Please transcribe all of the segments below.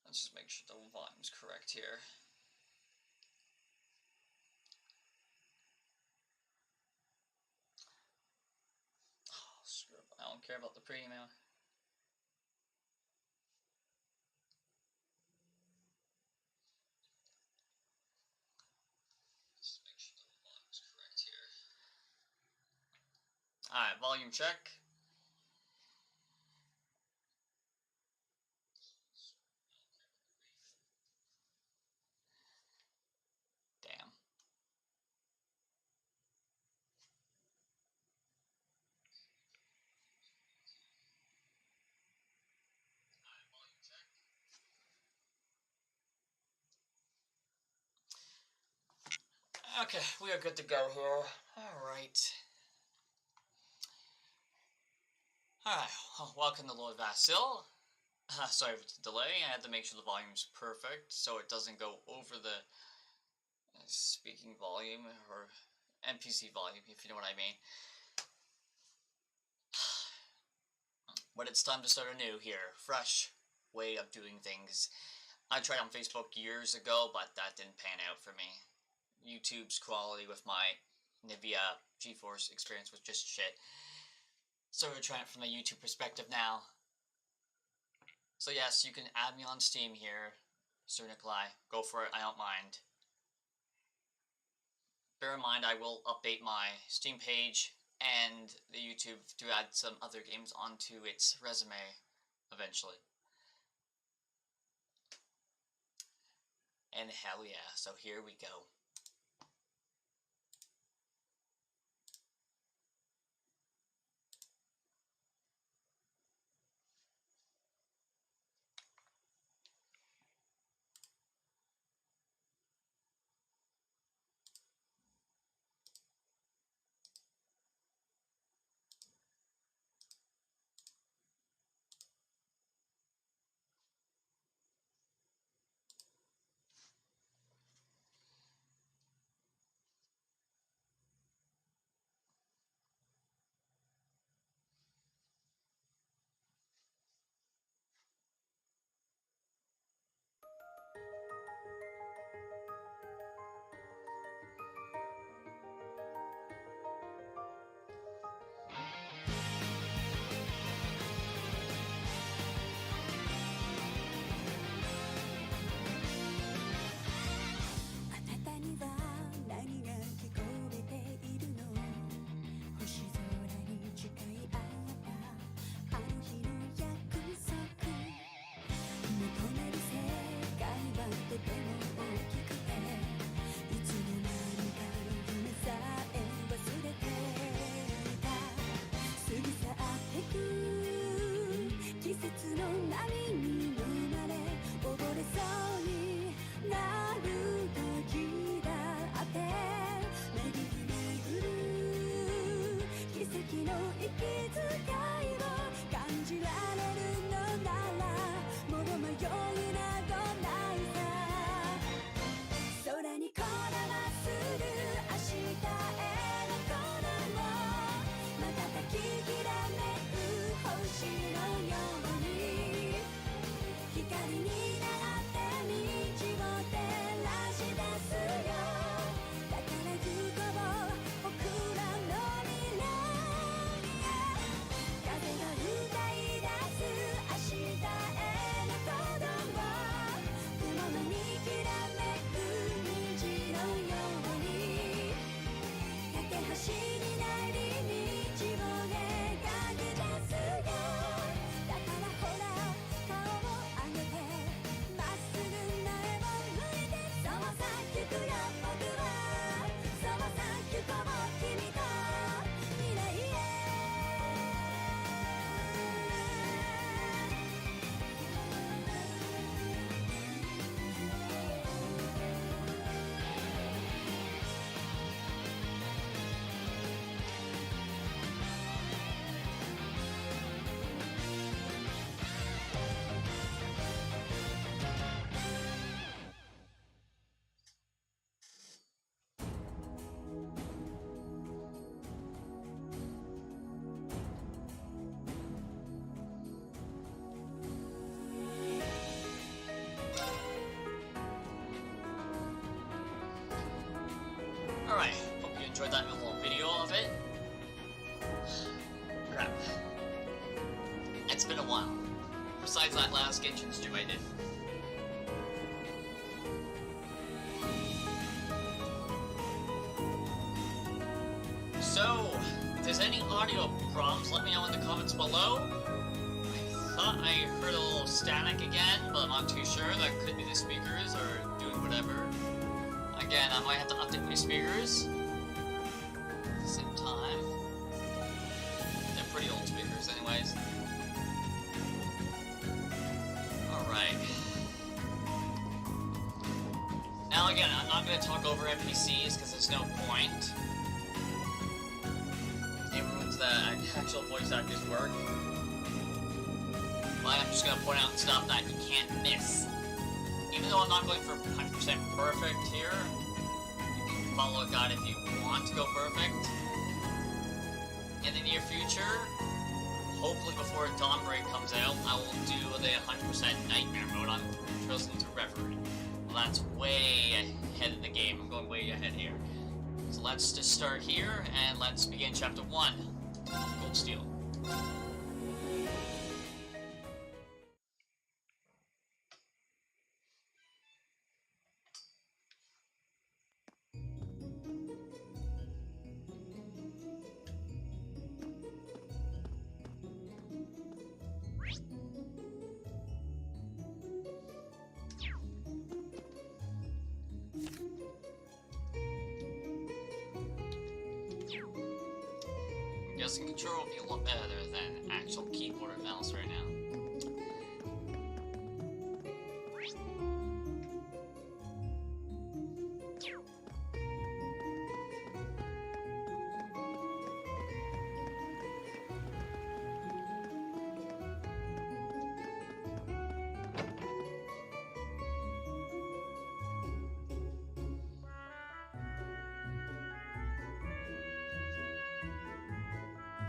Let's just make sure the volume's correct here. Oh, screw it. I don't care about the pre-email. Just make sure the volume's correct here. Alright, volume check. Damn. Okay, we are good to go here. Alright. Alright, welcome to Lord Vasil. Sorry for the delay. I had to make sure the volume's perfect so it doesn't go over the speaking volume or NPC volume, if you know what I mean. But it's time to start anew here. Fresh way of doing things. I tried on Facebook years ago, but that didn't pan out for me. YouTube's quality with my Nvidia GeForce experience was just shit. So we're trying it from a YouTube perspective now. So yes, you can add me on Steam here, Sir Nikolai. Go for it, I don't mind. Bear in mind, I will update my Steam page and the YouTube to add some other games onto its resume eventually. And hell yeah, so here we go. enjoyed that little video of it. Crap. It's been a while. Besides that last Genshin stream I did. So, if there's any audio problems, let me know in the comments below. I thought I heard a little static again, but I'm not too sure. That could be the speakers or doing whatever. Again, I might have to update my speakers. At the same time. They're pretty old speakers anyways. Alright. Now again, I'm not going to talk over NPCs because there's no point. It ruins the actual voice actors' work. But I'm just going to point out stuff that you can't miss. Even though I'm not going for 100% perfect here, you can follow a guide if you want to go perfect. In the near future, hopefully before Dawnbreak comes out, I will do the 100% Nightmare mode on Trails into Reverie. Well, that's way ahead of the game. I'm going way ahead here. So let's just start here, and let's begin Chapter 1 of Gold Steel. I'm guessing control would be a lot better than actual keyboard and mouse right now.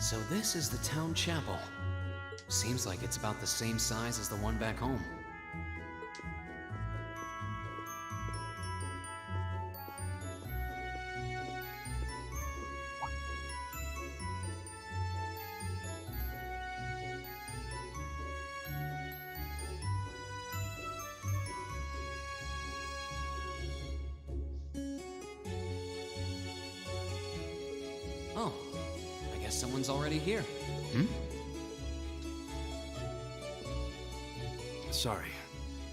So this is the town chapel. Seems like it's about the same size as the one back home. Oh. Someone's already here. Sorry.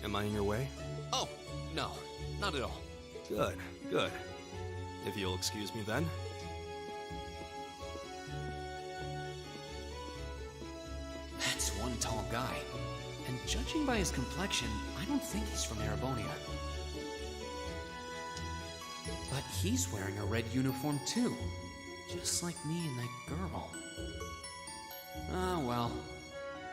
Am I in your way? Oh, no. Not at all. Good, good. If you'll excuse me then. That's one tall guy. And judging by his complexion, I don't think he's from Erebonia. But he's wearing a red uniform too. Just like me and that girl. Ah, well.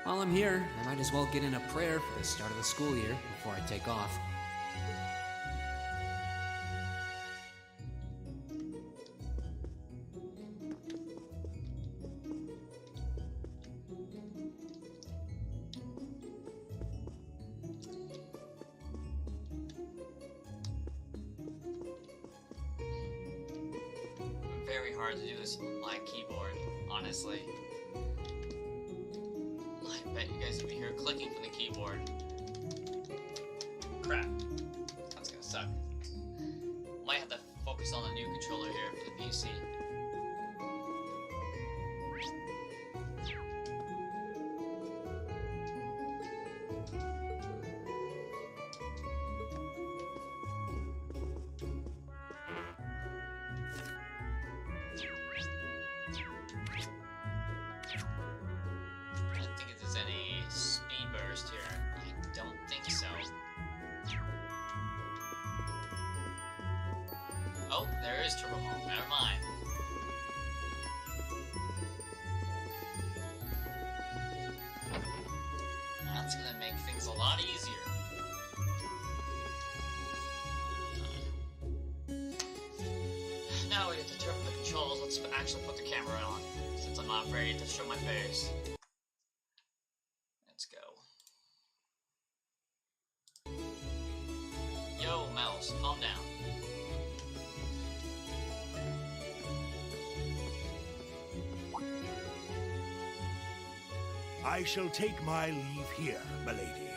While I'm here, I might as well get in a prayer for the start of the school year before I take off. Very hard to do this with my keyboard, honestly. I bet you guys will be here clicking from the keyboard. Crap. That's gonna suck. Might have to focus on the new controller here for the PC. Oh, there is Turbo Mode. Never mind. That's gonna make things a lot easier. Now we get to turn the controls. Let's actually put the camera on, since I'm not afraid to show my face. Let's go. Yo, mouse, calm down. I shall take my leave here, milady.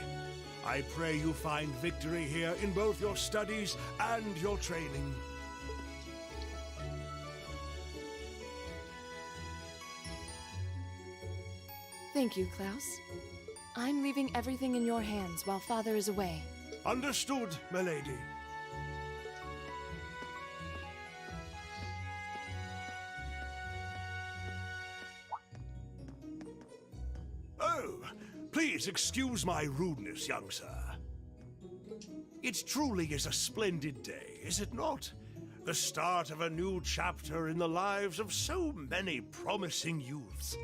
I pray you find victory here in both your studies and your training. Thank you, Klaus. I'm leaving everything in your hands while Father is away. Understood, milady. Oh, please excuse my rudeness, young sir. It truly is a splendid day, is it not? The start of a new chapter in the lives of so many promising youths.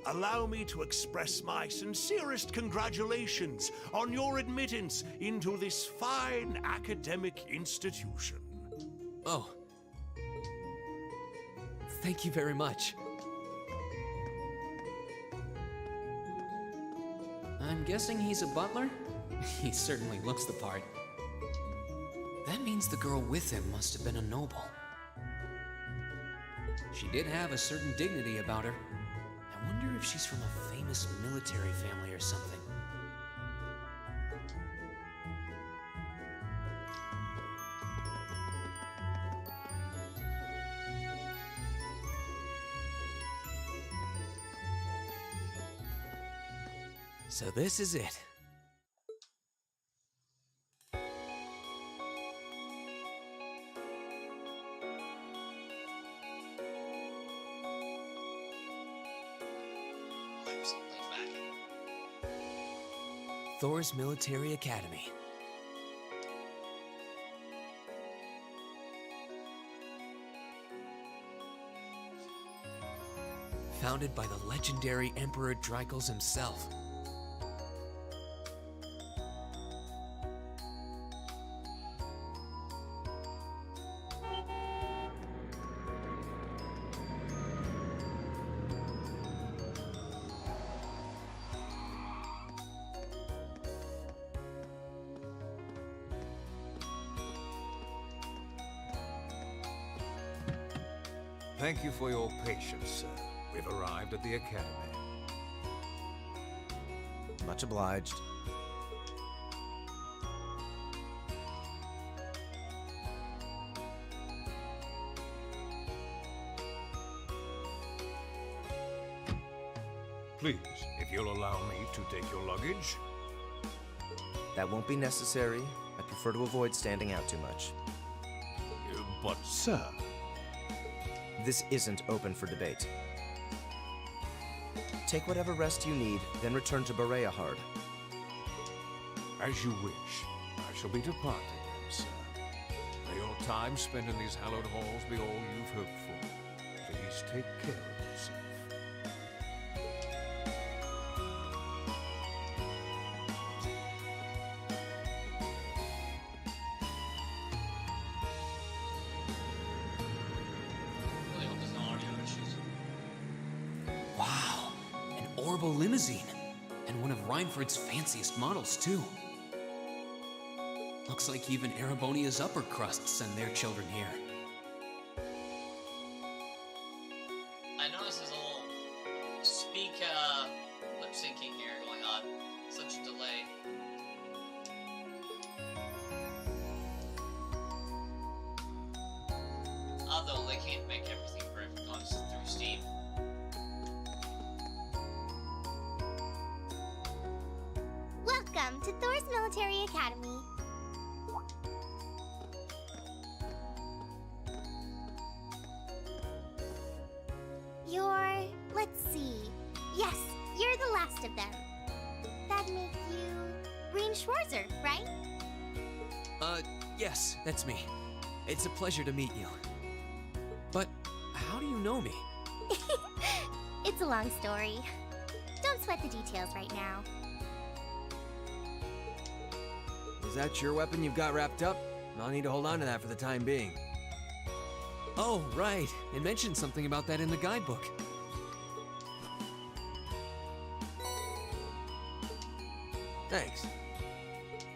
Allow me to express my sincerest congratulations on your admittance into this fine academic institution. Oh. Thank you very much. I'm guessing he's a butler? He certainly looks the part. That means the girl with him must have been a noble. She did have a certain dignity about her. I wonder if she's from a famous military family or something. So this is it. Thor's Military Academy. Founded by the legendary Emperor Dreikels himself. Thank you for your patience, sir. We've arrived at the Academy. Much obliged. Please, if you'll allow me to take your luggage. That won't be necessary. I prefer to avoid standing out too much. But, sir... This isn't open for debate. Take whatever rest you need, then return to Bereahard. As you wish. I shall be departing, sir. May your time spent in these hallowed halls be all you've hoped for. Please take care of yourself. Wow, an Orbo limousine. And one of Reinford's fanciest models, too. Looks like even Erebonia's upper crust send their children here. I noticed there's a little lip syncing here going on. Such a delay. Although they can't make everything perfect on through Steam. Welcome to Thor's Military Academy. Let's see. Yes, you're the last of them. That'd make you Green Schwarzer, right? Yes, that's me. It's a pleasure to meet you. But how do you know me? It's a long story. Don't sweat the details right now. Is that your weapon you've got wrapped up? I'll need to hold on to that for the time being. Oh, right. It mentioned something about that in the guidebook. Thanks.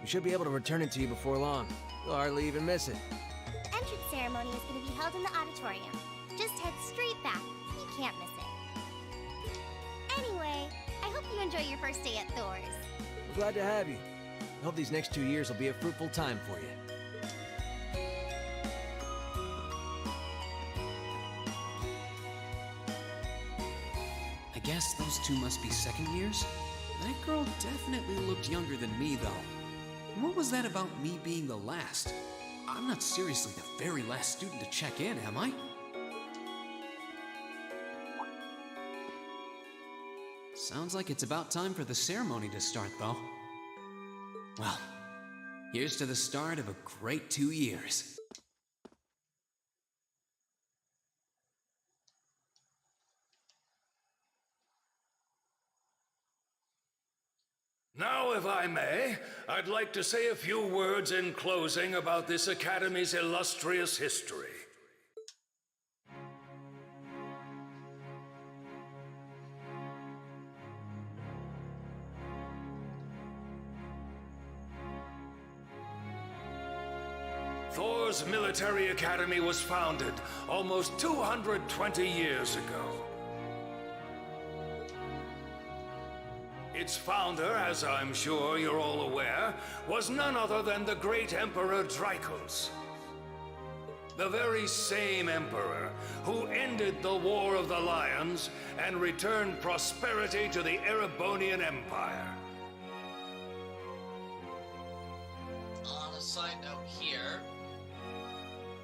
We should be able to return it to you before long. You'll hardly even miss it. Entrance ceremony ceremony is going to be held in the auditorium. Just head straight back. You can't miss it. Anyway, I hope you enjoy your first day at Thor's. I'm glad to have you. I hope these next 2 years will be a fruitful time for you. I guess those two must be second years? That girl definitely looked younger than me, though. What was that about me being the last? I'm not seriously the very last student to check in, am I? Sounds like it's about time for the ceremony to start, though. Well, here's to the start of a great 2 years. Now, if I may, I'd like to say a few words in closing about this Academy's illustrious history. Thor's Military Academy was founded almost 220 years ago. Its founder, as I'm sure you're all aware, was none other than the great Emperor Drykos. The very same emperor who ended the War of the Lions and returned prosperity to the Erebonian Empire. On a side note here,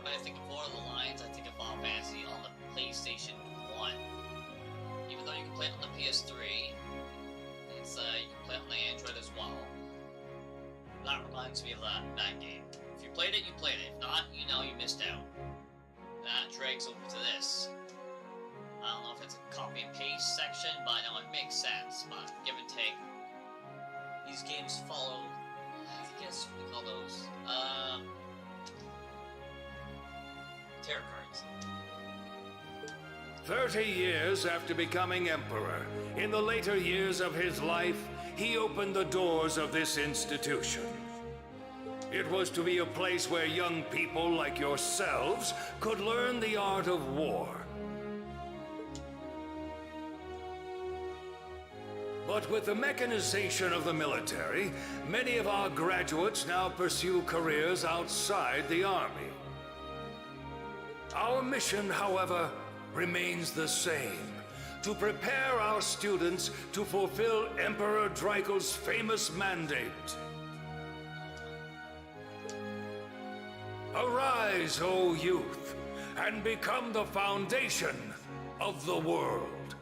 when I think of War of the Lions, I think of Final Fantasy on the PlayStation 1. Even though you can play it on the PS3, you can play it on the Android as well. That reminds me of that game. If you played it, you played it. If not, you know you missed out. That drags over to this. I don't know if it's a copy and paste section, but I know it makes sense. But give and take, these games follow, I guess what we call those, tarot cards. 30 years after becoming emperor, in the later years of his life, he opened the doors of this institution. It was to be a place where young people like yourselves could learn the art of war. But with the mechanization of the military, many of our graduates now pursue careers outside the army. Our mission, however, remains the same: to prepare our students to fulfill Emperor Drykos' famous mandate. Arise, O youth, and become the foundation of the world.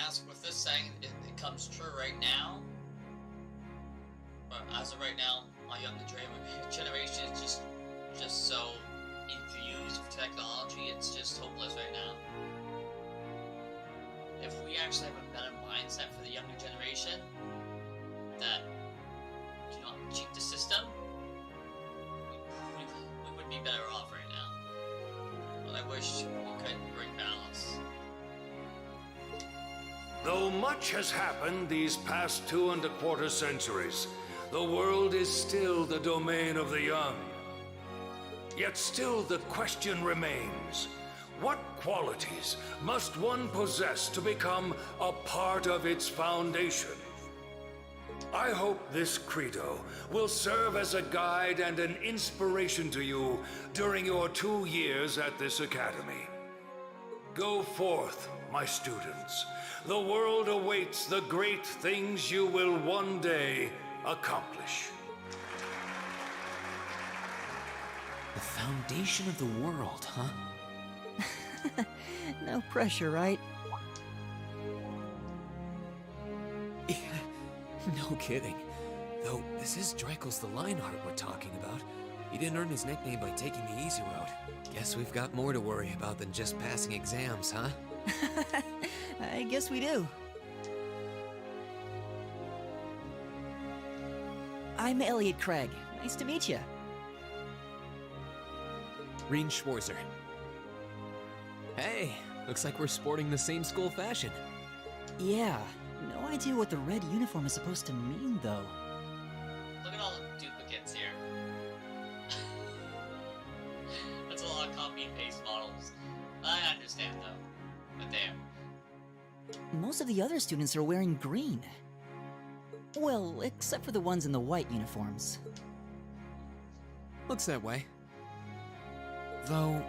As with this saying, it becomes true right now. But as of right now, our younger generation is just so infused with technology, it's just hopeless right now. If we actually have a better mindset for the younger generation that do not cheat the system, we would be better off right now. But I wish we could bring balance. Though much has happened these past 2¼ centuries, the world is still the domain of the young. Yet still the question remains: what qualities must one possess to become a part of its foundation? I hope this credo will serve as a guide and an inspiration to you during your 2 years at this academy. Go forth, my students. The world awaits the great things you will one day accomplish. The foundation of the world, huh? No pressure, right? Yeah, no kidding. Though, this is Drykos the Lionheart we're talking about. He didn't earn his nickname by taking the easy road. Guess we've got more to worry about than just passing exams, huh? I guess we do. I'm Elliot Craig. Nice to meet you. Reen Schwarzer. Hey, looks like we're sporting the same school fashion. Yeah, no idea what the red uniform is supposed to mean, though. Look at all the duplicates here. stand though. But there. Most of the other students are wearing green. Well, except for the ones in the white uniforms. Looks that way. Though...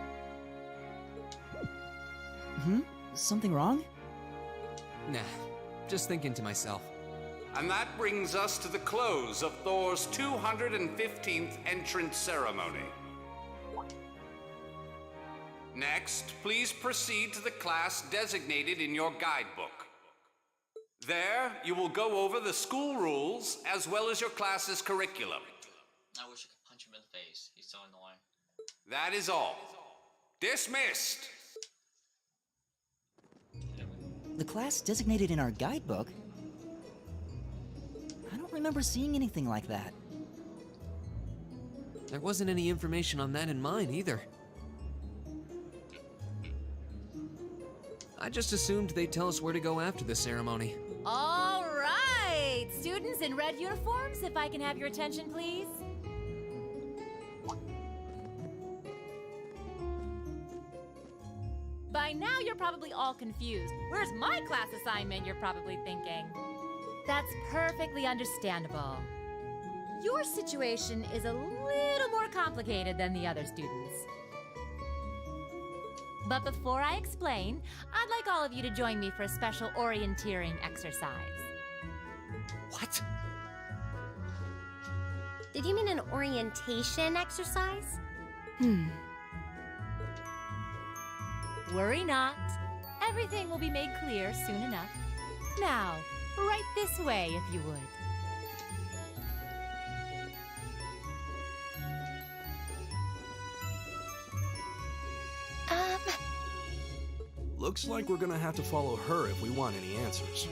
Something wrong? Nah, just thinking to myself. And that brings us to the close of Thor's 215th entrance ceremony. Next, please proceed to the class designated in your guidebook. There, you will go over the school rules as well as your class's curriculum. I wish I could punch him in the face. He's so annoying. That is all. Dismissed! The class designated in our guidebook? I don't remember seeing anything like that. There wasn't any information on that in mine either. I just assumed they'd tell us where to go after the ceremony. All right! Students in red uniforms, if I can have your attention, please. By now, you're probably all confused. Where's my class assignment, you're probably thinking. That's perfectly understandable. Your situation is a little more complicated than the other students. But before I explain, I'd like all of you to join me for a special orienteering exercise. What? Did you mean an orientation exercise? Worry not. Everything will be made clear soon enough. Now, right this way, if you would. Looks like we're gonna have to follow her if we want any answers.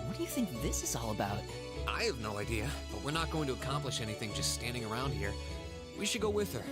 What do you think this is all about? I have no idea, but we're not going to accomplish anything just standing around here. We should go with her.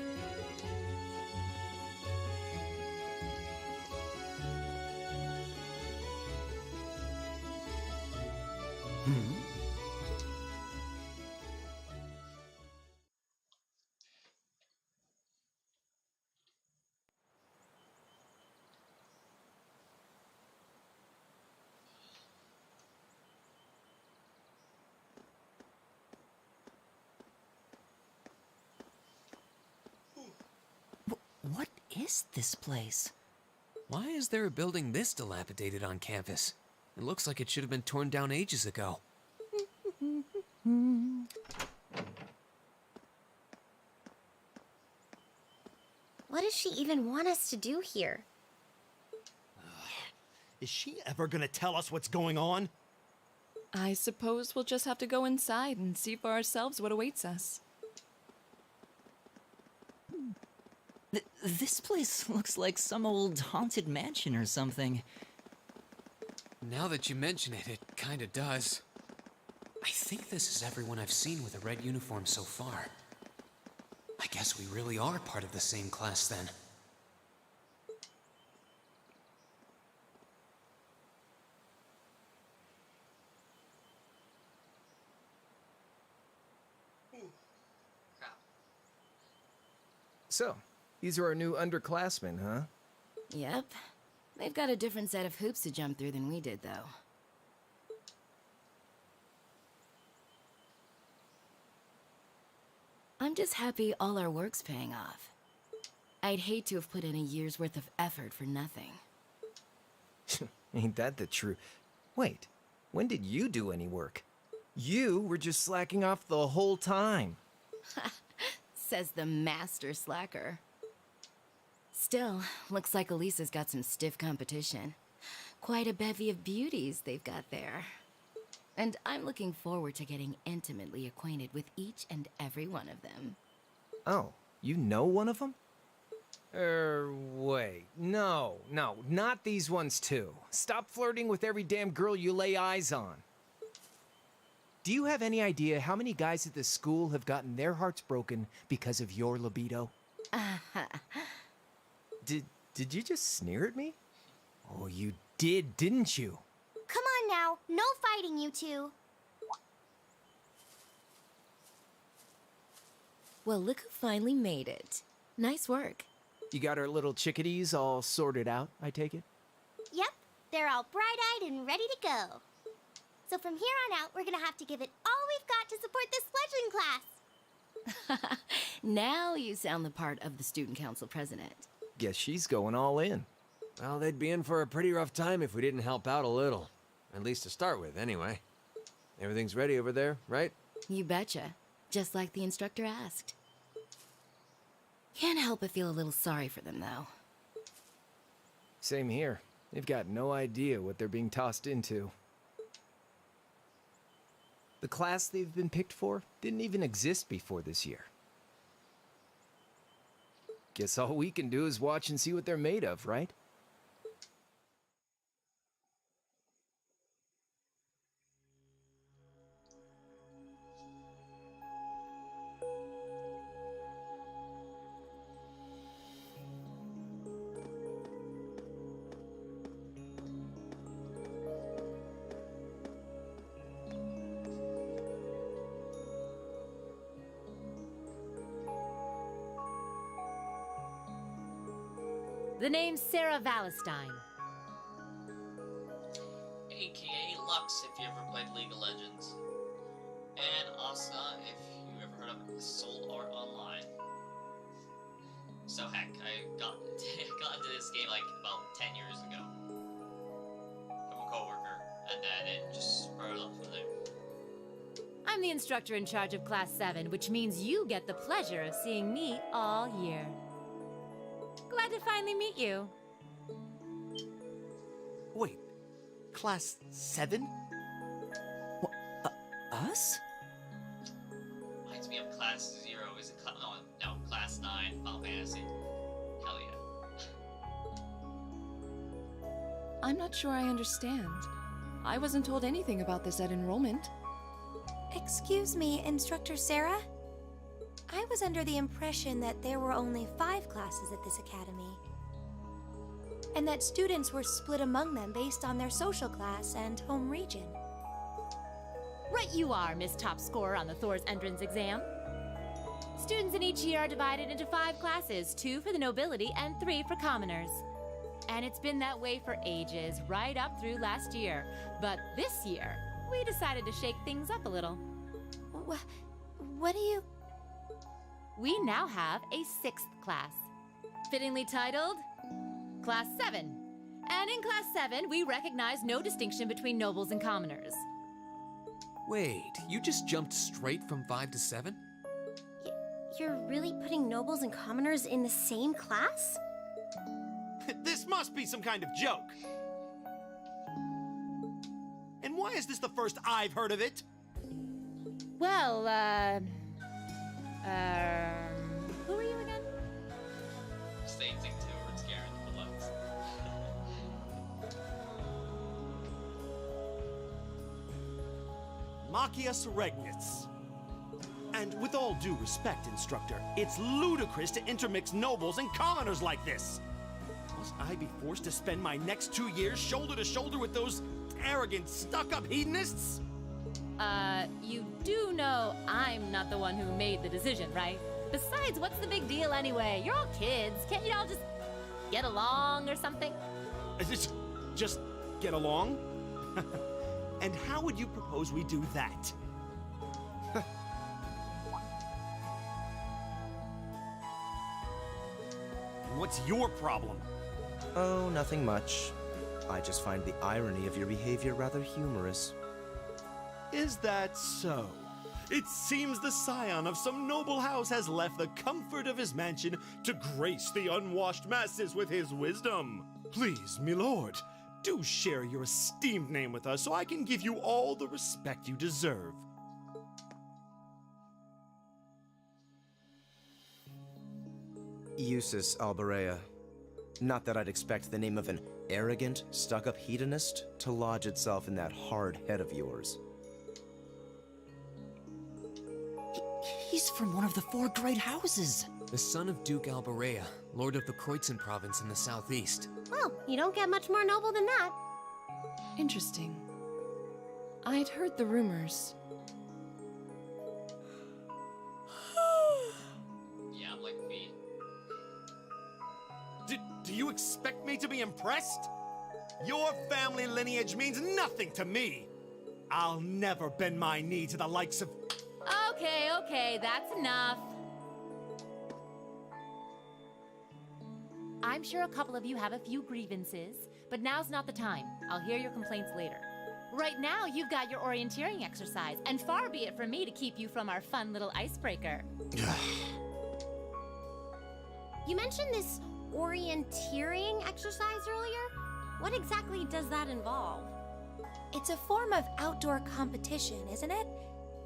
What is this place? Why is there a building this dilapidated on campus? It looks like it should have been torn down ages ago. What does she even want us to do here? Is she ever gonna tell us what's going on? I suppose we'll just have to go inside and see for ourselves what awaits us. This place looks like some old haunted mansion or something. Now that you mention it, it kinda does. I think this is everyone I've seen with a red uniform so far. I guess we really are part of the same class then. So, these are our new underclassmen, huh? Yep. They've got a different set of hoops to jump through than we did, though. I'm just happy all our work's paying off. I'd hate to have put in a year's worth of effort for nothing. Ain't that the truth? Wait, when did you do any work? You were just slacking off the whole time. Says the master slacker. Still, looks like Elisa's got some stiff competition. Quite a bevy of beauties they've got there. And I'm looking forward to getting intimately acquainted with each and every one of them. Oh, you know one of them? Wait. No, not these ones too. Stop flirting with every damn girl you lay eyes on. Do you have any idea how many guys at this school have gotten their hearts broken because of your libido? Did you just sneer at me? Oh, you did, didn't you? Come on now, no fighting, you two. Well, look who finally made it. Nice work. You got our little chickadees all sorted out, I take it? Yep, they're all bright-eyed and ready to go. So from here on out, we're gonna have to give it all we've got to support this fledgling class. Now you sound the part of the student council president. Guess she's going all in. Well, they'd be in for a pretty rough time if we didn't help out a little. At least to start with, anyway. Everything's ready over there, right? You betcha. Just like the instructor asked. Can't help but feel a little sorry for them, though. Same here. They've got no idea what they're being tossed into. The class they've been picked for didn't even exist before this year. Guess all we can do is watch and see what they're made of, right? The name's Sarah Valestine. AKA Lux, if you ever played League of Legends. And Asuka, if you ever heard of Soul Art Online. So heck, I got into this game like about 10 years ago. From a coworker, and then it just spurred up from there. I'm the instructor in charge of Class 7, which means you get the pleasure of seeing me all year. Glad to finally meet you. Wait, Class 7? Us? Reminds me of Class 0, is it? No, Class 9, Final Fantasy. Hell yeah. I'm not sure I understand. I wasn't told anything about this at enrollment. Excuse me, Instructor Sarah? I was under the impression that there were only 5 classes at this academy. And that students were split among them based on their social class and home region. Right you are, Miss Top Scorer on the Thor's entrance exam. Students in each year are divided into 5 classes, 2 for the nobility and 3 for commoners. And it's been that way for ages, right up through last year. But this year, we decided to shake things up a little. What do you... We now have a 6th class, fittingly titled Class 7. And in Class 7, we recognize no distinction between nobles and commoners. Wait, you just jumped straight from 5 to 7? You're really putting nobles and commoners in the same class? This must be some kind of joke. And why is this the first I've heard of it? Well, who are you again? Staging towards Garen the Lux. Machias Regnitz. And with all due respect, Instructor, it's ludicrous to intermix nobles and commoners like this. Must I be forced to spend my next 2 years shoulder to shoulder with those arrogant, stuck-up hedonists? You do know I'm not the one who made the decision, right? Besides, what's the big deal anyway? You're all kids. Can't you all just get along or something? Just get along? And how would you propose we do that? What's your problem? Oh, nothing much. I just find the irony of your behavior rather humorous. Is that so? It seems the scion of some noble house has left the comfort of his mansion to grace the unwashed masses with his wisdom. Please, milord, do share your esteemed name with us so I can give you all the respect you deserve. Eustace Alberea. Not that I'd expect the name of an arrogant, stuck-up hedonist to lodge itself in that hard head of yours. He's from one of the 4 great houses. The son of Duke Alberea, lord of the Kreutzen province in the southeast. Well, you don't get much more noble than that. Interesting. I'd heard the rumors. be impressed? Your family lineage means nothing to me. I'll never bend my knee to the likes of... Okay, that's enough. I'm sure a couple of you have a few grievances, but now's not the time. I'll hear your complaints later. Right now, you've got your orienteering exercise, and far be it from me to keep you from our fun little icebreaker. You mentioned this orienteering exercise earlier? What exactly does that involve? It's a form of outdoor competition, isn't it?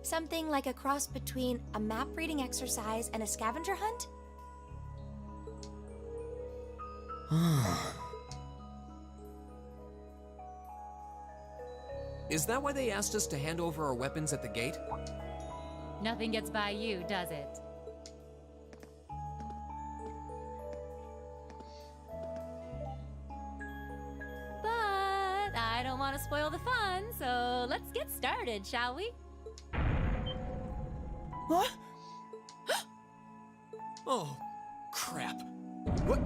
Something like a cross between a map-reading exercise and a scavenger hunt? Is that why they asked us to hand over our weapons at the gate? Nothing gets by you, does it? But I don't want to spoil the fun, so let's get started, shall we? What? Oh, crap. What?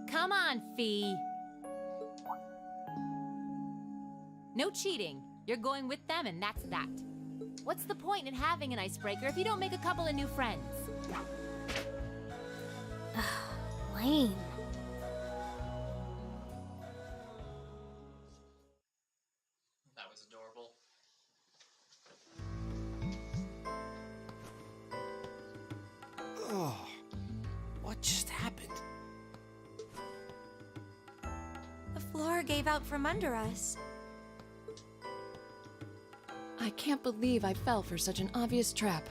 Come on, Fee. No cheating. You're going with them, and that's that. What's the point in having an icebreaker if you don't make a couple of new friends? Lame. That was adorable. Oh, what just happened? The floor gave out from under us. I can't believe I fell for such an obvious trap.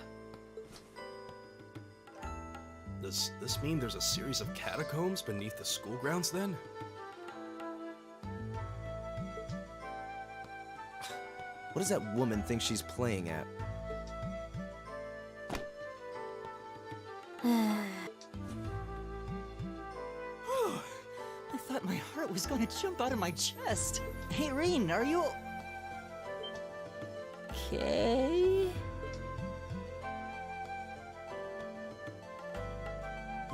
Does this mean there's a series of catacombs beneath the school grounds then? What does that woman think she's playing at? I thought my heart was going to jump out of my chest. Hey, Reen, are you... okay?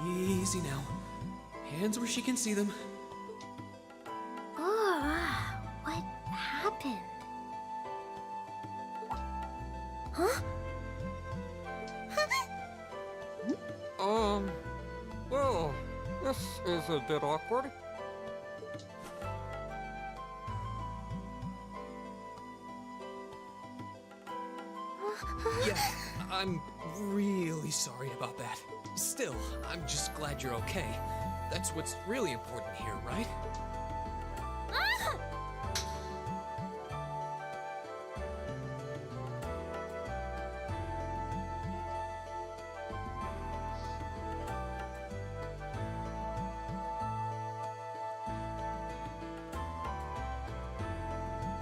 Easy now. Hands where she can see them. Oh, what happened? Huh? Well, this is a bit awkward. Yeah, I'm really sorry about that. Still, I'm just glad you're okay. That's what's really important here, right?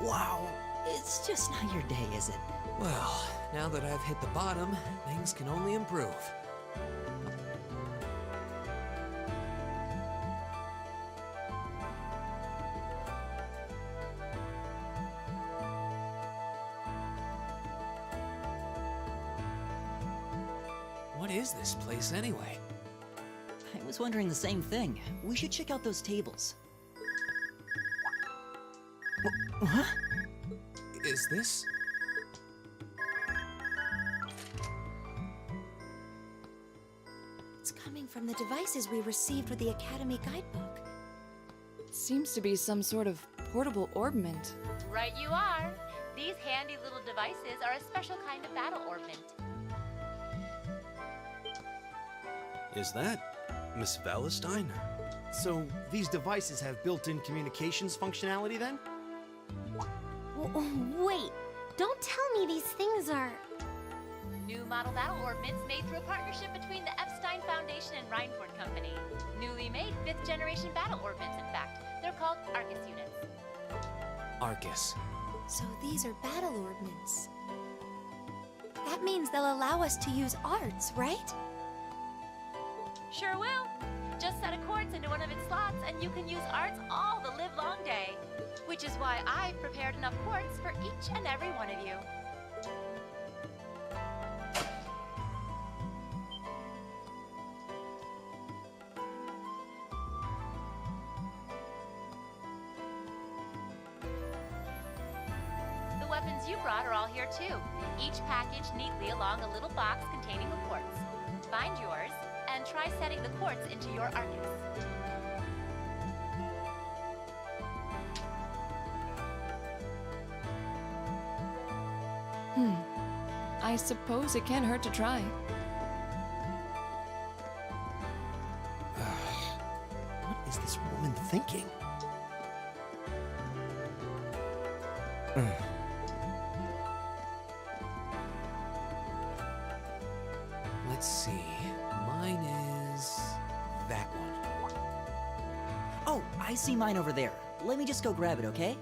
Wow, it's just not your day, is it? Well, now that I've hit the bottom, things can only improve. What is this place anyway? I was wondering the same thing. We should check out those tables. Huh? Is this? It's coming from the devices we received with the Academy guidebook. Seems to be some sort of portable orbment. Right you are. These handy little devices are a special kind of battle orbment. Is that Miss Valentine? So, these devices have built-in communications functionality then? Wait, don't tell me these things are... New model battle orbments made through a partnership between the Epstein Foundation and Rhineford Company. Newly made 5th generation battle orbments, in fact. They're called Arcus units. Arcus. So these are battle orbments. That means they'll allow us to use arts, right? Sure will. Just set a quartz into one of its slots and you can use arts all the livelong day. Which is why I've prepared enough quartz for each and every one of you. The weapons you brought are all here too, each packaged neatly along a little box containing a quartz. Find yours, and try setting the quartz into your Arcus. I suppose it can't hurt to try. What is this woman thinking? Let's see. Mine is that one. Oh, I see mine over there. Let me just go grab it, okay?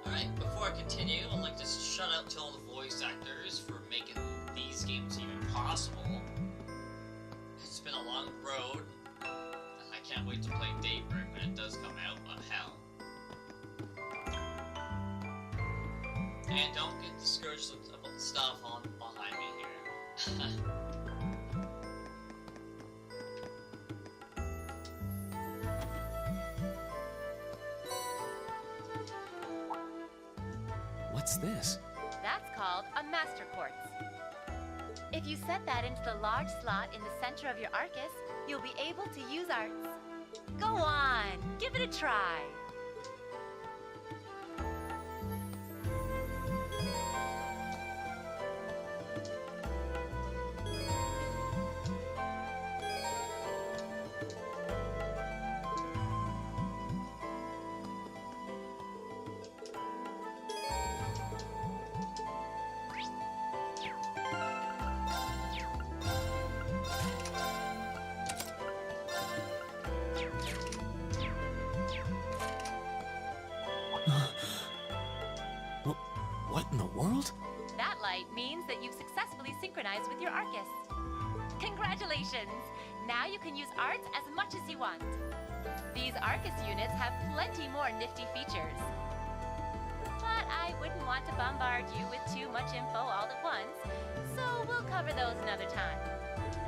Alright, before I continue, I'd like to shout out to all the voice actors for making these games even possible. It's been a long road, and I can't wait to play Daybreak when it does come out, but hell. And don't get discouraged about the stuff on behind me here. What's this? That's called a Master Quartz. If you set that into the large slot in the center of your Arcus, you'll be able to use arts. Go on, give it a try. What in the world? That light means that you've successfully synchronized with your Arcus. Congratulations! Now you can use arts as much as you want. These Arcus units have plenty more nifty features. But I wouldn't want to bombard you with too much info all at once, so we'll cover those another time.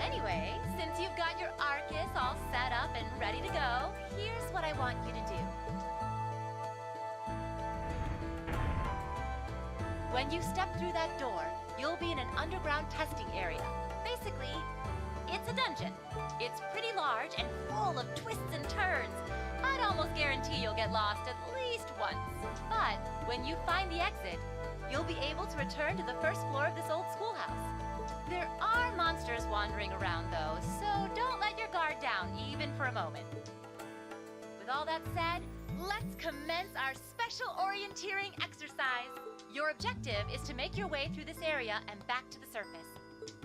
Anyway, since you've got your Arcus all set up and ready to go, here's what I want you to do. When you step through that door, you'll be in an underground testing area. Basically, it's a dungeon. It's pretty large and full of twists and turns. I'd almost guarantee you'll get lost at least once. But when you find the exit, you'll be able to return to the first floor of this old schoolhouse. There are monsters wandering around though, so don't let your guard down even for a moment. With all that said, let's commence our special orienteering exercise. Your objective is to make your way through this area and back to the surface.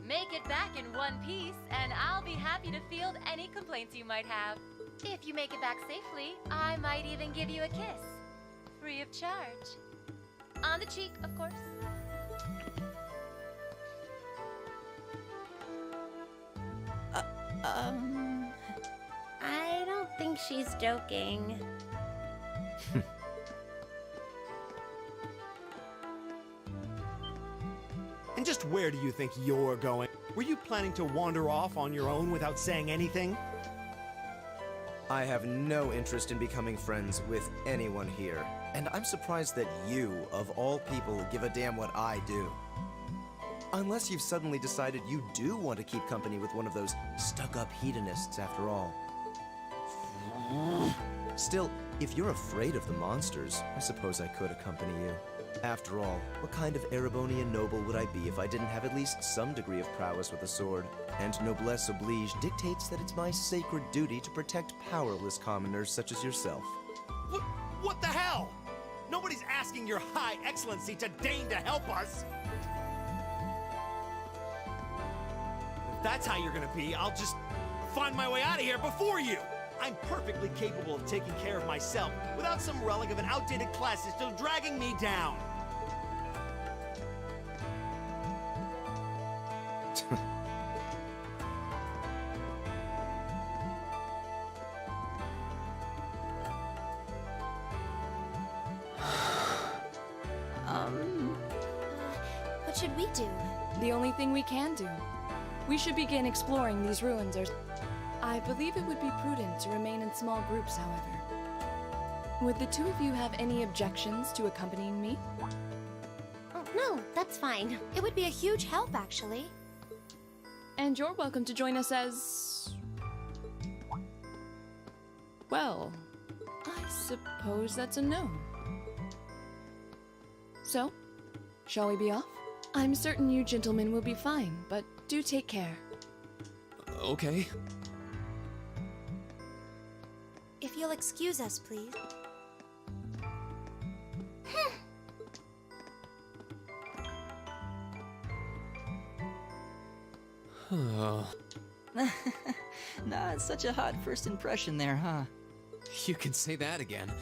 Make it back in one piece, and I'll be happy to field any complaints you might have. If you make it back safely, I might even give you a kiss. Free of charge. On the cheek, of course. I don't think she's joking. And just where do you think you're going? Were you planning to wander off on your own without saying anything? I have no interest in becoming friends with anyone here, and I'm surprised that you, of all people, give a damn what I do. Unless you've suddenly decided you do want to keep company with one of those stuck-up hedonists after all. Still, if you're afraid of the monsters, I suppose I could accompany you. After all, what kind of Erebonian noble would I be if I didn't have at least some degree of prowess with a sword? And noblesse oblige dictates that it's my sacred duty to protect powerless commoners such as yourself. What the hell? Nobody's asking your high excellency to deign to help us! If that's how you're gonna be, I'll just find my way out of here before you! I'm perfectly capable of taking care of myself without some relic of an outdated class that's still dragging me down. What should we do? The only thing we can do. We should begin exploring these ruins. I believe it would be prudent to remain in small groups, however. Would the two of you have any objections to accompanying me? Oh, no, that's fine. It would be a huge help, actually. And you're welcome to join us as... well, I suppose that's a no. So, shall we be off? I'm certain you gentlemen will be fine, but do take care. Okay. If you'll excuse us, please. Not such a hot first impression there, huh? You can say that again.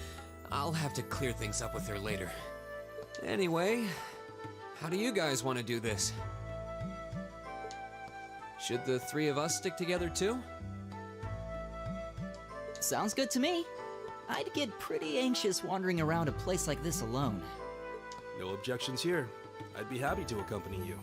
I'll have to clear things up with her later. Anyway, how do you guys want to do this? Should the three of us stick together too? Sounds good to me. I'd get pretty anxious wandering around a place like this alone. No objections here. I'd be happy to accompany you.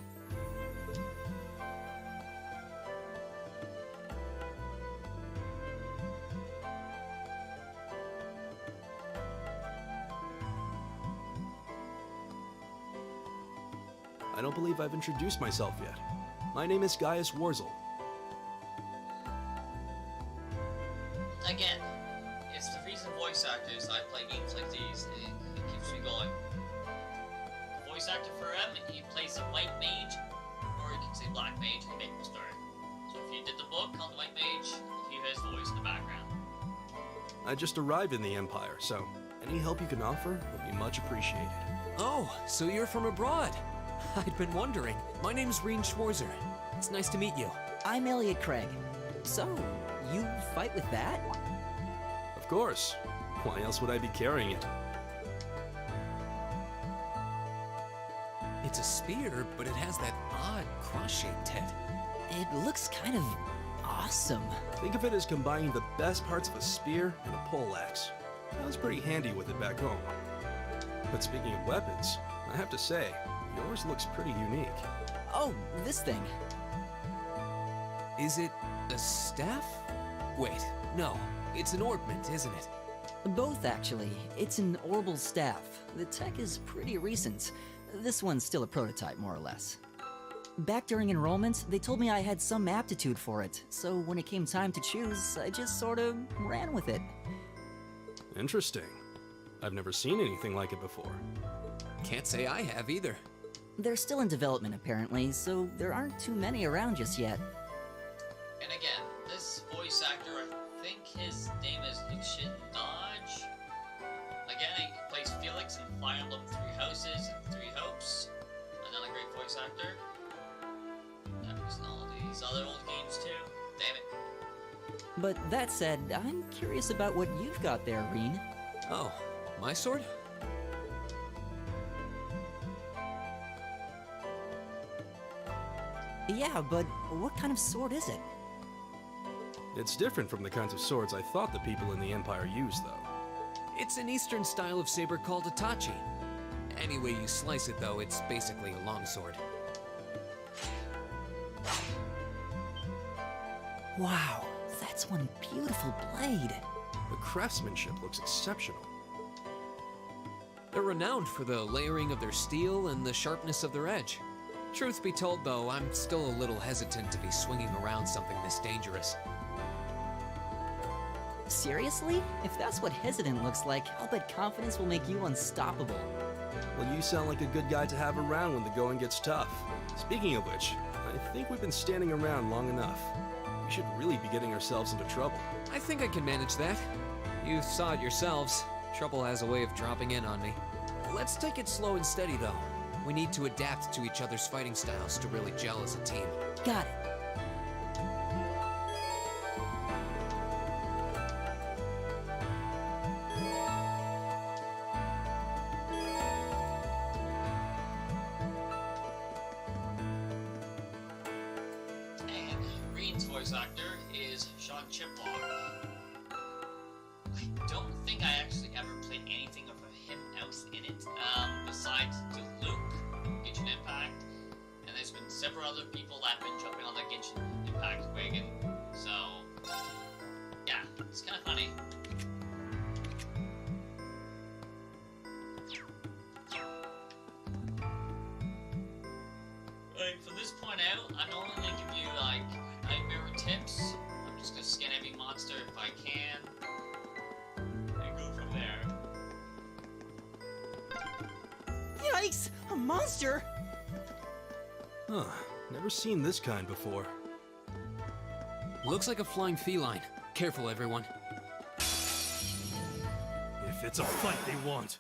I don't believe I've introduced myself yet. My name is Gaius Warzel. Again, it's the reason voice actors I play games like these. It keeps me going. The voice actor for M, he plays a white mage, or you can say black mage in the Maple Story. So if you did the book on the white mage, you hear his voice in the background. I just arrived in the Empire, so any help you can offer would be much appreciated. Oh, so you're from abroad. I'd been wondering. My name's Reen Schwarzer. It's nice to meet you. I'm Elliot Craig. So, you fight with that? Of course. Why else would I be carrying it? It's a spear, but it has that odd cross-shaped head. It looks kind of awesome. Think of it as combining the best parts of a spear and a poleaxe. I was pretty handy with it back home. But speaking of weapons, I have to say, yours looks pretty unique. Oh, this thing. Is it a staff? Wait, no. It's an orbment, isn't it? Both, actually. It's an orbal staff. The tech is pretty recent. This one's still a prototype, more or less. Back during enrollment, they told me I had some aptitude for it, so when it came time to choose, I just sort of ran with it. Interesting. I've never seen anything like it before. Can't say I have either. They're still in development, apparently, so there aren't too many around just yet. And again, this voice actor, I think his name is Lucian Dodge. Again, he plays Felix in Fire Emblem Three Houses and Three Hopes. Another great voice actor. Yeah, he's in all of these other old games too. Damn it. But that said, I'm curious about what you've got there, Reen. Oh, my sword? Yeah, but what kind of sword is it? It's different from the kinds of swords I thought the people in the Empire used, though. It's an eastern style of saber called Itachi. Any way you slice it, though, it's basically a longsword. Wow, that's one beautiful blade. The craftsmanship looks exceptional. They're renowned for the layering of their steel and the sharpness of their edge. Truth be told, though, I'm still a little hesitant to be swinging around something this dangerous. Seriously? If that's what hesitant looks like, I'll bet confidence will make you unstoppable. Well, you sound like a good guy to have around when the going gets tough. Speaking of which, I think we've been standing around long enough. We should really be getting ourselves into trouble. I think I can manage that. You saw it yourselves. Trouble has a way of dropping in on me. Let's take it slow and steady, though. We need to adapt to each other's fighting styles to really gel as a team. Got it. Green's voice actor is Sean Chiplock. I don't think I actually ever played anything of him else in it, besides to Luke, Genshin Impact, and there's been several other people that have been jumping on the Genshin Impact wagon, so yeah, it's kind of funny. Right, from this point out, I'm only going to give you, like, nightmare tips. I'm just going to scan every monster if I can, and go from there. Yikes! A monster? Huh. Never seen this kind before. Looks like a flying feline. Careful, everyone. If it's a fight they want.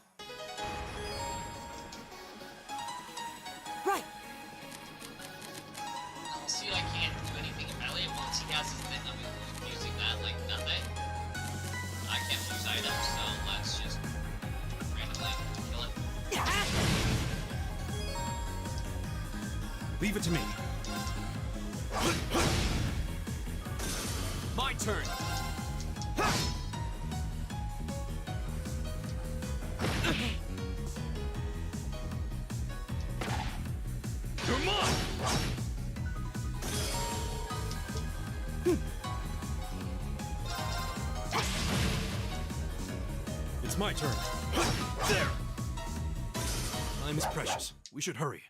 Right! I'll see, I can't do anything about it. Once he has his thing, I'm using that like nothing. I can't use items, so let's just randomly kill it. Leave it to me. My turn! You're mine! It's my turn. There! Time is precious. We should hurry.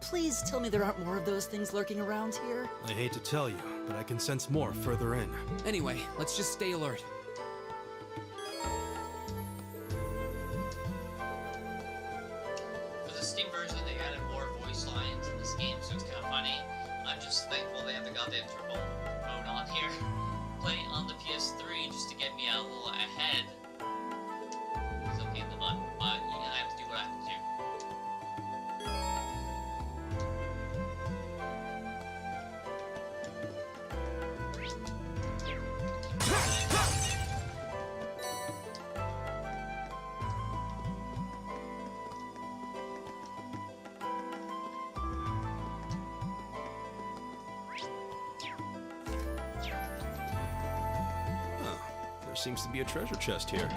Please tell me there aren't more of those things lurking around here. I hate to tell you, but I can sense more further in. Anyway, let's just stay alert. For the Steam version, they added more voice lines in this game, so it's kind of funny. I'm just thankful they have the goddamn turbo mode on here. Play on the PS3 just to get me a little ahead. It's okay in the butt, but you're gonna have to do what I have to do. There seems to be a treasure chest here.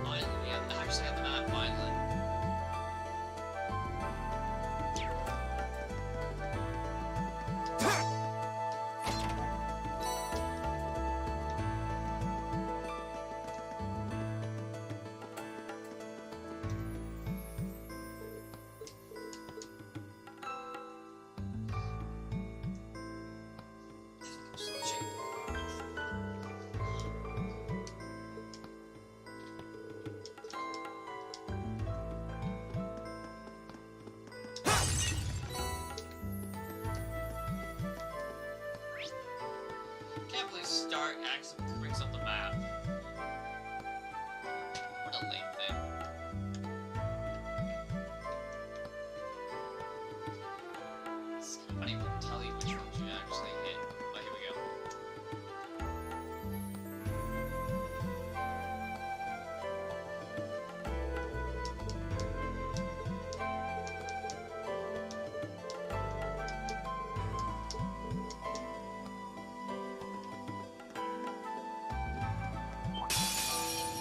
Finally, I actually have the map finally. Can't believe Start accidentally brings up the map. What a lame thing. It's kind of funny to tell you which ones you actually hit. But here we go.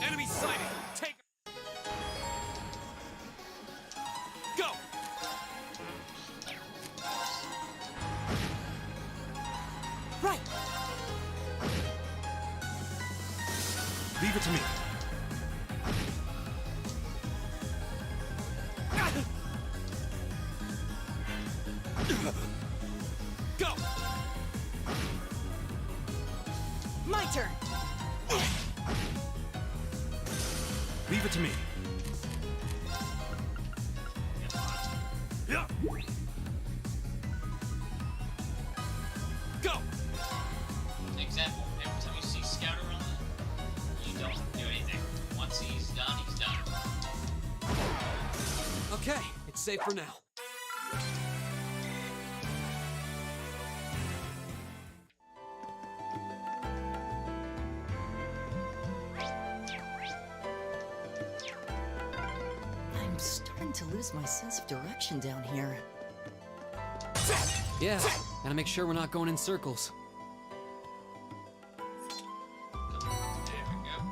Enemy sighted! Take... Go! Right! Leave it to me. Go! My turn! Leave it to me. Yeah. Go! Example, every time you see Scout around, you don't do anything. Once he's done, he's done. Okay, it's safe for now. I'm starting to lose my sense of direction down here. Yeah, gotta make sure we're not going in circles. There we go.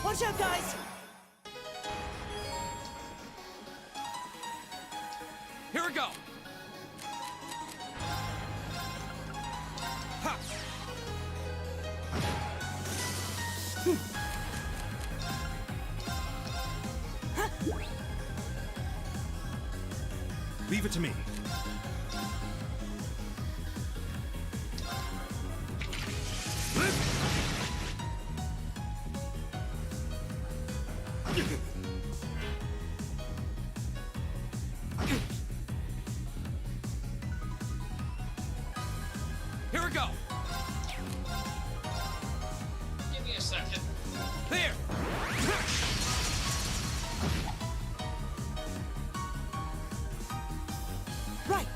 Watch out, guys! Here we go! Ha! Leave it to me. Here we go. Give me a second. There. Right!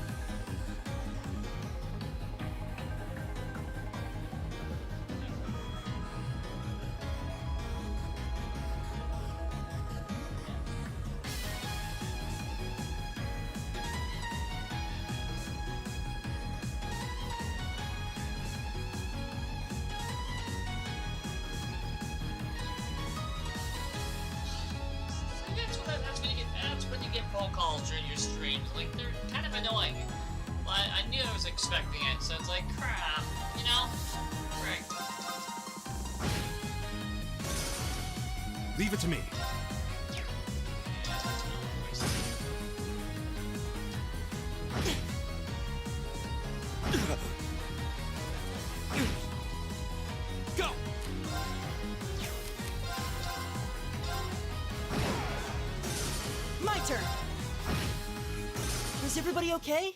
That's when you get phone calls during your stream. Like, they're kind of annoying. But I knew I was expecting it, so it's like, crap, you know? Right. Leave it to me. Go! My turn! Is everybody okay?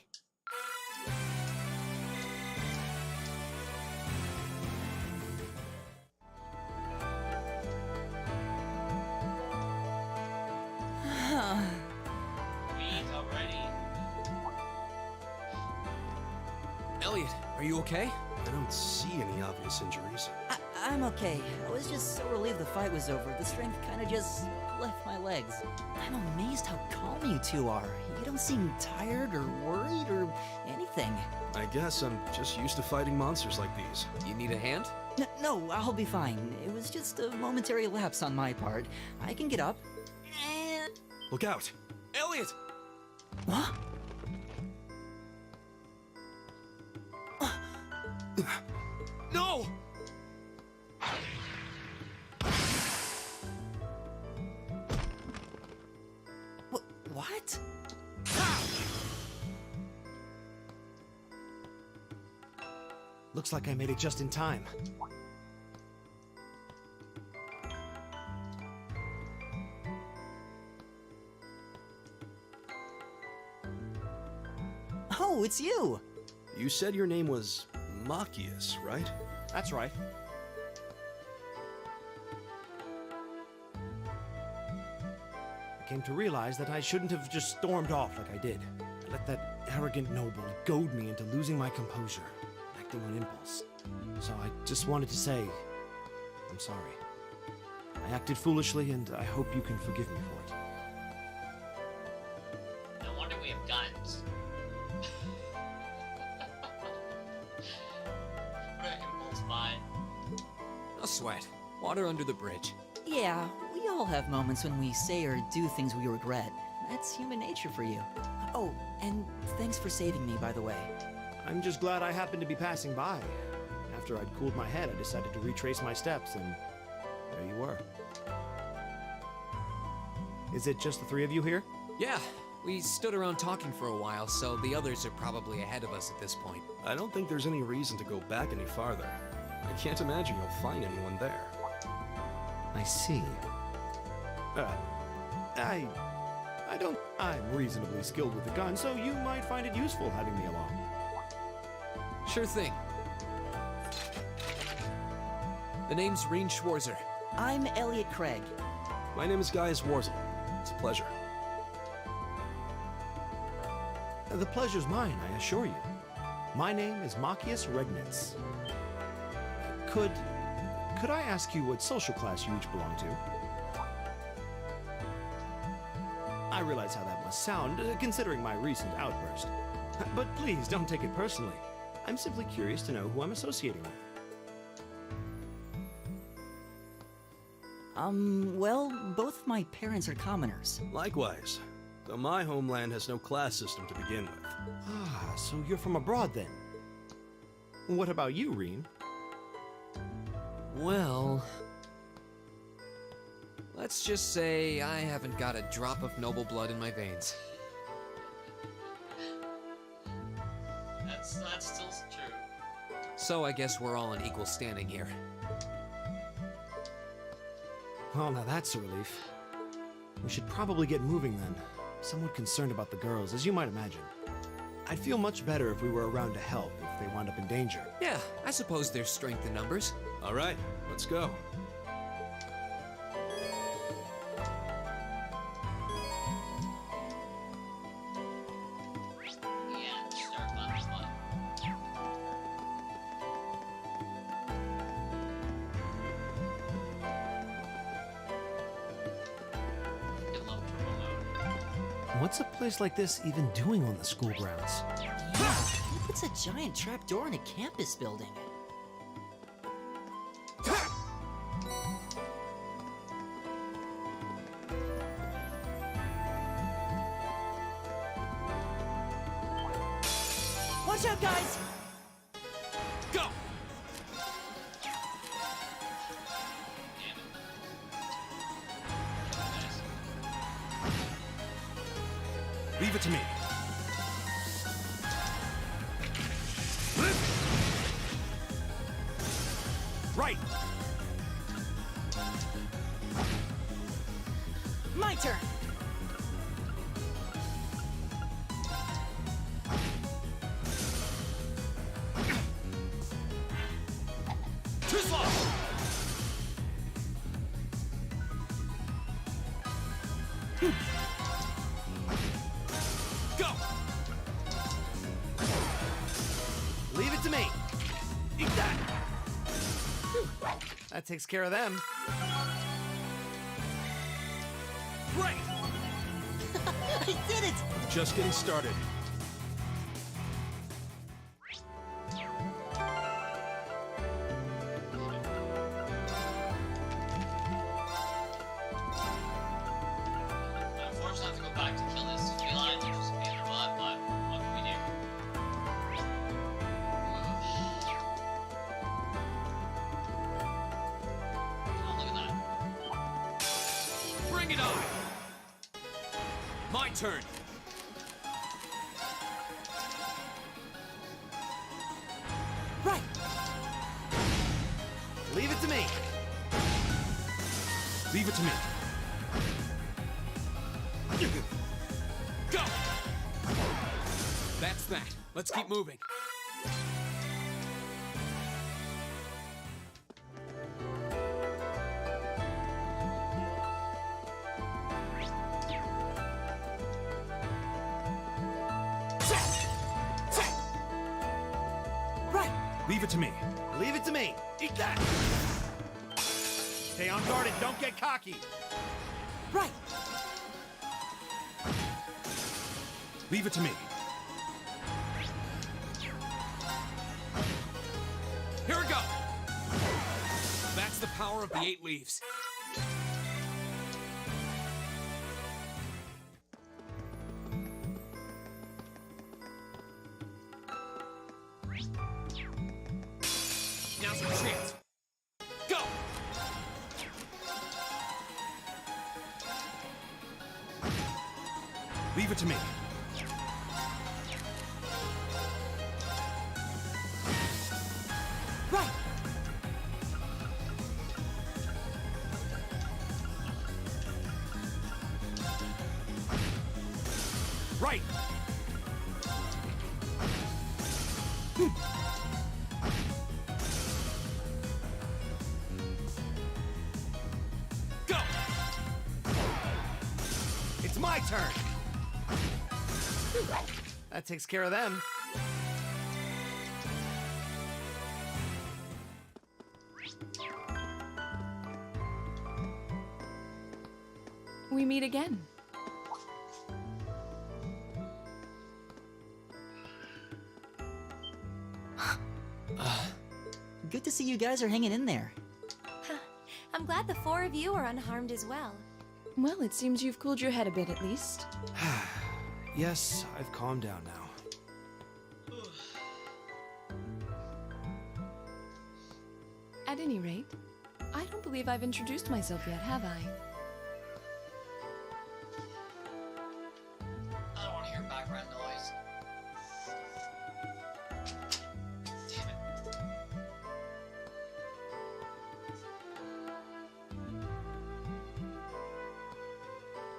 Breathe already. Elliot, are you okay? I don't see any obvious injuries. I'm okay. I was just so relieved the fight was over. The strength kind of just left my legs. I'm amazed how calm you two are. You don't seem tired or worried or anything. I guess I'm just used to fighting monsters like these. You need a hand? No, I'll be fine. It was just a momentary lapse on my part. I can get up. And... Look out! Elliot! What? No! What? Looks like I made it just in time. Oh, it's you! You said your name was Machias, right? That's right. I came to realize that I shouldn't have just stormed off like I did. I let that arrogant noble goad me into losing my composure, acting on impulse. So I just wanted to say, I'm sorry. I acted foolishly, and I hope you can forgive me for it. No wonder we have guns. What an impulse buy. No sweat. Water under the bridge. Yeah, we all have moments when we say or do things we regret. That's human nature for you. Oh, and thanks for saving me, by the way. I'm just glad I happened to be passing by. After I'd cooled my head, I decided to retrace my steps, and there you were. Is it just the three of you here? Yeah, We stood around talking for a while, so the others are probably ahead of us at this point. I don't think there's any reason to go back any farther. I can't imagine you'll find anyone there. I see. I'm reasonably skilled with the gun, so you might find it useful having me along. Sure thing. The name's Reen Schwarzer. I'm Elliot Craig. My name is Gaius Warzel. It's a pleasure. The pleasure's mine, I assure you. My name is Machias Regnitz. Could I ask you what social class you each belong to? I realize how that must sound, considering my recent outburst. But please, don't take it personally. I'm simply curious to know who I'm associating with. Well, both my parents are commoners. Likewise, though my homeland has no class system to begin with. Ah, so you're from abroad then? What about you, Reen? Well... let's just say I haven't got a drop of noble blood in my veins. That's still true. So I guess we're all on equal standing here. Well, now that's a relief. We should probably get moving then. Somewhat concerned about the girls, as you might imagine. I'd feel much better if we were around to help if they wound up in danger. Yeah, I suppose there's strength in numbers. All right, let's go. Yeah, start on the spot. Good luck, Prologue. What's a place like this even doing on the school grounds? Yeah, who puts a giant trapdoor in a campus building? Watch out, guys! Go! Leave it to me. Right! My turn! Too slow! Go! Leave it to me! Eat that! That takes care of them. Great! I did it! Just getting started. Unfortunately, I have to go back to kill this feline, which is a pain in the butt, but what can we do? Oh, look at that. Bring it on! My turn. Right! Leave it to me! Leave it to me. Go! That's that. Let's keep moving. Right! Leave it to me. Leave it to me! Eat that! Stay on guard and don't get cocky! Right! Leave it to me. Here we go! That's the power of the 8 leaves. Now's our chance. Go! Leave Leave it to me. Right! Right! Go! It's my turn! That takes care of them. We meet again. Good to see you guys are hanging in there. I'm glad the four of you are unharmed as well. Well, it seems you've cooled your head a bit at least. Yes, I've calmed down now. At any rate, I don't believe I've introduced myself yet, have I? I don't want to hear background noise. Damn it.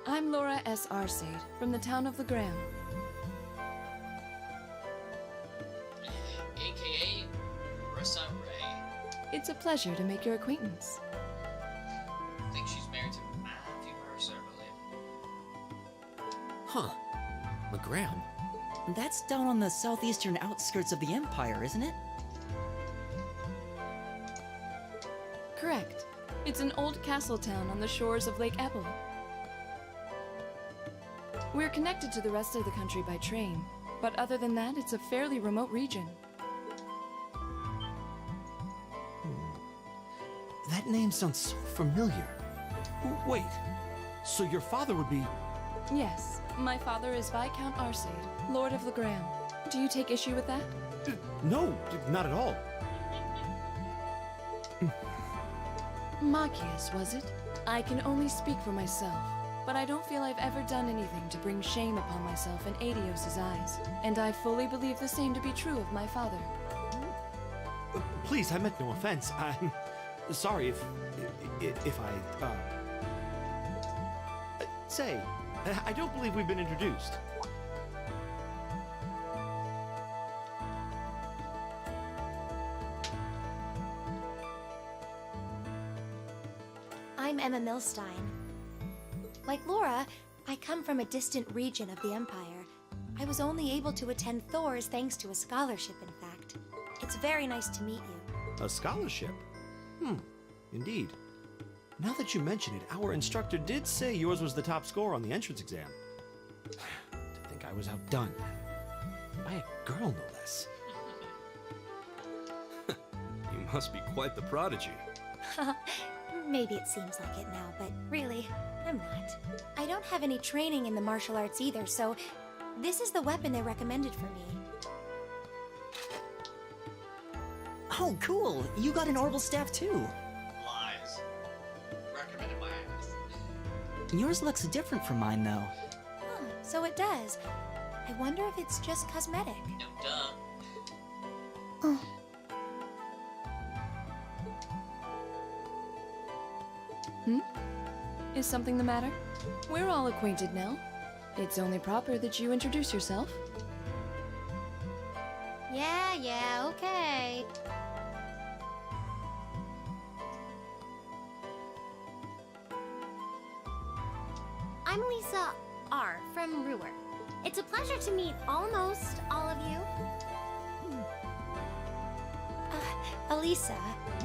I'm Laura S. Arcade, from the town of Legram. AKA Marissa Ray. It's a pleasure to make your acquaintance. I think she's married to Matthew Mercer, I believe. Huh. McGram? That's down on the southeastern outskirts of the Empire, isn't it? Correct. It's an old castle town on the shores of Lake Ebble. We're connected to the rest of the country by train, but other than that, it's a fairly remote region. That name sounds so familiar. Wait, so your father would be... Yes, my father is Viscount Arcade, Lord of Legram. Do you take issue with that? No, not at all. Machias, was it? I can only speak for myself, but I don't feel I've ever done anything to bring shame upon myself in Adios's eyes, and I fully believe the same to be true of my father. Please, I meant no offense. I'm sorry if I, Say, I don't believe we've been introduced. I'm Emma Milstein. Like Laura, I come from a distant region of the Empire. I was only able to attend Thor's thanks to a scholarship, in fact. It's very nice to meet you. A scholarship? Indeed. Now that you mention it, our instructor did say yours was the top score on the entrance exam. To think I was outdone. By a girl, no less. You must be quite the prodigy. Maybe it seems like it now, but really, I'm not. I don't have any training in the martial arts either, so this is the weapon they recommended for me. Oh, cool! You got an orbital staff too! Lies. Recommended by Agnes. Yours looks different from mine, though. Huh, so it does. I wonder if it's just cosmetic. No, duh. Oh. Is something the matter? We're all acquainted now. It's only proper that you introduce yourself. Yeah, okay. I'm Lisa R. from Ruhr. It's a pleasure to meet almost all of you. Elisa.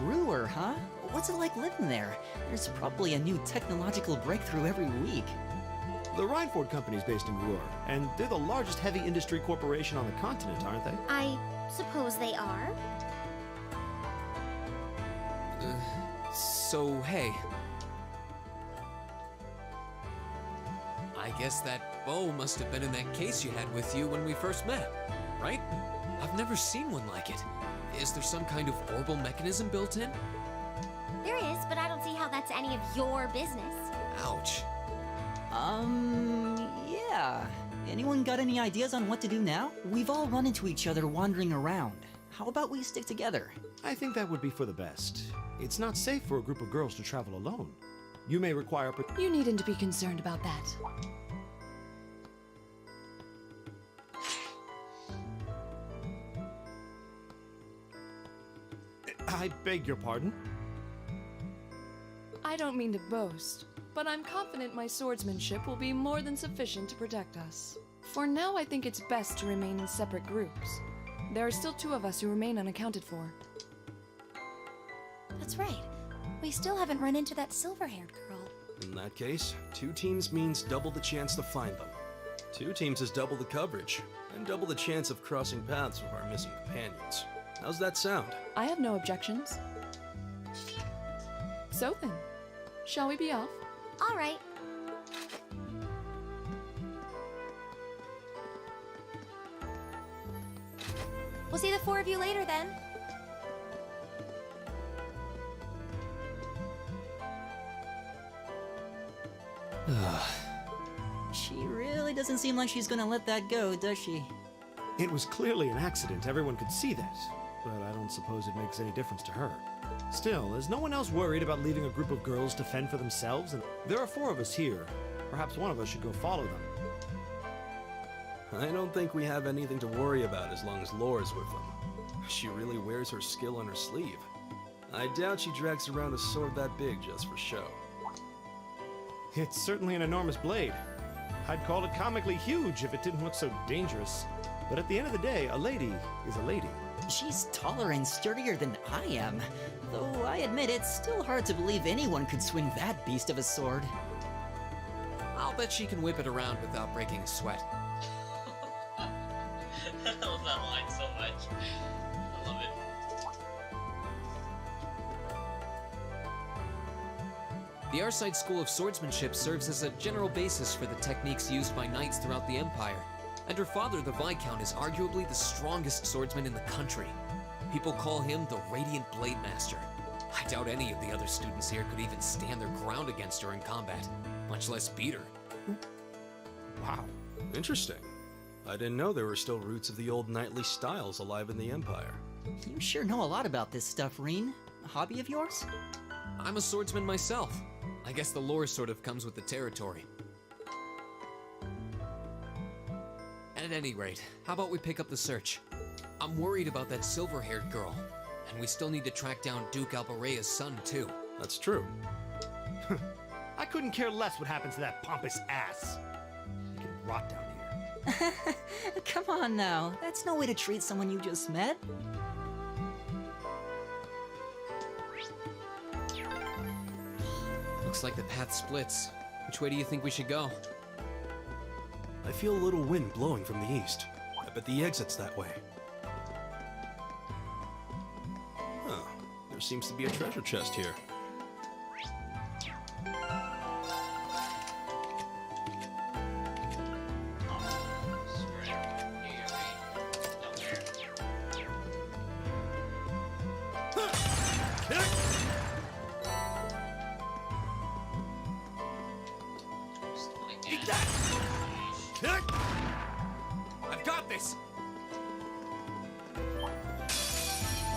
Ruhr, huh? What's it like living there? There's probably a new technological breakthrough every week. The Rhineford Company's based in Ruhr, and they're the largest heavy industry corporation on the continent, aren't they? I suppose they are. So, hey. I guess that bow must have been in that case you had with you when we first met, right? I've never seen one like it. Is there some kind of orbital mechanism built in? There is, but I don't see how that's any of your business. Ouch. Yeah. Anyone got any ideas on what to do now? We've all run into each other wandering around. How about we stick together? I think that would be for the best. It's not safe for a group of girls to travel alone. You may require... You needn't to be concerned about that. I beg your pardon? I don't mean to boast, but I'm confident my swordsmanship will be more than sufficient to protect us. For now, I think it's best to remain in separate groups. There are still 2 of us who remain unaccounted for. That's right. We still haven't run into that silver-haired girl. In that case, 2 teams means double the chance to find them. 2 teams is double the coverage, and double the chance of crossing paths with our missing companions. How's that sound? I have no objections. So then, shall we be off? All right. We'll see the 4 of you later then. She really doesn't seem like she's gonna let that go, does she? It was clearly an accident. Everyone could see that. But I don't suppose it makes any difference to her. Still, is no one else worried about leaving a group of girls to fend for themselves? And there are 4 of us here. Perhaps one of us should go follow them. I don't think we have anything to worry about as long as Laura's with them. She really wears her skill on her sleeve. I doubt she drags around a sword that big just for show. It's certainly an enormous blade. I'd call it comically huge if it didn't look so dangerous. But at the end of the day, a lady is a lady. She's taller and sturdier than I am. Though I admit it's still hard to believe anyone could swing that beast of a sword. I'll bet she can whip it around without breaking a sweat. I love that line so much. I love it. The Arside School of Swordsmanship serves as a general basis for the techniques used by knights throughout the Empire, and her father, the Viscount, is arguably the strongest swordsman in the country. People call him the Radiant Blade Master. I doubt any of the other students here could even stand their ground against her in combat, much less beat her. Wow, interesting. I didn't know there were still roots of the old knightly styles alive in the Empire. You sure know a lot about this stuff, Reen. A hobby of yours? I'm a swordsman myself. I guess the lore sort of comes with the territory. At any rate, how about we pick up the search? I'm worried about that silver-haired girl, and we still need to track down Duke Albarea's son, too. That's true. I couldn't care less what happens to that pompous ass. He can rot down here. Come on now, that's no way to treat someone you just met. Looks like the path splits. Which way do you think we should go? I feel a little wind blowing from the east. I bet the exit's that way. Huh. There seems to be a treasure chest here. I've got this!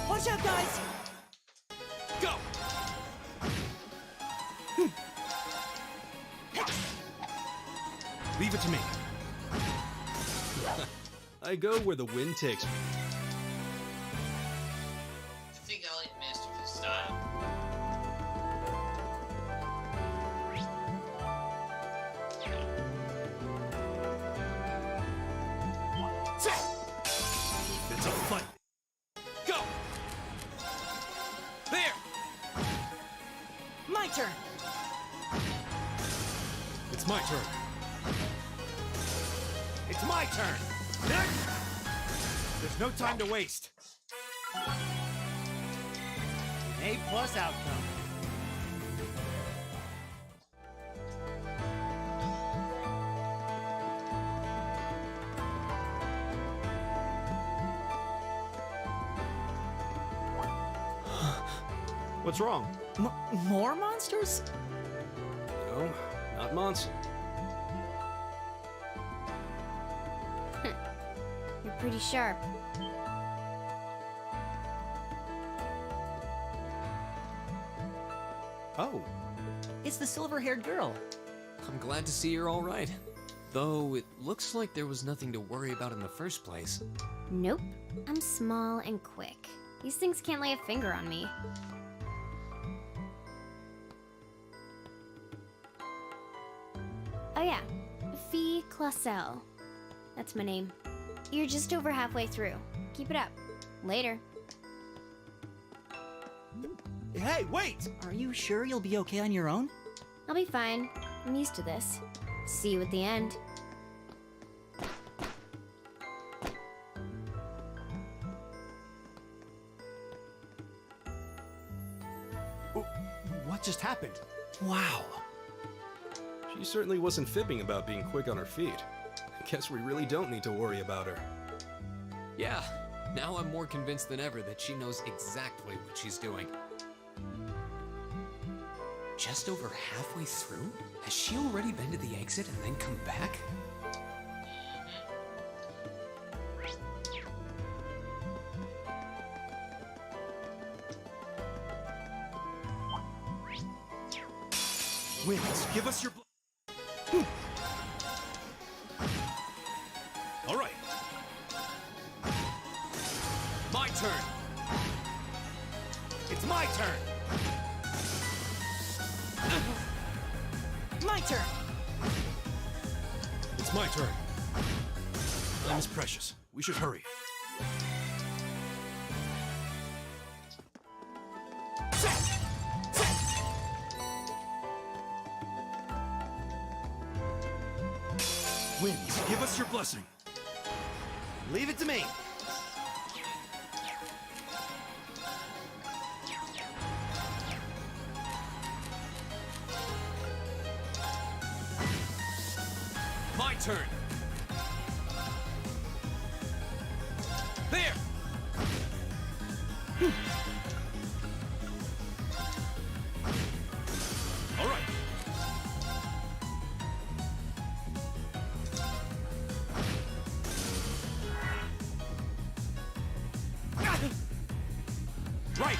Watch out, guys! Go! Leave it to me. I go where the wind takes me. I think I like Master's style. It's a fight. Go! There! My turn! It's my turn. It's my turn! There's no time to waste. A+ outcome. What's wrong? More monsters? No, not monsters. pretty sharp. Oh. It's the silver-haired girl. I'm glad to see you're all right. Though it looks like there was nothing to worry about in the first place. Nope. I'm small and quick. These things can't lay a finger on me. Oh yeah, Fee Clausel. That's my name. You're just over halfway through. Keep it up. Later. Hey, wait! Are you sure you'll be okay on your own? I'll be fine. I'm used to this. See you at the end. What just happened? Wow. She certainly wasn't fibbing about being quick on her feet. Guess we really don't need to worry about her. Yeah, now I'm more convinced than ever that she knows exactly what she's doing. Just over halfway through? Has she already been to the exit and then come back? Winds, give us your... All right. My turn! It's my turn! My turn! It's my turn. Time is precious. We should hurry. Winds, give us your blessing. Leave it to me. My turn! There! All right. Right!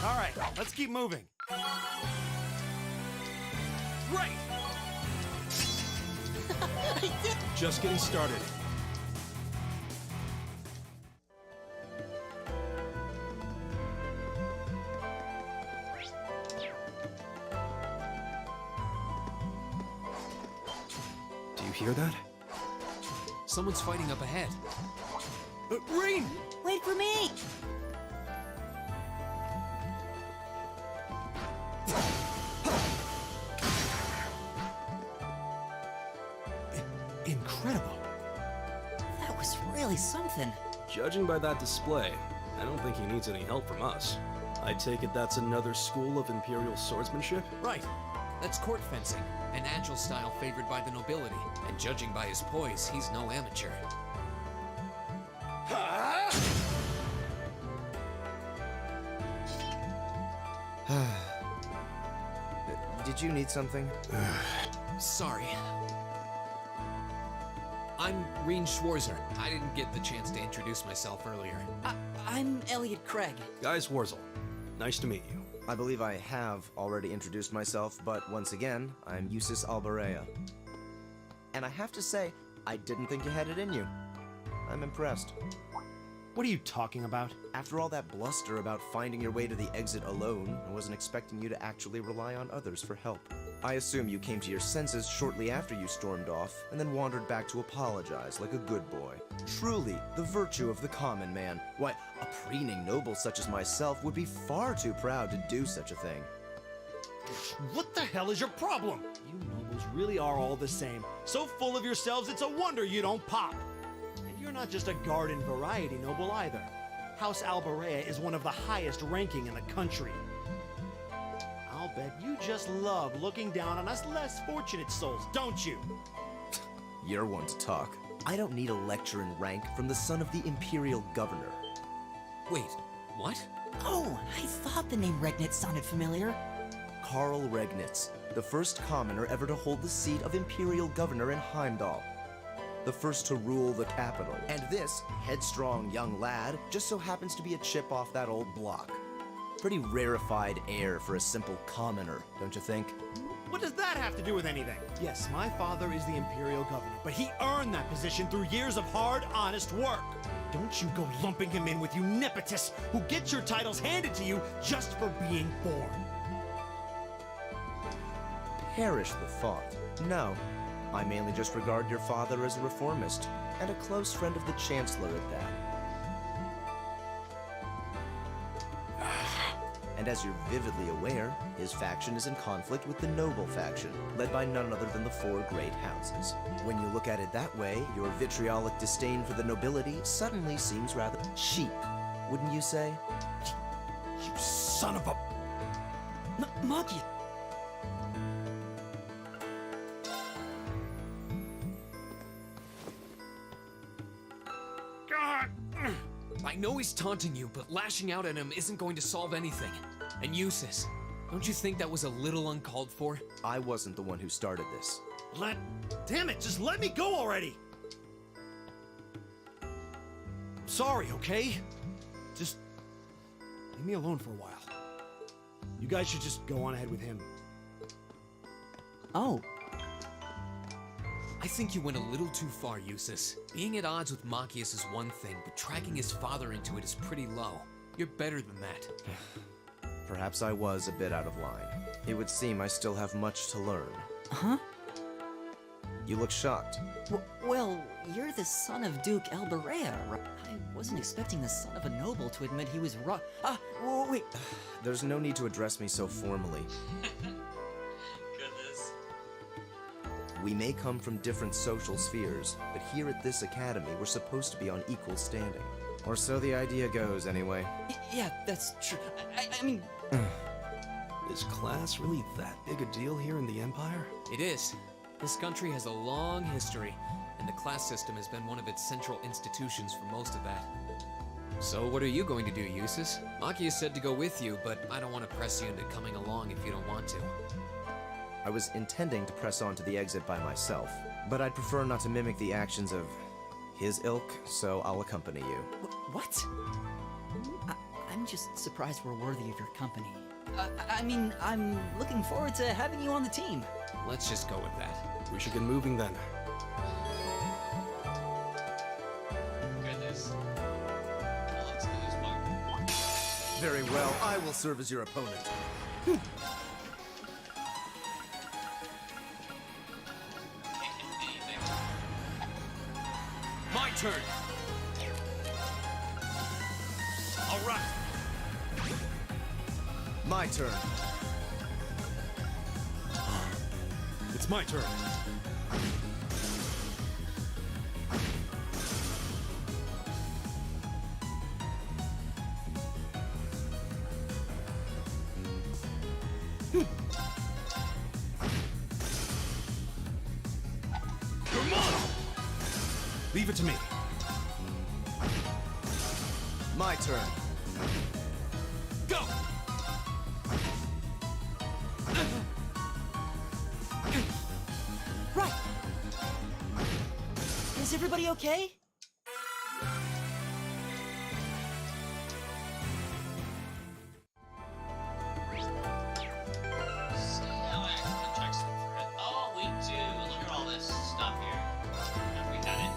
Alright, let's keep moving. Right! Just getting started. Do you hear that? Someone's fighting up ahead. Green! Wait for me! Incredible. That was really something. Judging by that display, I don't think he needs any help from us. I take it that's another school of Imperial swordsmanship? Right. That's court fencing, an agile style favored by the nobility. And judging by his poise, he's no amateur. Did you need something? Sorry. I'm Reen Schwarzer. I didn't get the chance to introduce myself earlier. I'm Elliot Craig. Guys, Wurzel. Nice to meet you. I believe I have already introduced myself, but once again, I'm Eustace Alberea. And I have to say, I didn't think you had it in you. I'm impressed. What are you talking about? After all that bluster about finding your way to the exit alone, I wasn't expecting you to actually rely on others for help. I assume you came to your senses shortly after you stormed off, and then wandered back to apologize like a good boy. Truly, the virtue of the common man. Why, a preening noble such as myself would be far too proud to do such a thing. What the hell is your problem? You nobles really are all the same. So full of yourselves, it's a wonder you don't pop. And you're not just a garden variety noble either. House Alberea is one of the highest ranking in the country. I'll bet you just love looking down on us less fortunate souls, don't you? You're one to talk. I don't need a lecture in rank from the son of the Imperial Governor. Wait, what? Oh, I thought the name Regnitz sounded familiar. Karl Regnitz, the first commoner ever to hold the seat of Imperial Governor in Heimdall. the first to rule the capital. And this headstrong young lad just so happens to be a chip off that old block. Pretty rarefied air for a simple commoner, don't you think? What does that have to do with anything? Yes, my father is the Imperial Governor, but he earned that position through years of hard, honest work. Don't you go lumping him in with you nepotists who get your titles handed to you just for being born. Perish the thought. No, I mainly just regard your father as a reformist, and a close friend of the Chancellor at that. And as you're vividly aware, his faction is in conflict with the noble faction, led by none other than the four great houses. When you look at it that way, your vitriolic disdain for the nobility suddenly seems rather cheap, wouldn't you say? You son of a... Magi! I know he's taunting you, but lashing out at him isn't going to solve anything. And Eustace, don't you think that was a little uncalled for? I wasn't the one who started this. Damn it, just let me go already! I'm sorry, okay? Just leave me alone for a while. You guys should just go on ahead with him. Oh. I think you went a little too far, Eustace. Being at odds with Machias is one thing, but dragging his father into it is pretty low. You're better than that. Perhaps I was a bit out of line. It would seem I still have much to learn. Huh? You look shocked. Well, you're the son of Duke Elberea, right? I wasn't expecting the son of a noble to admit he was wrong. Wait. There's no need to address me so formally. Goodness. We may come from different social spheres, but here at this academy, we're supposed to be on equal standing. Or so the idea goes, anyway. Yeah, that's true. I mean... Is class really that big a deal here in the Empire? It is. This country has a long history, and the class system has been one of its central institutions for most of that. So what are you going to do, Eustace? Machias said to go with you, but I don't want to press you into coming along if you don't want to. I was intending to press on to the exit by myself, but I'd prefer not to mimic the actions of his ilk, so I'll accompany you. What? I'm just surprised we're worthy of your company. I mean, I'm looking forward to having you on the team. Let's just go with that. We should get moving then. Goodness. Well, let's do this one. Very well, I will serve as your opponent. My turn! All right. My turn. It's my turn. Come on! Leave it to me. My turn. Go! Right! Is everybody okay? See how I actually check stuff for it. Oh, we do. Look at all this stuff here. Have we done it?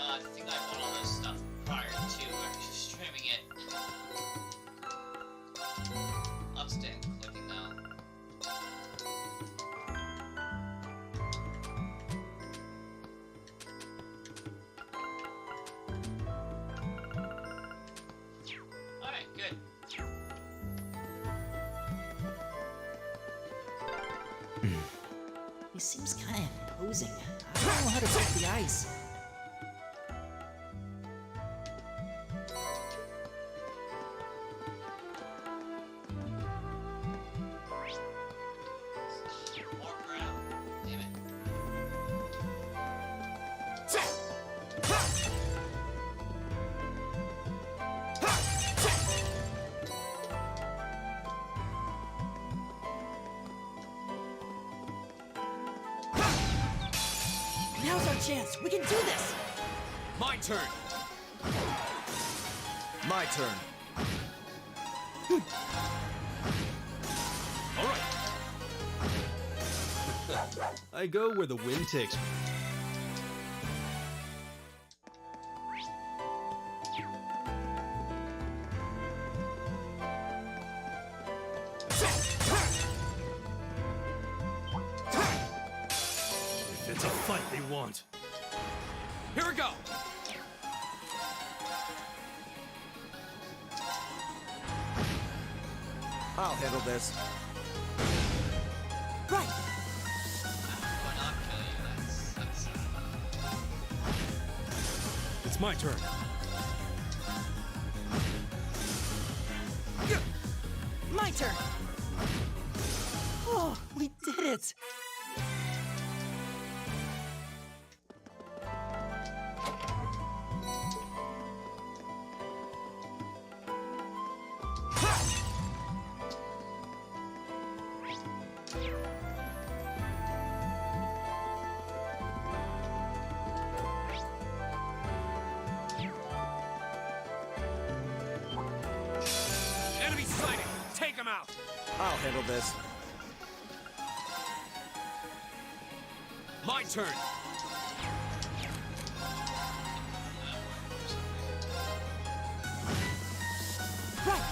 I think I bought all this stuff prior to actually streaming it. I'll stand clicking now. Alright, good. He seems kind of imposing. I don't know how to break the ice. chance. We can do this. My turn. My turn. All right. I go where the wind takes me. If it's a fight they want. Here we go. I'll handle this. Right. Why not kill you? That's sad. It's my turn. My turn. Oh, we did it. Enemy sighted. Take him out. I'll handle this. My turn. Right.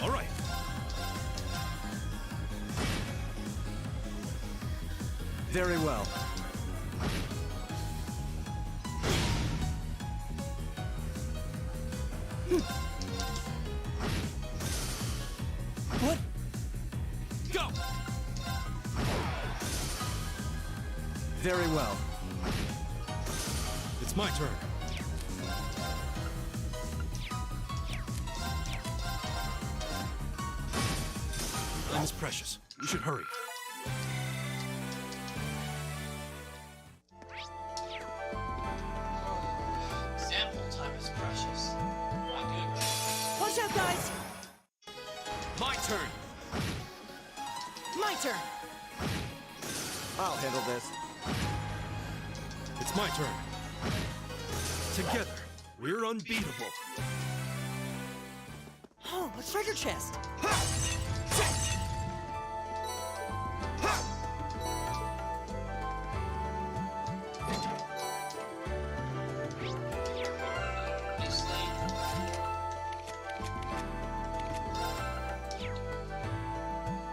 All right. Very well. What? Go. Very well. It's my turn. Time is precious. We should hurry. Sample time is precious. I do agree. Watch out, guys. My turn. My turn. I'll handle this. It's my turn. Together, we're unbeatable. Oh, a treasure chest.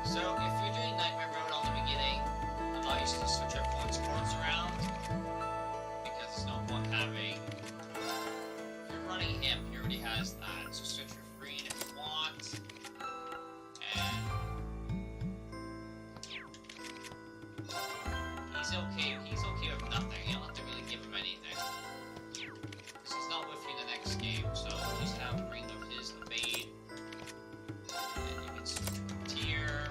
So, if you're doing Nightmare Road on the beginning, allow you to switch everyone's cards around, because there's no point having... If you're running him, he already has that, so switch your green if you want, and... He's okay with nothing, you don't have to really give him anything. Because he's not with you in the next game, so just have green of his evade, and you can switch with tier,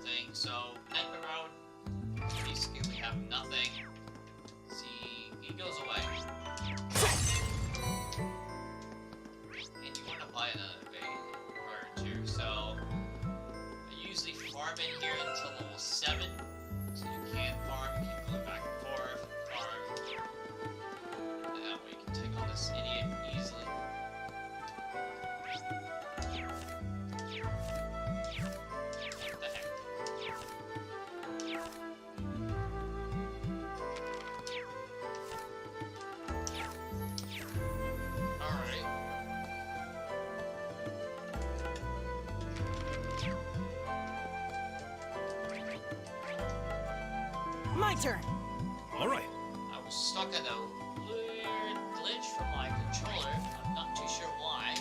thing. So Nightmare Road, basically we have nothing. See, he goes away. And you want to buy another evade card too. So I usually farm in here until level 7. So you can farm, keep going back and forth, farm. And that way you can take on this idiot easily. What the heck? Alright. My turn. All right. I was stuck in a weird glitch from my controller. I'm not too sure why.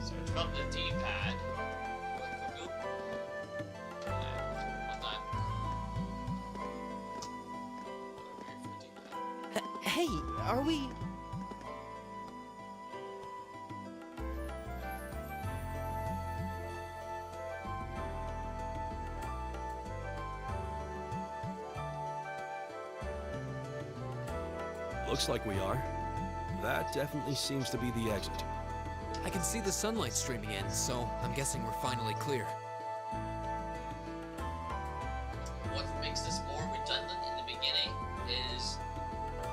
So from the D-pad, click the loop, and hold on. Hey, are we... Looks like we are. That definitely seems to be the exit. I can see the sunlight streaming in, so I'm guessing we're finally clear. What makes this more redundant in the beginning is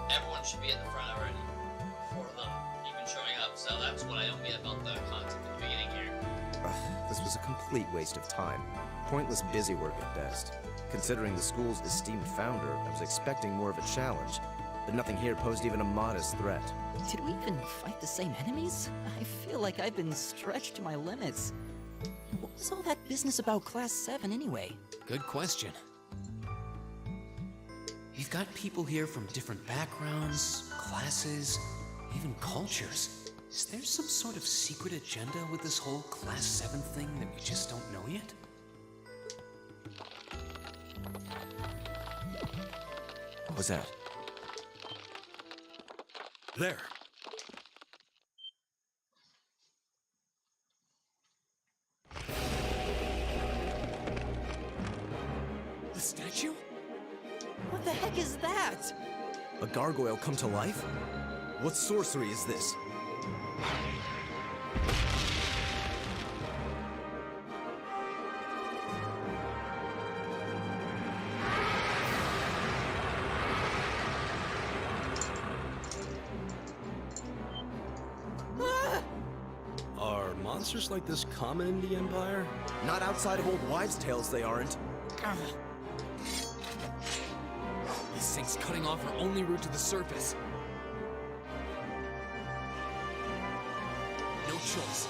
everyone should be at the front already before them even showing up, so that's what I don't get about the content in the beginning here. Ugh, this was a complete waste of time. Pointless busy work at best. Considering the school's esteemed founder, I was expecting more of a challenge, but nothing here posed even a modest threat. Did we even fight the same enemies? I feel like I've been stretched to my limits. What was all that business about Class 7 anyway? Good question. You've got people here from different backgrounds, classes, even cultures. Is there some sort of secret agenda with this whole Class 7 thing that we just don't know yet? What was that? There. The statue? What the heck is that? A gargoyle come to life? What sorcery is this? Are monsters like this common in the Empire? Not outside of old wives' tales, they aren't. This thing's cutting off our only route to the surface. No choice.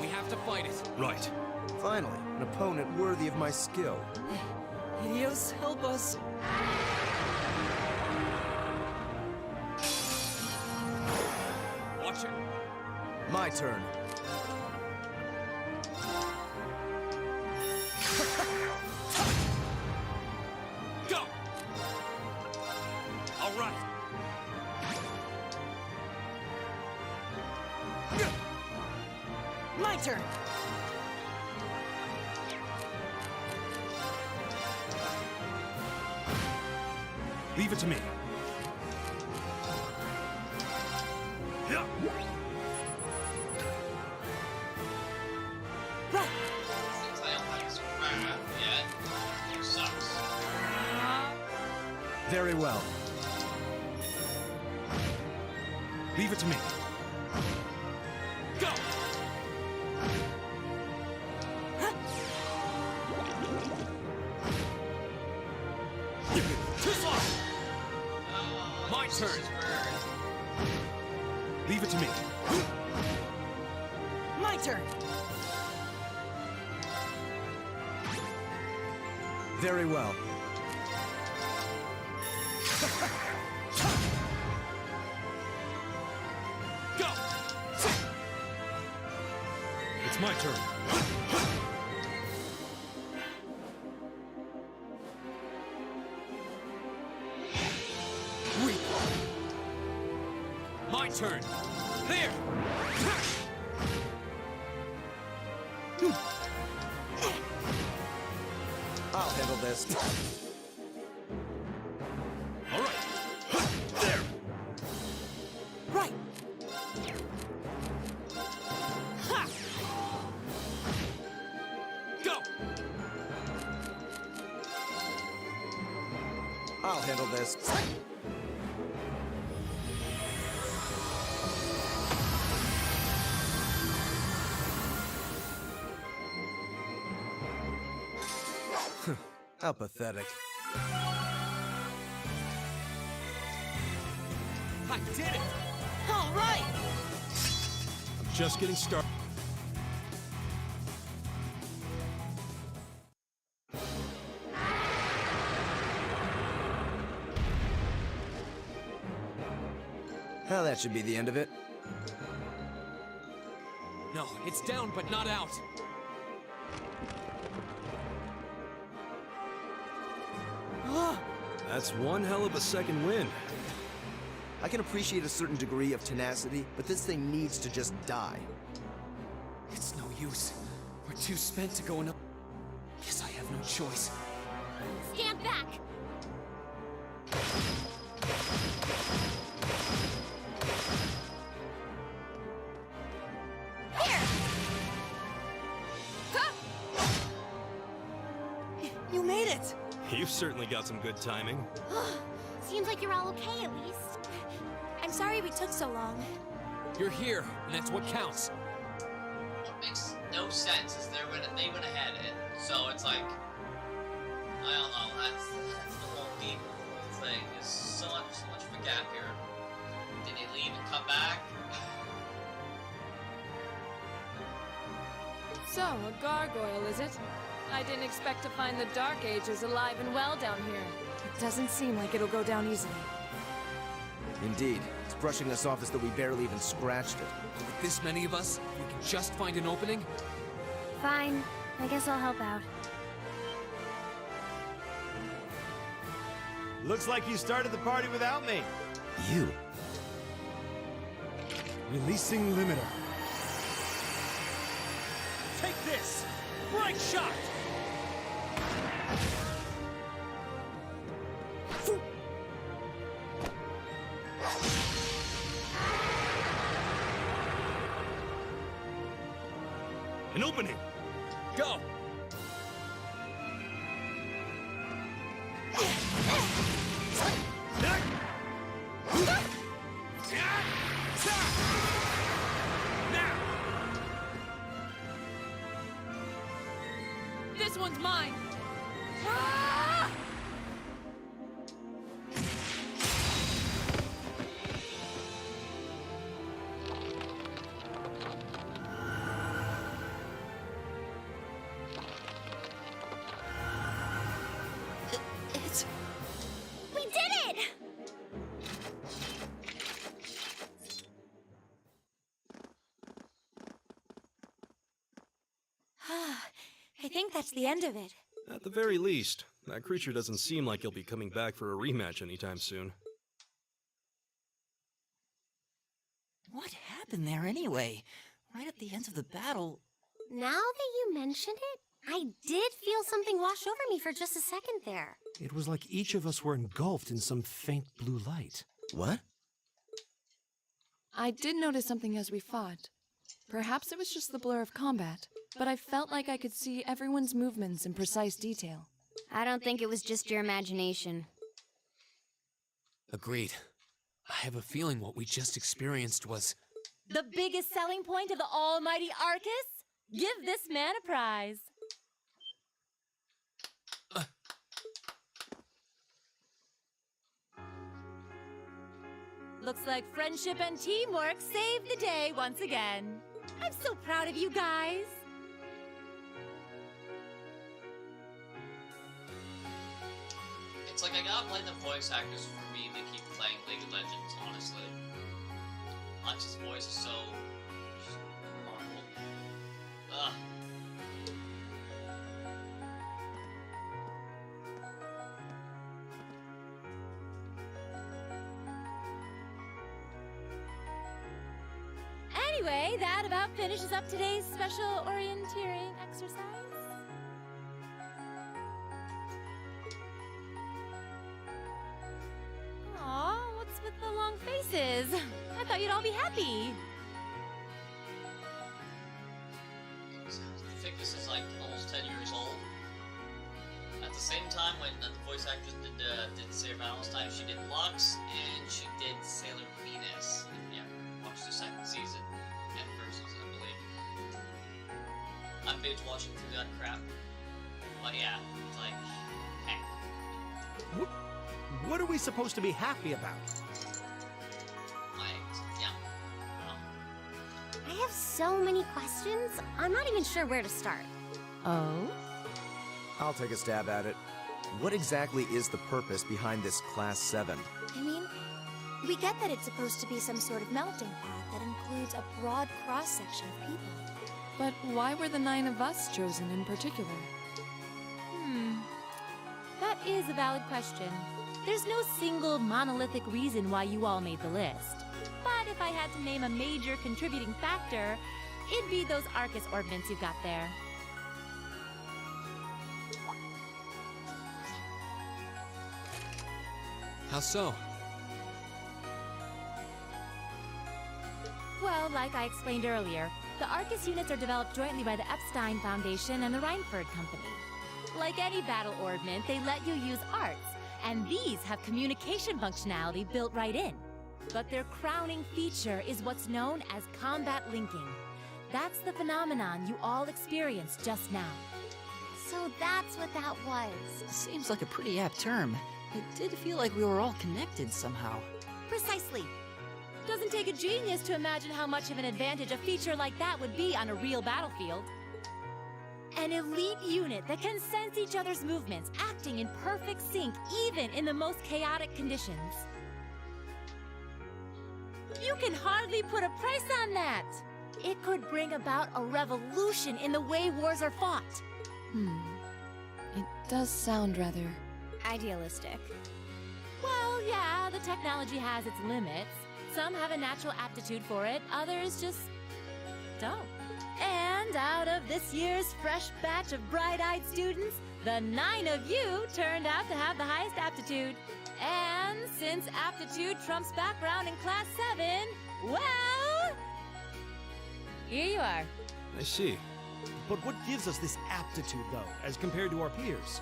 We have to fight it. Right. Finally, an opponent worthy of my skill. Idios, help us. Watch it. My turn. Go! All right. My turn. Leave it to me. Yeah. Right. Since I don't have Scrap yet, it sucks. Very well. Leave it to me. Go! Too slow! My turn. Leave it to me. My turn. Very well. Go! It's my turn. Weak. My turn. There! I'll handle this. All right. There. Right. Ha! Go! I'll handle this. How pathetic. I did it! All right. I'm just getting started. Well, that should be the end of it. No, it's down but not out. That's one hell of a second wind. I can appreciate a certain degree of tenacity, but this thing needs to just die. It's no use. We're too spent to go another. Guess I have no choice. Stand back! You've certainly got some good timing. Seems like you're all okay, at least. I'm sorry we took so long. You're here, and that's what counts. What makes no sense is they went ahead, and so it's like, I don't know. That's the whole beat of the whole thing. Is so much of a gap here. Did they leave and come back? So, a gargoyle, is it? I didn't expect to find the Dark Ages alive and well down here. It doesn't seem like it'll go down easily. Indeed. It's brushing us off as though we barely even scratched it. With this many of us, we can just find an opening? Fine. I guess I'll help out. Looks like you started the party without me. You? Releasing limiter. Take this! Bright shot! An opening! Go! This one's mine! We did it! I think that's the end of it. At the very least, that creature doesn't seem like he'll be coming back for a rematch anytime soon. What happened there anyway? Right at the end of the battle. Now that you mention it, I did feel something wash over me for just a second there. It was like each of us were engulfed in some faint blue light. What? I did notice something as we fought. Perhaps it was just the blur of combat, but I felt like I could see everyone's movements in precise detail. I don't think it was just your imagination. Agreed. I have a feeling what we just experienced was... The biggest selling point of the almighty Arcus? Give this man a prize. Looks like friendship and teamwork saved the day once again. I'm so proud of you guys. It's like I gotta blame the voice actors for me to keep playing League of Legends, honestly. Alex's voice is so... remarkable. Ugh. Anyway, that about finishes up today's special orienteering exercise. Aw, what's with the long faces? I thought you'd all be happy. I think this is like almost 10 years old. At the same time, when the voice actress did Sailor Valentine, she did Lux, and she did Sailor Venus. And yeah, watched the second season and first season, I believe. I'm binge watching through that crap. But yeah, it's like, hey. What are we supposed to be happy about? Yeah. I have so many questions, I'm not even sure where to start. Oh? I'll take a stab at it. What exactly is the purpose behind this Class 7? I mean, we get that it's supposed to be some sort of melting pot that includes a broad cross-section of people. But why were the 9 of us chosen in particular? That is a valid question. There's no single monolithic reason why you all made the list. But if I had to name a major contributing factor, it'd be those Arcus ordnance you've got there. How so? Well, like I explained earlier, the Arcus units are developed jointly by the Epstein Foundation and the Reinford Company. like any battle ordnance, they let you use arts, and these have communication functionality built right in. But their crowning feature is what's known as combat linking. That's the phenomenon you all experienced just now. So that's what that was. Seems like a pretty apt term. It did feel like we were all connected somehow. Precisely. Doesn't take a genius to imagine how much of an advantage a feature like that would be on a real battlefield. An elite unit that can sense each other's movements, acting in perfect sync even in the most chaotic conditions. You can hardly put a price on that. It could bring about a revolution in the way wars are fought. It does sound rather idealistic. Well, yeah, the technology has its limits. Some have a natural aptitude for it, others just don't. And out of this year's fresh batch of bright-eyed students, the 9 of you turned out to have the highest aptitude. And since aptitude trumps background in Class 7, well, here you are. I see. But what gives us this aptitude, though, as compared to our peers?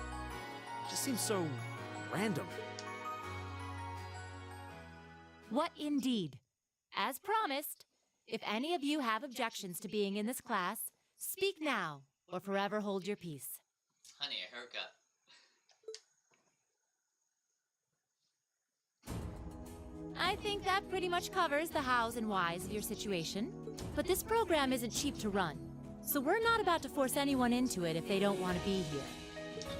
It just seems so random. What indeed? As promised, if any of you have objections to being in this class, speak now or forever hold your peace. Honey, a haircut. I think that pretty much covers the hows and whys of your situation. But this program isn't cheap to run, so we're not about to force anyone into it if they don't want to be here.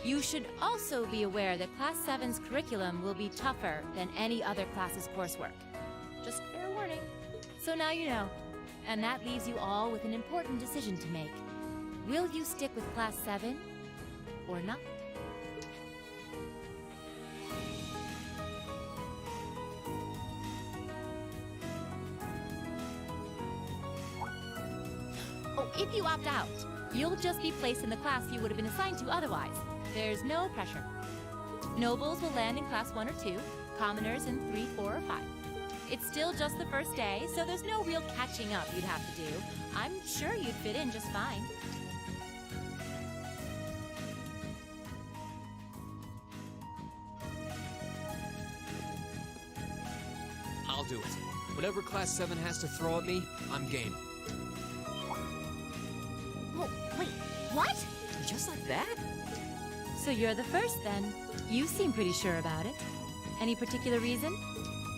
You should also be aware that Class 7's curriculum will be tougher than any other class's coursework. Just fair warning. So now you know. And that leaves you all with an important decision to make. Will you stick with Class 7 or not? Oh, if you opt out, you'll just be placed in the class you would have been assigned to otherwise. There's no pressure. Nobles will land in Class 1 or 2, commoners in 3, 4, or 5. It's still just the first day, so there's no real catching up you'd have to do. I'm sure you'd fit in just fine. I'll do it. Whatever Class 7 has to throw at me, I'm game. Oh, wait, what? Just like that? So you're the first then. You seem pretty sure about it. Any particular reason?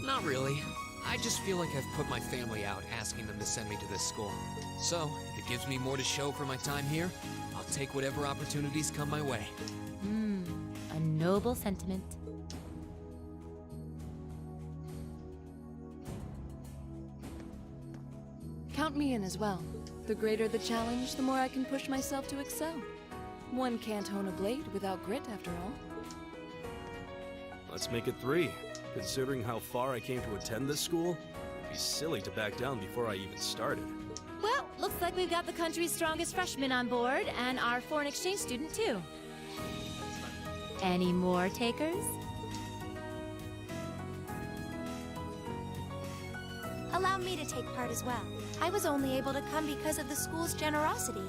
Not really. I just feel like I've put my family out asking them to send me to this school. So, if it gives me more to show for my time here, I'll take whatever opportunities come my way. A noble sentiment. Count me in as well. The greater the challenge, the more I can push myself to excel. One can't hone a blade without grit, after all. Let's make it 3. Considering how far I came to attend this school, it'd be silly to back down before I even started. Well, looks like we've got the country's strongest freshman on board, and our foreign exchange student, too. Any more takers? Allow me to take part as well. I was only able to come because of the school's generosity,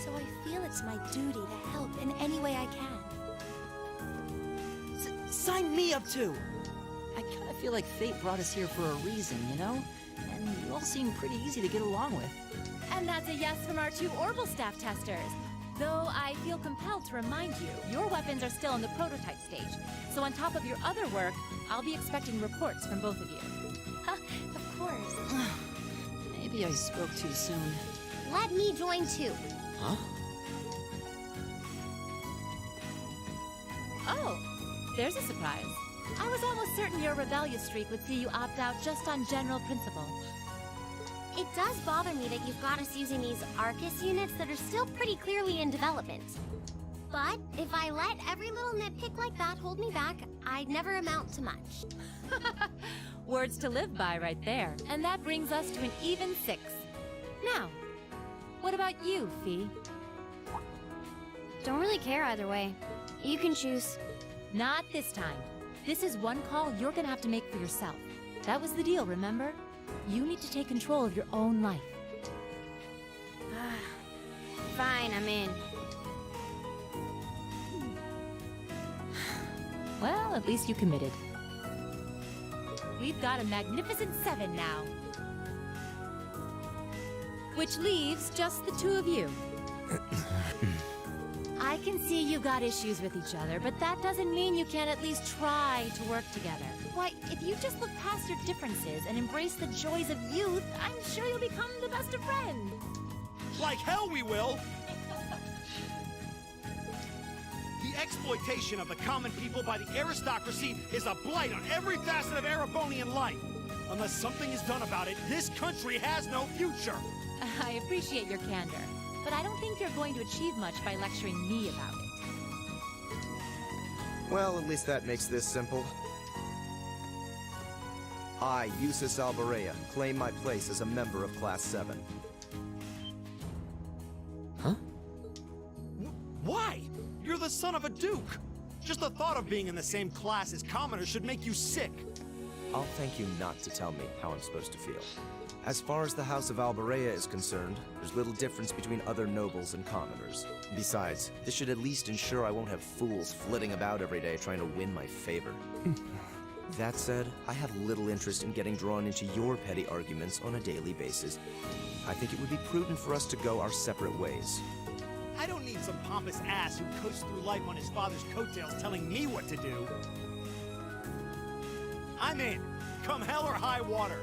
so I feel it's my duty to help in any way I can. Sign me up too! I kinda feel like fate brought us here for a reason, you know? And you all seem pretty easy to get along with. And that's a yes from our 2 Orbital staff testers. Though I feel compelled to remind you, your weapons are still in the prototype stage. So on top of your other work, I'll be expecting reports from both of you. Of course. Maybe I spoke too soon. Let me join too. Huh? Oh, there's a surprise. I was almost certain your rebellious streak would see you opt out just on general principle. It does bother me that you've got us using these Arcus units that are still pretty clearly in development. But if I let every little nitpick like that hold me back, I'd never amount to much. Words to live by right there. And that brings us to an even 6. Now, what about you, Fee? Don't really care either way. You can choose. Not this time. This is one call you're gonna have to make for yourself. That was the deal, remember? You need to take control of your own life. Fine, I'm in. Well, at least you committed. We've got a magnificent 7 now. Which leaves just the two of you. I can see you got issues with each other, but that doesn't mean you can't at least try to work together. Why, if you just look past your differences and embrace the joys of youth, I'm sure you'll become the best of friends. Like hell we will! The exploitation of the common people by the aristocracy is a blight on every facet of Erebonian life. Unless something is done about it, this country has no future. I appreciate your candor, but I don't think you're going to achieve much by lecturing me about it. Well, at least that makes this simple. I, Eustace Albarea, claim my place as a member of Class 7. Huh? Why? You're the son of a duke! Just the thought of being in the same class as commoners should make you sick. I'll thank you not to tell me how I'm supposed to feel. As far as the House of Albarea is concerned, there's little difference between other nobles and commoners. Besides, this should at least ensure I won't have fools flitting about every day trying to win my favor. That said, I have little interest in getting drawn into your petty arguments on a daily basis. I think it would be prudent for us to go our separate ways. I don't need some pompous ass who coasts through life on his father's coattails telling me what to do. I'm in, come hell or high water.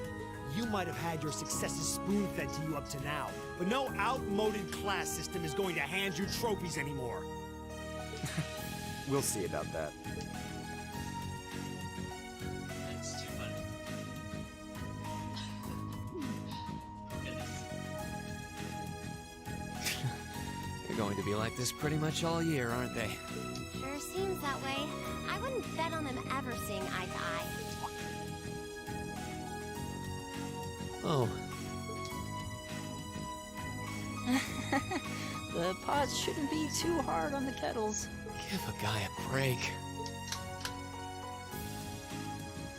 You might have had your successes spoon-fed to you up to now, but no outmoded class system is going to hand you trophies anymore. We'll see about that. That's too funny. Goodness. They're going to be like this pretty much all year, aren't they? Sure seems that way. I wouldn't bet on them ever seeing eye to eye. Oh. The pots shouldn't be too hard on the kettles. Give a guy a break.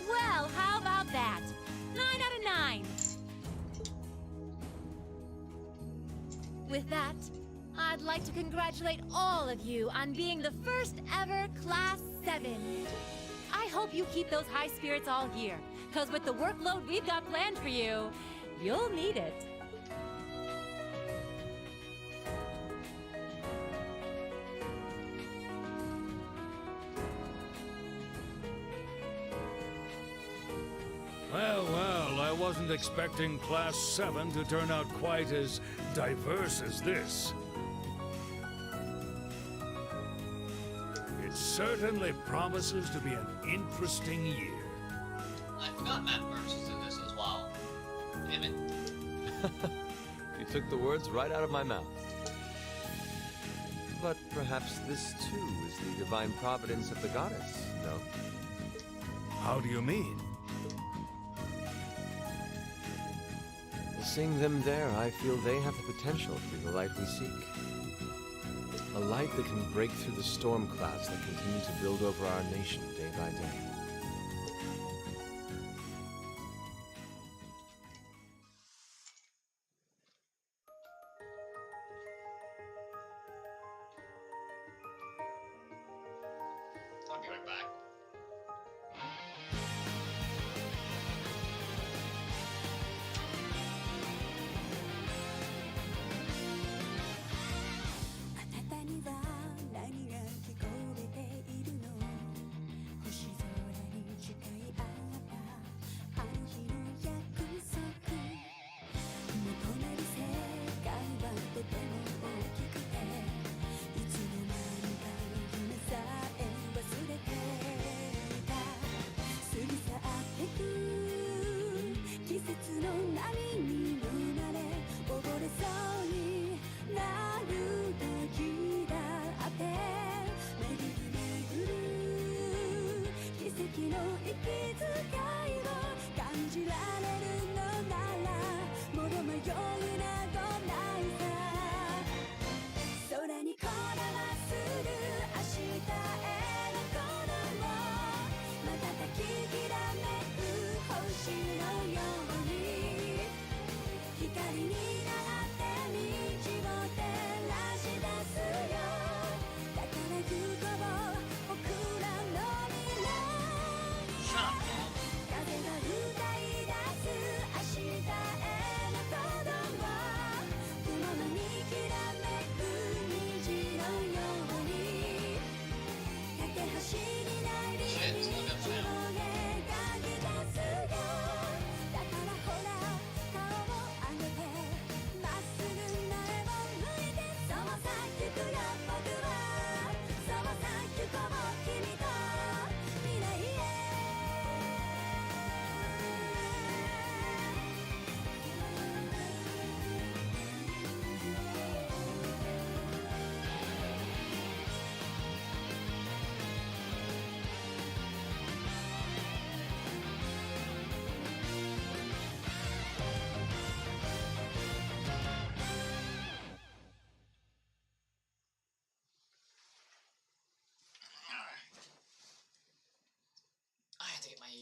Well, how about that? 9 out of 9. With that, I'd like to congratulate all of you on being the first ever Class 7. I hope you keep those high spirits all year, because with the workload we've got planned for you, you'll need it. Well, I wasn't expecting Class 7 to turn out quite as diverse as this. It certainly promises to be an interesting year. I forgot Matt Burns is in this as well. Damn it. You took the words right out of my mouth. But perhaps this too is the divine providence of the goddess, no? How do you mean? Seeing them there, I feel they have the potential to be the light we seek. A light that can break through the storm clouds that continue to build over our nation day by day. I'll be right back.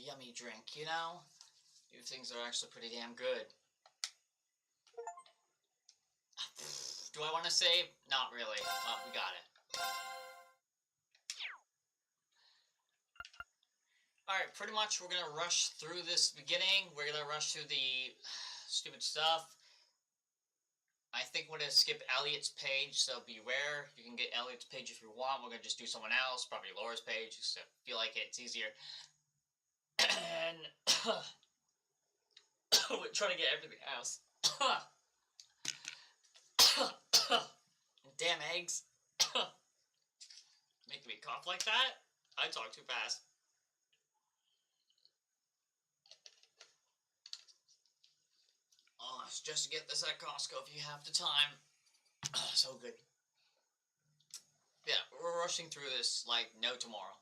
yummy drink, you know? These things are actually pretty damn good. Do I want to save? Not really. Well, we got it. Alright, pretty much we're gonna rush through this beginning. We're gonna rush through the stupid stuff. I think we're gonna skip Elliot's page, so beware. You can get Elliot's page if you want. We're gonna just do someone else, probably Laura's page, because I feel like it's easier. And we're trying to get everything else. Damn eggs. Making me cough like that? I talk too fast. Oh, it's just to get this at Costco if you have the time. So good. Yeah, we're rushing through this like no tomorrow.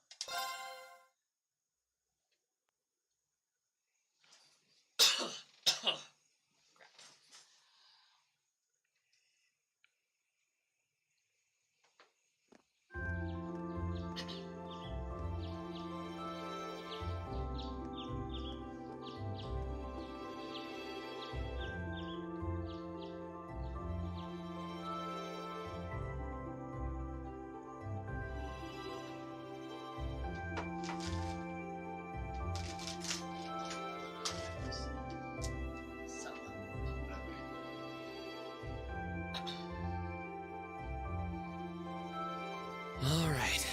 All right.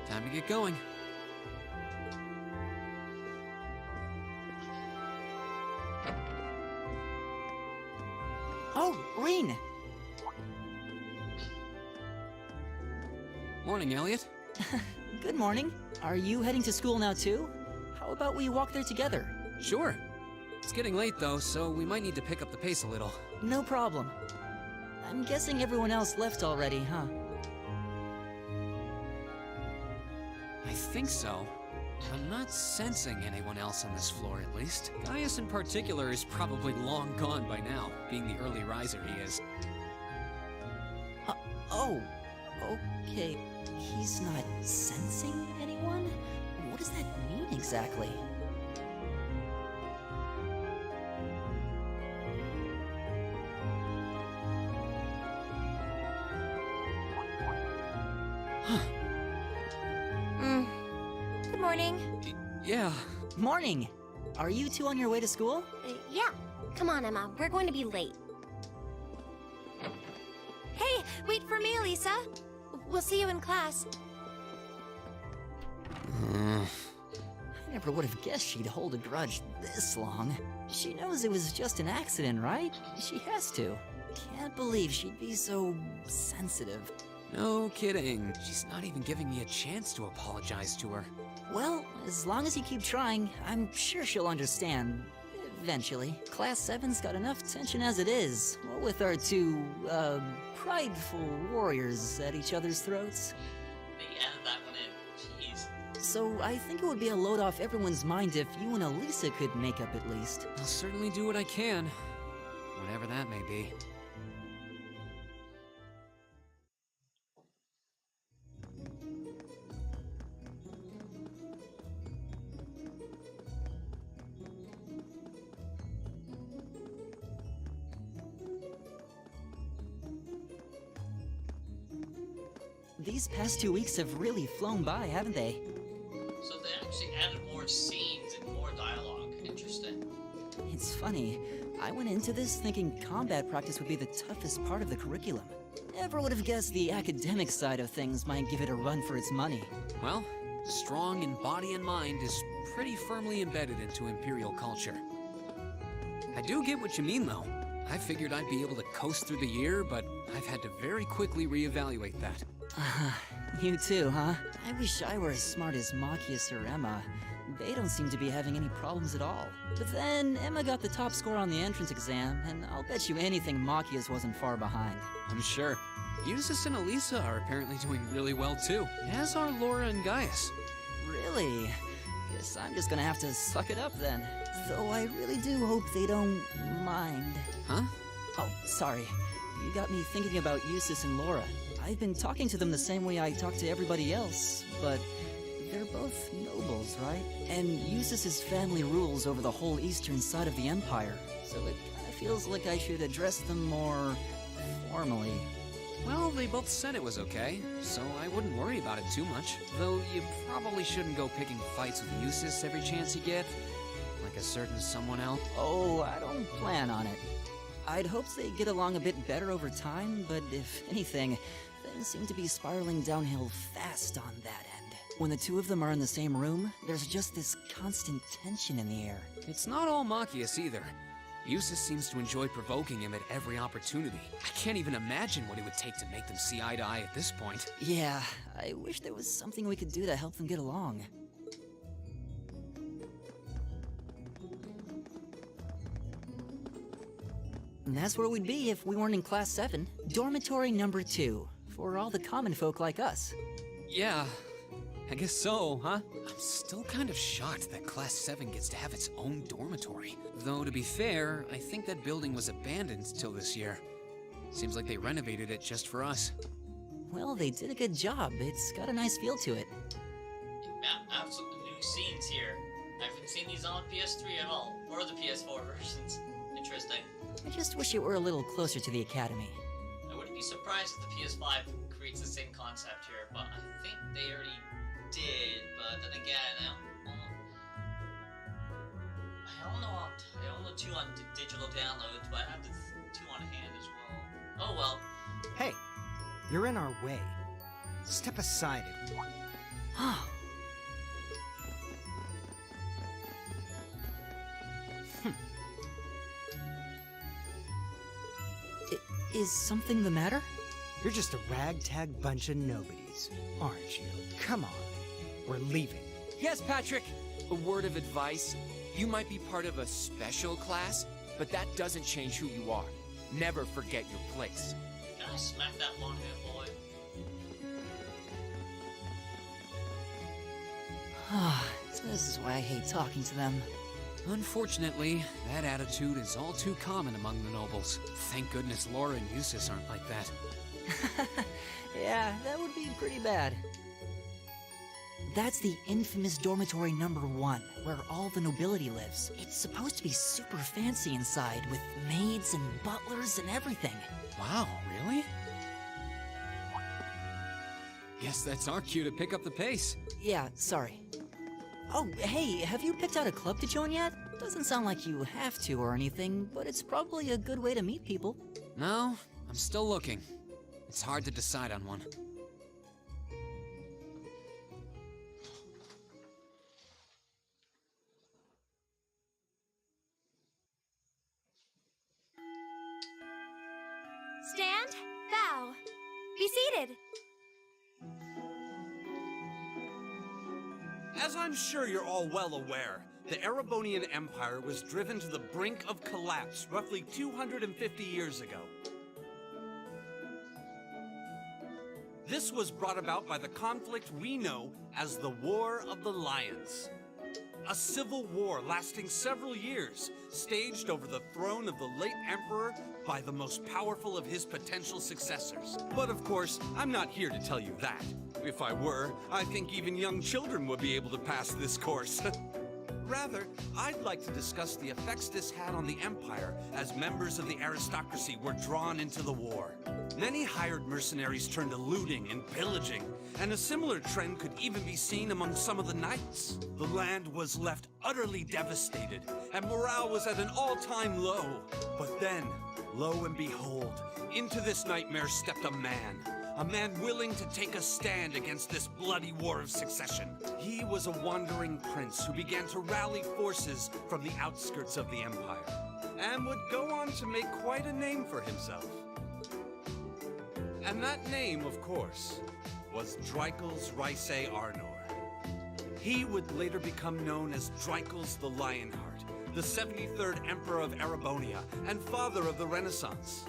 Time to get going. Oh, Reen! Morning, Elliot. Good morning. Are you heading to school now too? How about we walk there together? Sure. It's getting late though, so we might need to pick up the pace a little. No problem. I'm guessing everyone else left already, huh? I think so. I'm not sensing anyone else on this floor, at least. Gaius in particular is probably long gone by now, being the early riser he is. Oh, okay. He's not sensing anyone? What does that mean exactly? Good morning. Yeah. Morning! Are you two on your way to school? Yeah. Come on, Emma. We're going to be late. Hey, wait for me, Elisa. We'll see you in class. I never would have guessed she'd hold a grudge this long. She knows it was just an accident, right? She has to. Can't believe she'd be so sensitive. No kidding. She's not even giving me a chance to apologize to her. Well, as long as you keep trying, I'm sure she'll understand. Eventually. Class 7's got enough tension as it is, what with our two, prideful warriors at each other's throats. They added that one in. Jeez. So I think it would be a load off everyone's mind if you and Elisa could make up at least. I'll certainly do what I can. Whatever that may be. These past 2 weeks have really flown by, haven't they? So they actually added more scenes and more dialogue. Interesting. It's funny. I went into this thinking combat practice would be the toughest part of the curriculum. Never would have guessed the academic side of things might give it a run for its money. Well, strong in body and mind is pretty firmly embedded into Imperial culture. I do get what you mean, though. I figured I'd be able to coast through the year, but I've had to very quickly reevaluate that. You too, huh? I wish I were as smart as Machias or Emma. They don't seem to be having any problems at all. But then, Emma got the top score on the entrance exam, and I'll bet you anything Machias wasn't far behind. I'm sure. Eustace and Elisa are apparently doing really well too, as are Laura and Gaius. Really? Guess I'm just gonna have to suck it up then. Though I really do hope they don't mind. Huh? Sorry, you got me thinking about Eustace and Laura. I've been talking to them the same way I talk to everybody else, but they're both nobles, right? And Eustace's family rules over the whole eastern side of the Empire, so it kind of feels like I should address them more formally. Well, they both said it was okay, so I wouldn't worry about it too much. Though you probably shouldn't go picking fights with Eustace every chance you get, like a certain someone else. Oh, I don't plan on it. I'd hoped they'd get along a bit better over time, but if anything, things seem to be spiraling downhill fast on that end. When the two of them are in the same room, there's just this constant tension in the air. It's not all Machias either. Eustace seems to enjoy provoking him at every opportunity. I can't even imagine what it would take to make them see eye to eye at this point. Yeah, I wish there was something we could do to help them get along. And that's where we'd be if we weren't in Class 7. Dormitory number 2, for all the common folk like us. Yeah, I guess so, huh? I'm still kind of shocked that Class 7 gets to have its own dormitory. Though, to be fair, I think that building was abandoned till this year. Seems like they renovated it just for us. Well, they did a good job. It's got a nice feel to it. Yeah, absolutely new scenes here. I haven't seen these on PS3 at all, or the PS4 versions. Interesting. I just wish it were a little closer to the Academy. I wouldn't be surprised if the PS5 creates the same concept here, but I think they already did. But then again, I don't know. I own the 2 on digital downloads, but I have the 2 on hand as well. Oh well. Hey, you're in our way. Step aside. Is something the matter? You're just a ragtag bunch of nobodies, aren't you? Come on, we're leaving. Yes, Patrick! A word of advice. You might be part of a special class, but that doesn't change who you are. Never forget your place. Can I smack that long-haired boy? This is why I hate talking to them. Unfortunately, that attitude is all too common among the nobles. Thank goodness Laura and Eustace aren't like that. Yeah, that would be pretty bad. That's the infamous dormitory number 1, where all the nobility lives. It's supposed to be super fancy inside, with maids and butlers and everything. Wow, really? Guess that's our cue to pick up the pace. Yeah, sorry. Oh, hey, have you picked out a club to join yet? Doesn't sound like you have to or anything, but it's probably a good way to meet people. No, I'm still looking. It's hard to decide on one. Stand, bow, be seated. As I'm sure you're all well aware, the Erebonian Empire was driven to the brink of collapse roughly 250 years ago. This was brought about by the conflict we know as the War of the Lions. A civil war lasting several years, staged over the throne of the late Emperor by the most powerful of his potential successors. But of course, I'm not here to tell you that. If I were, I think even young children would be able to pass this course. Rather, I'd like to discuss the effects this had on the Empire as members of the aristocracy were drawn into the war. Many hired mercenaries turned to looting and pillaging, and a similar trend could even be seen among some of the knights. The land was left utterly devastated, and morale was at an all-time low. But then, lo and behold, into this nightmare stepped a man willing to take a stand against this bloody war of succession. He was a wandering prince who began to rally forces from the outskirts of the empire, and would go on to make quite a name for himself. And that name, of course, was Drycles Ricey Arnor. He would later become known as Drycles the Lionheart, the 73rd Emperor of Erebonia and father of the Renaissance.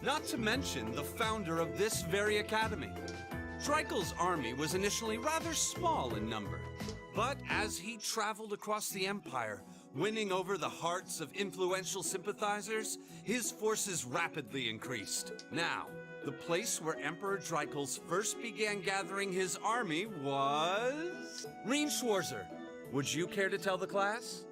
Not to mention the founder of this very academy. Drycles' army was initially rather small in number, but as he traveled across the empire, Winning over the hearts of influential sympathizers, his forces rapidly increased. Now, the place where Emperor Dreikel's first began gathering his army was... Reinschwarzer. Would you care to tell the class?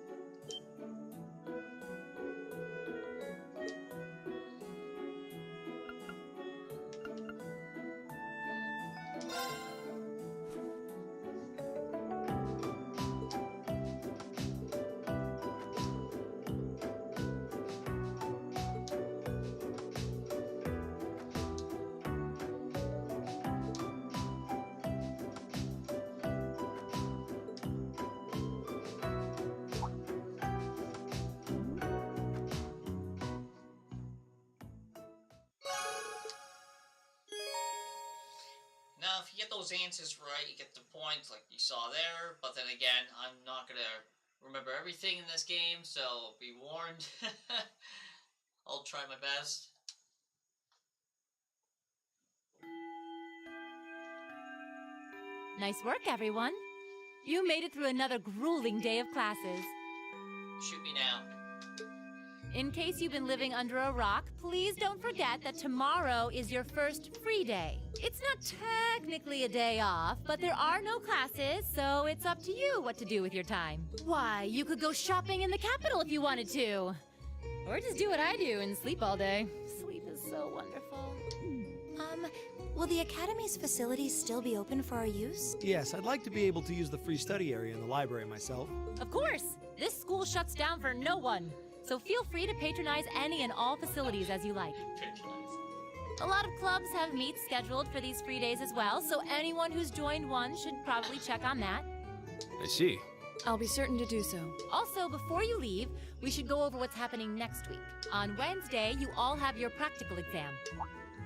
Now, if you get those answers right, you get the points like you saw there, but then again, I'm not gonna remember everything in this game, so be warned. I'll try my best. Nice work, everyone. You made it through another grueling day of classes. Shoot me now. In case you've been living under a rock, please don't forget that tomorrow is your first free day. It's not technically a day off, but there are no classes, so it's up to you what to do with your time. Why, you could go shopping in the capital if you wanted to. Or just do what I do and sleep all day. Sleep is so wonderful. Will the Academy's facilities still be open for our use? Yes, I'd like to be able to use the free study area in the library myself. Of course! This school shuts down for no one. So feel free to patronize any and all facilities as you like. A lot of clubs have meets scheduled for these free days as well, so anyone who's joined one should probably check on that. I see. I'll be certain to do so. Also, before you leave, we should go over what's happening next week. On Wednesday, you all have your practical exam.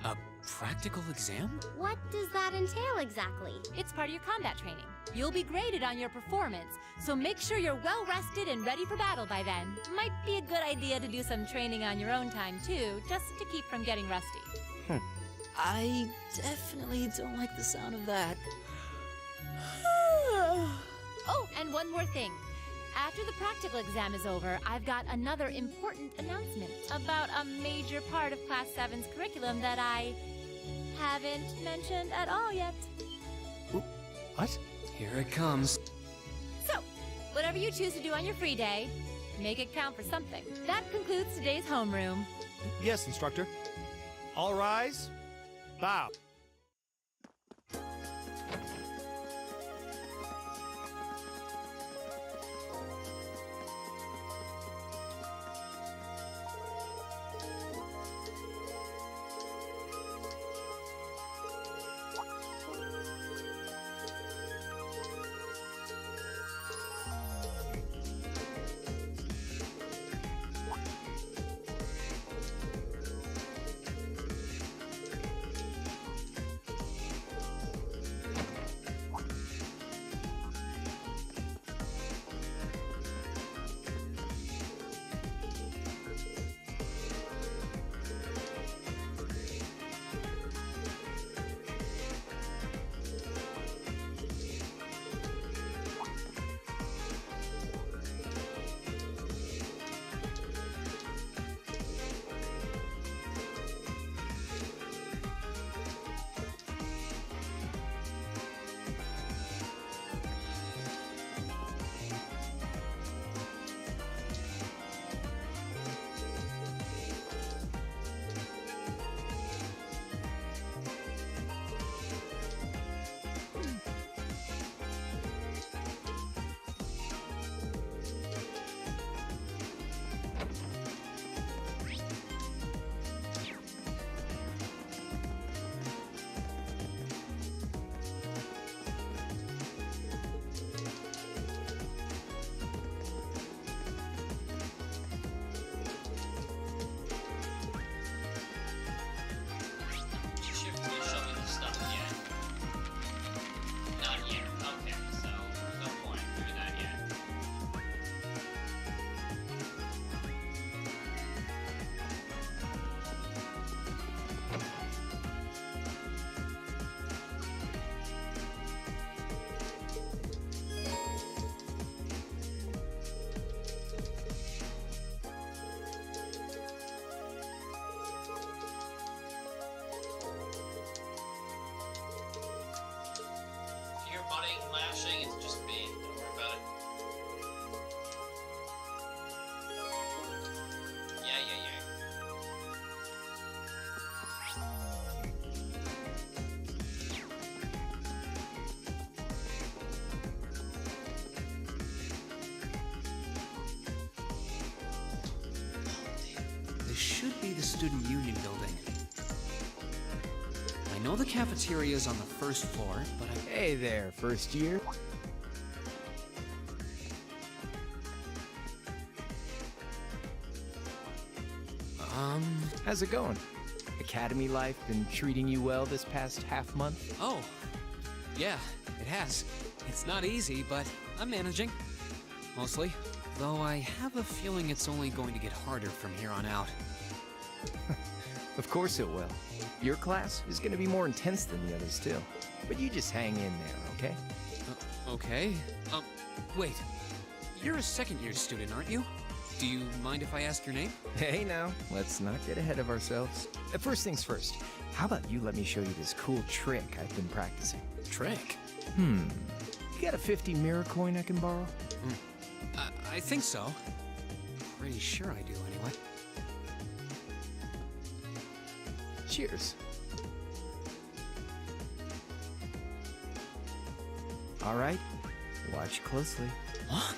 A practical exam? What does that entail exactly? It's part of your combat training. You'll be graded on your performance, so make sure you're well rested and ready for battle by then. Might be a good idea to do some training on your own time too, just to keep from getting rusty. I definitely don't like the sound of that. Oh, and one more thing. After the practical exam is over, I've got another important announcement about a major part of Class 7's curriculum that I haven't mentioned at all yet. What? Here it comes. So, whatever you choose to do on your free day, make it count for something. That concludes today's homeroom. Yes, instructor. All rise. Bow. Student Union building. I know the cafeteria is on the first floor, but I... Hey there, first year. How's it going? Academy life been treating you well this past half month? Oh, yeah, it has. It's not easy, but I'm managing. Mostly. Though I have a feeling it's only going to get harder from here on out. Of course it will. Your class is going to be more intense than the others, too. But you just hang in there, okay? Okay. Wait. You're a second-year student, aren't you? Do you mind if I ask your name? Hey now, let's not get ahead of ourselves. First things first, how about you let me show you this cool trick I've been practicing? Trick? You got a 50 mirror coin I can borrow? I think so. Pretty sure I do, anyway. Cheers. All right, watch closely. What?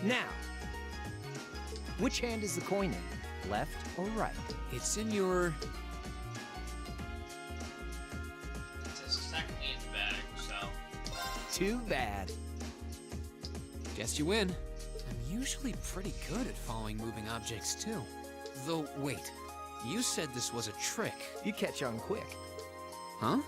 Now, which hand is the coin in? Left or right? It's in your... It's technically in the bag, so... Too bad. Guess you win. I'm usually pretty good at following moving objects, too. Though, wait. You said this was a trick. You catch on quick. Huh?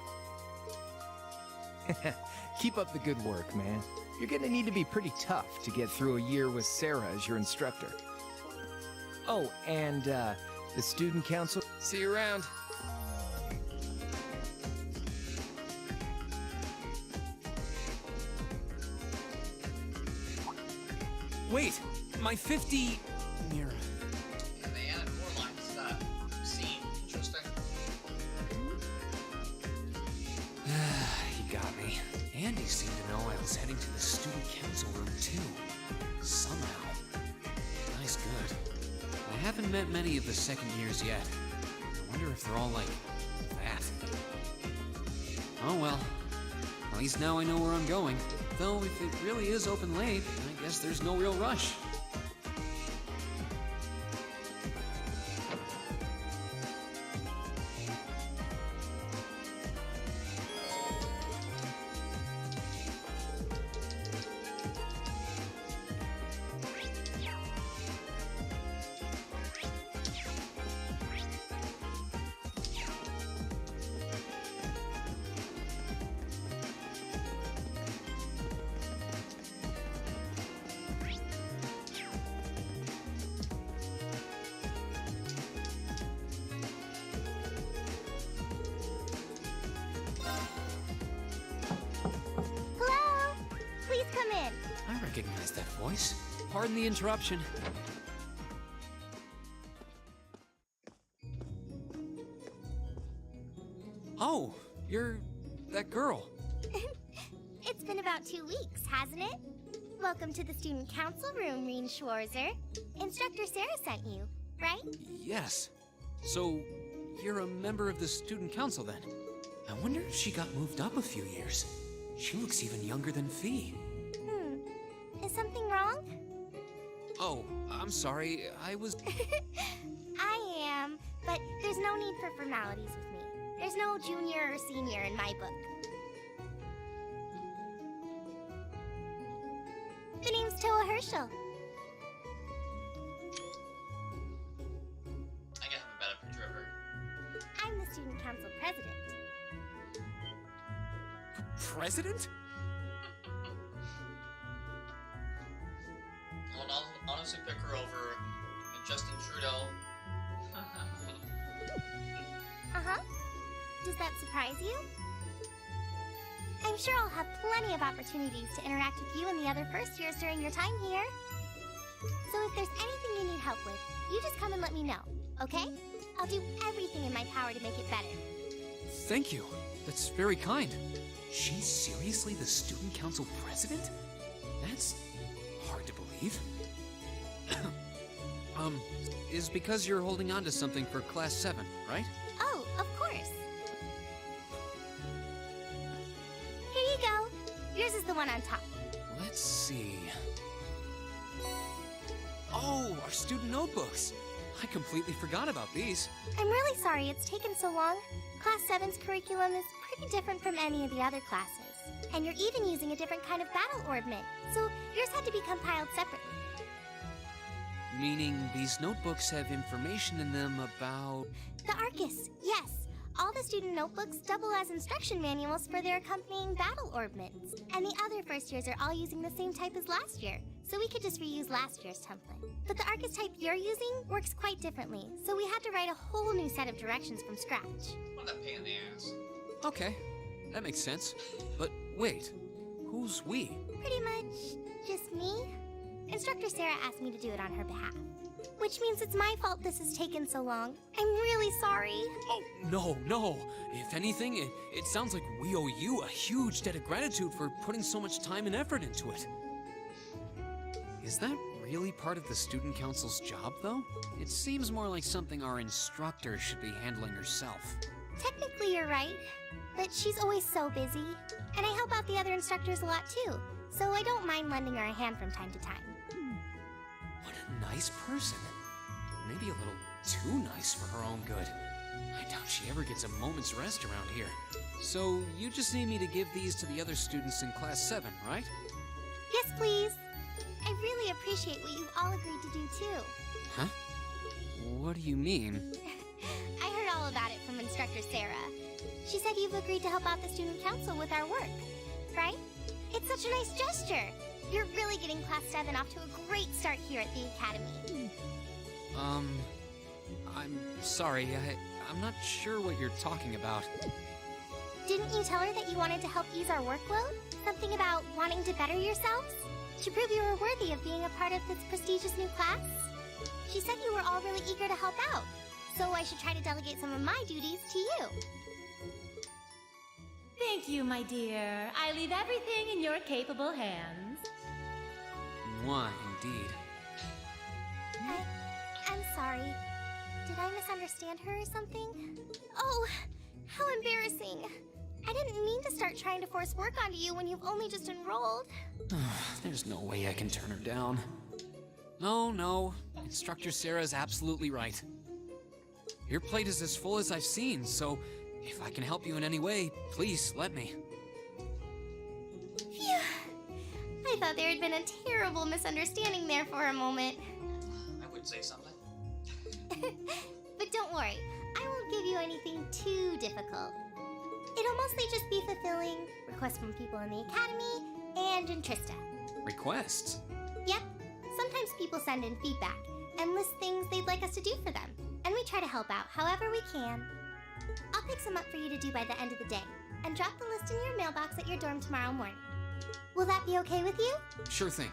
Keep up the good work, man. You're gonna need to be pretty tough to get through a year with Sarah as your instructor. Oh, and, the student council... See you around. Wait! My 50... mirror. And they added more lines to that scene. Interesting. He got me. Andy seemed to know I was heading to the student council room, too. Somehow. Nice good. I haven't met many of the second years yet. I wonder if they're all like that. Oh well. At least now I know where I'm going. Though if it really is open late, I guess there's no real rush. I recognize that voice. Pardon the interruption. Oh, you're that girl. It's been about 2 weeks, hasn't it? Welcome to the student council room, Reen Schwarzer. Instructor Sarah sent you, right? Yes. So, you're a member of the student council then? I wonder if she got moved up a few years. She looks even younger than Fee. Is something wrong? Oh, I'm sorry. I was... I am, but there's no need for formalities with me. There's no junior or senior in my book. The name's Toa Herschel. I guess I'm a better picture of her. I'm the student council president. President? I'll honestly pick her over Justin Trudeau. Uh-huh. Does that surprise you? I'm sure I'll have plenty of opportunities to interact with you and the other first years during your time here. So if there's anything you need help with, you just come and let me know, okay? I'll do everything in my power to make it better. Thank you. That's very kind. She's seriously the student council president? That's hard to believe. Is because you're holding on to something for Class 7, right? Oh, of course. Here you go. Yours is the one on top. Let's see. Oh, our student notebooks. I completely forgot about these. I'm really sorry it's taken so long. Class 7's curriculum is pretty different from any of the other classes. And you're even using a different kind of battle orbment, so yours had to be compiled separately. Meaning these notebooks have information in them about... The Arcus, yes. All the student notebooks double as instruction manuals for their accompanying battle orbments. And the other first years are all using the same type as last year, so we could just reuse last year's template. But the Arcus type you're using works quite differently, so we had to write a whole new set of directions from scratch. What a pain in the ass. Okay, that makes sense. But wait, who's we? Pretty much just me. Instructor Sarah asked me to do it on her behalf. Which means it's my fault this has taken so long. I'm really sorry. Oh, no. If anything, it sounds like we owe you a huge debt of gratitude for putting so much time and effort into it. Is that really part of the student council's job, though? It seems more like something our instructor should be handling herself. Technically, you're right. But she's always so busy. And I help out the other instructors a lot, too. So I don't mind lending her a hand from time to time. What a nice person. Maybe a little too nice for her own good. I doubt she ever gets a moment's rest around here. So you just need me to give these to the other students in Class 7, right? Yes, please. I really appreciate what you all agreed to do, too. Huh? What do you mean? I heard all about it from Instructor Sarah. She said you've agreed to help out the student council with our work, right? It's such a nice gesture. You're really getting Class 7 off to a great start here at the Academy. I'm sorry, I'm not sure what you're talking about. Didn't you tell her that you wanted to help ease our workload? Something about wanting to better yourselves? To prove you were worthy of being a part of this prestigious new class? She said you were all really eager to help out, so I should try to delegate some of my duties to you. Thank you, my dear. I leave everything in your capable hands. Why, indeed. I'm sorry. Did I misunderstand her or something? Oh, how embarrassing. I didn't mean to start trying to force work onto you when you've only just enrolled. There's no way I can turn her down. No. Instructor Sarah's absolutely right. Your plate is as full as I've seen, so if I can help you in any way, please let me. Phew. I thought there had been a terrible misunderstanding there for a moment. I would say something. But don't worry, I won't give you anything too difficult. It'll mostly just be fulfilling requests from people in the Academy and in Trista. Requests? Yep. Sometimes people send in feedback and list things they'd like us to do for them, and we try to help out however we can. I'll pick some up for you to do by the end of the day, and drop the list in your mailbox at your dorm tomorrow morning. Will that be okay with you? Sure thing.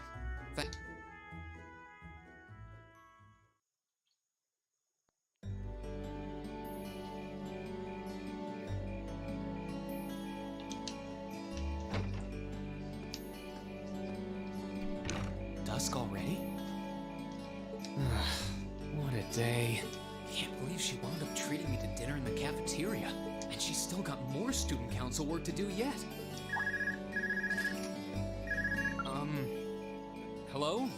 Dusk already? What a day. Can't believe she wound up treating me to dinner in the cafeteria. And she's still got more student council work to do yet. Hello?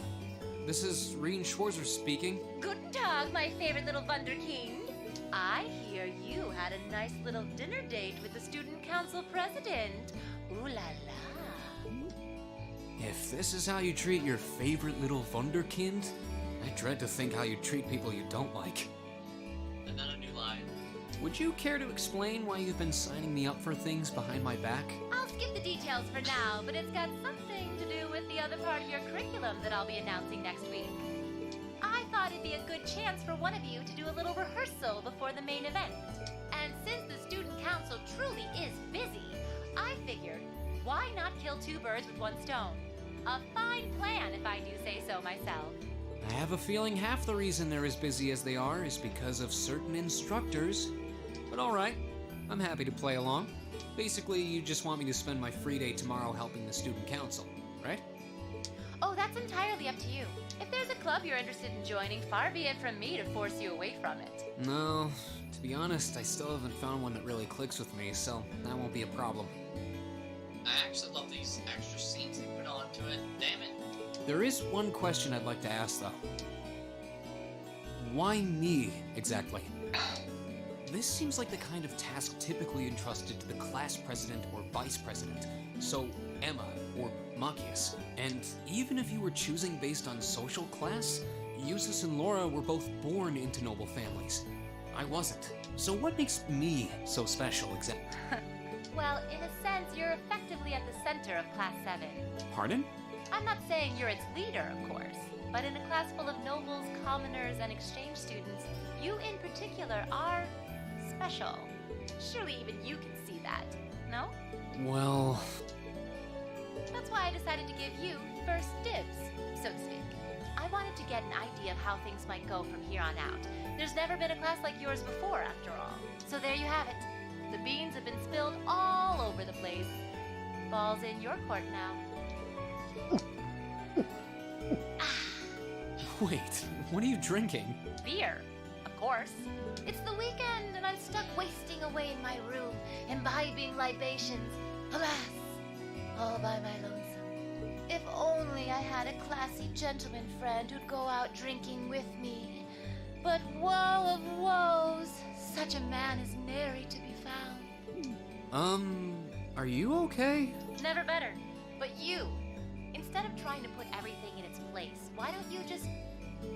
This is Reen Schwarzer speaking. Guten Tag, my favorite little Wunderkind. I hear you had a nice little dinner date with the student council president. Ooh la la. If this is how you treat your favorite little Wunderkind, I dread to think how you treat people you don't like. And then a new line. Would you care to explain why you've been signing me up for things behind my back? I'll skip the details for now, but it's got something to do with the other part of your curriculum that I'll be announcing next week. I thought it'd be a good chance for one of you to do a little rehearsal before the main event. And since the student council truly is busy, I figured, why not kill two birds with one stone? A fine plan, if I do say so myself. I have a feeling half the reason they're as busy as they are is because of certain instructors. But alright, I'm happy to play along. Basically, you just want me to spend my free day tomorrow helping the student council, right? Oh, that's entirely up to you. If there's a club you're interested in joining, far be it from me to force you away from it. No, to be honest, I still haven't found one that really clicks with me, so that won't be a problem. I actually love these extra scenes they put onto it. Damn it. There is one question I'd like to ask, though. Why me, exactly? This seems like the kind of task typically entrusted to the class president or vice president, so Emma or Machias. And even if you were choosing based on social class, Eustace and Laura were both born into noble families. I wasn't. So what makes me so special, exactly? Well, in a sense, you're effectively at the center of Class 7. Pardon? I'm not saying you're its leader, of course, but in a class full of nobles, commoners, and exchange students, you in particular are special. Surely even you can see that, no? Well... That's why I decided to give you first dibs, so to speak. I wanted to get an idea of how things might go from here on out. There's never been a class like yours before, after all. So there you have it. The beans have been spilled all over the place. Ball's in your court now. Wait, what are you drinking? Beer, of course. It's the weekend and I'm stuck wasting away in my room, imbibing libations. Alas, all by my lonesome. If only I had a classy gentleman friend who'd go out drinking with me. But woe of woes, such a man is nary to be found. Are you okay? Never better. But you, instead of trying to put everything in its place, why don't you just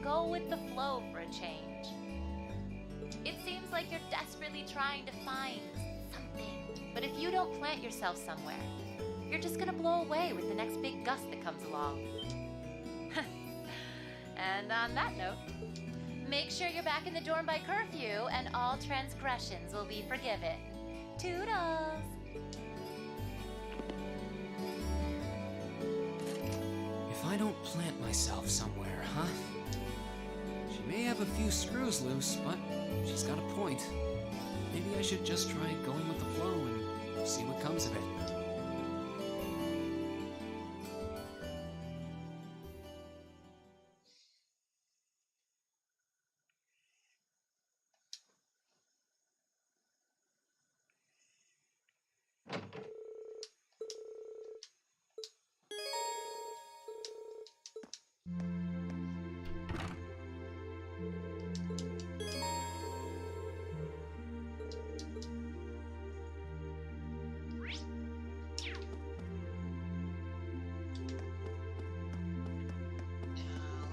go with the flow for a change? It seems like you're desperately trying to find something. But if you don't plant yourself somewhere, you're just gonna blow away with the next big gust that comes along. And on that note, make sure you're back in the dorm by curfew and all transgressions will be forgiven. Toodles! If I don't plant myself somewhere, huh? She may have a few screws loose, but she's got a point. Maybe I should just try going with the flow and see what comes of it.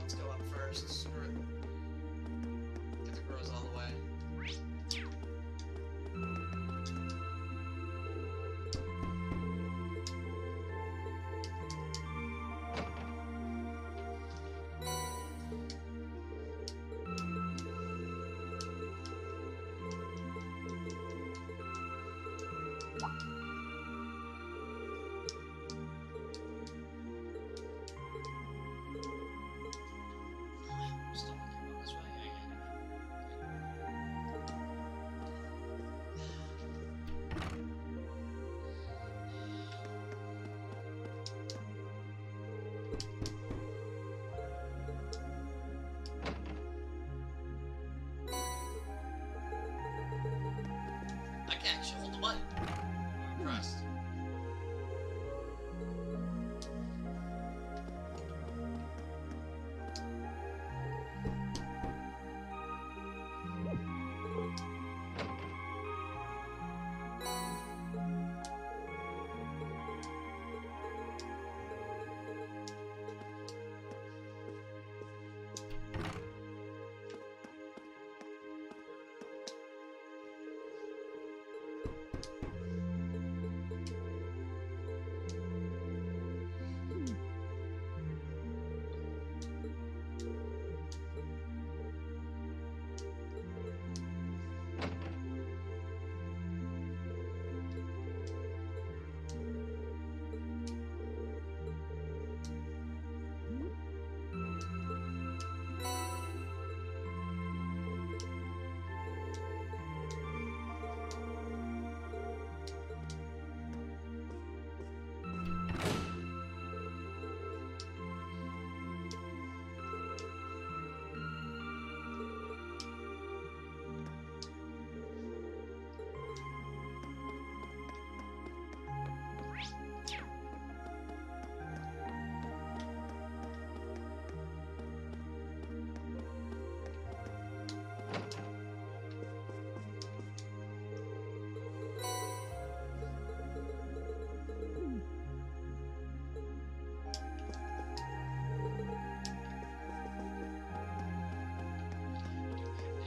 Let's go up first. Screw it. Get the girls all the way. Still not going this way. I can actually hold the button. I'm impressed.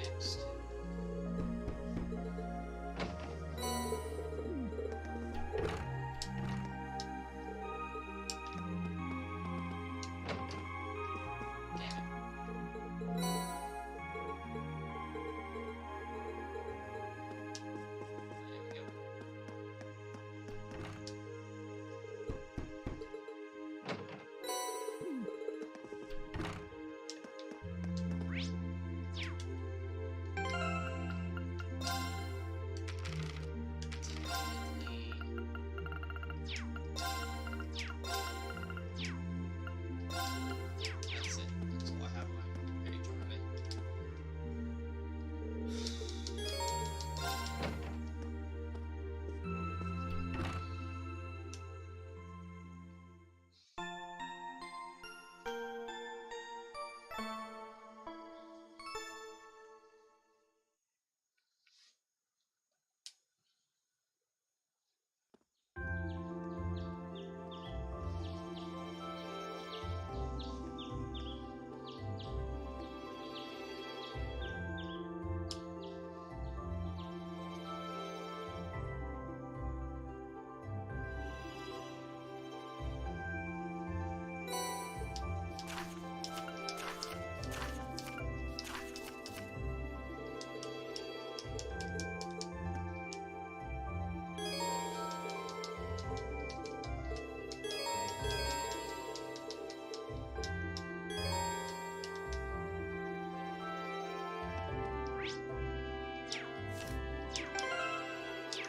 next? That's it. That's all I have on my page already.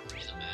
Here's a map.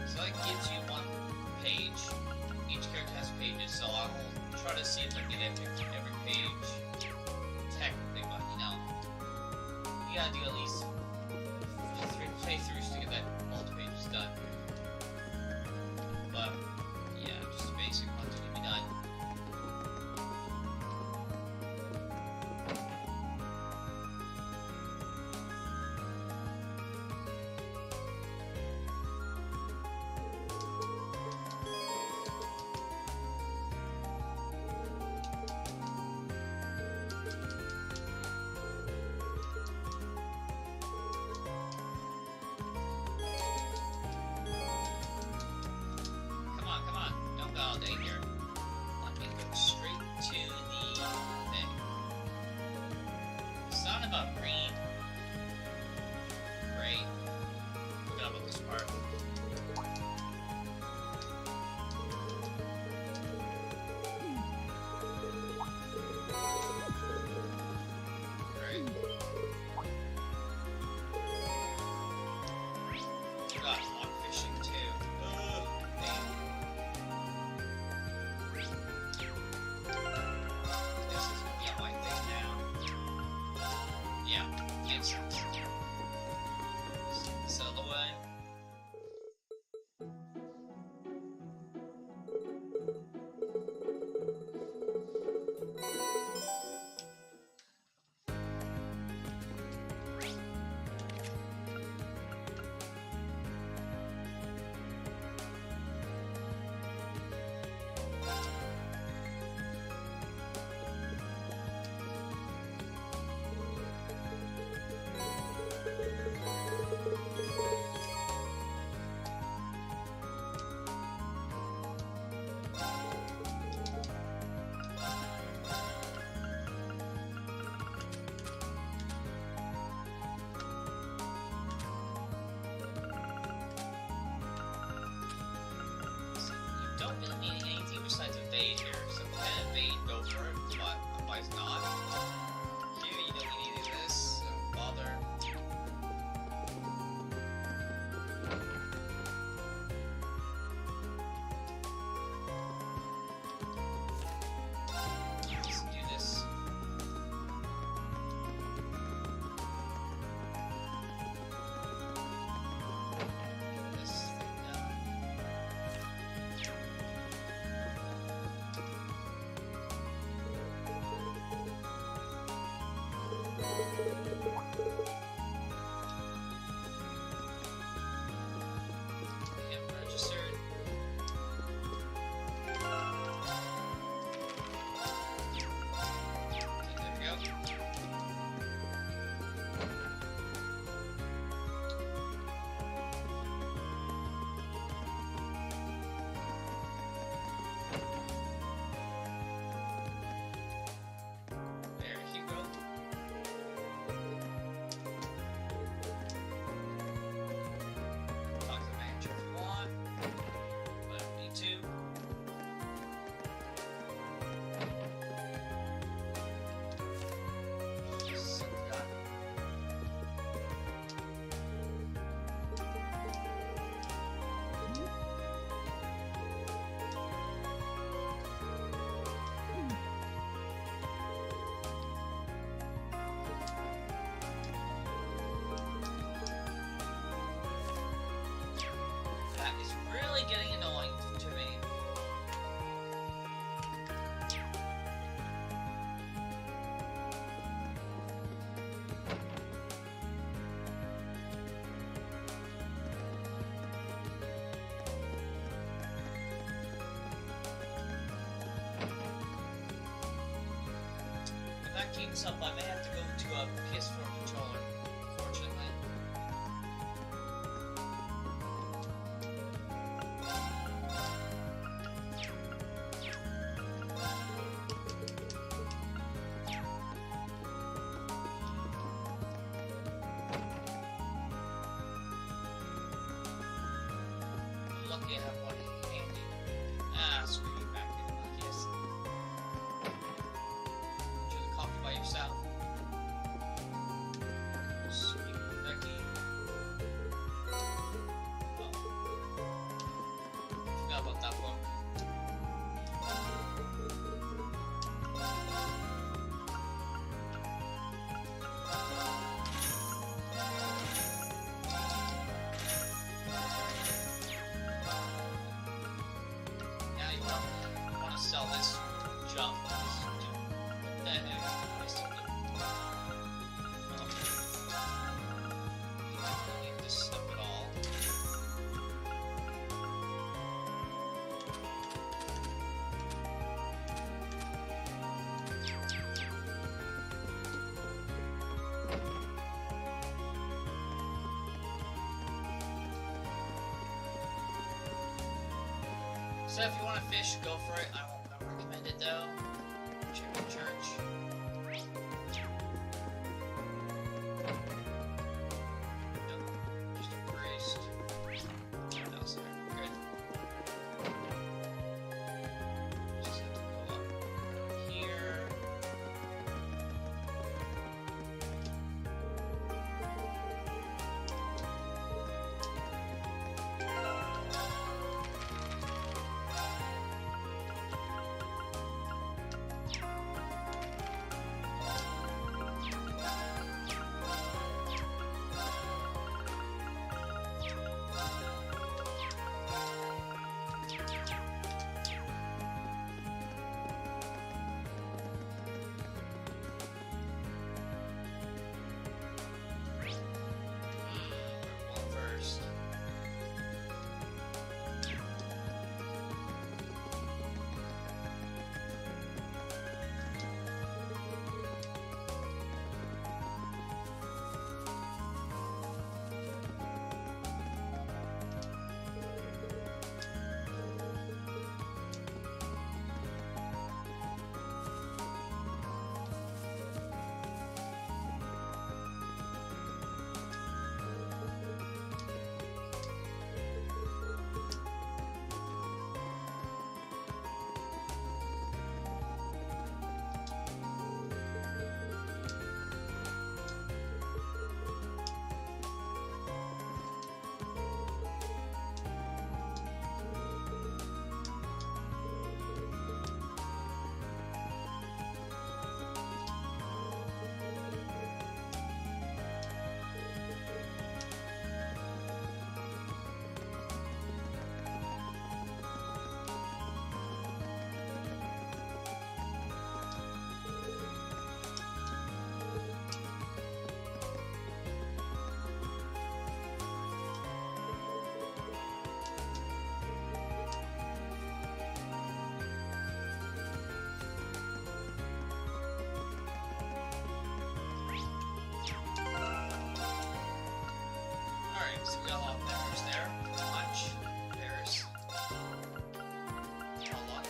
So that gives you one page. Each character has pages, so I will try to see if I can get every page technically, but you know, you gotta do at least 3 playthroughs to get that all the pages done. But yeah, just basic ones need to be done. Come on, don't go all day here. Let me go straight to the thing. It's not about green. Great. Forgot about this part. Great. Forgot hog fishing too. Dang. main, go for it, but otherwise not. Here, you don't need any of this, don't bother. Let's do this. This thing down. Him registered. There we go. There you go. Talk to the manager if you want, but I don't need to. Set that. That is really getting annoying to me. If that keeps up, I may have to go to a PS4 controller, unfortunately. Lucky I have one handy. Ah, screw you back in, Luckiest. Do the coffee by yourself. Sweet Becky. Oh. Forgot about that book. Now you want to sell this junk. What the heck? I still need. I don't need this stuff at all. So if you want to fish, go for it. I don't recommend it though. Check the church. Nope, just a priest. What else there? Good. Just have to go up here. Alright, so we got a lot of bears there. Much bears. A lot.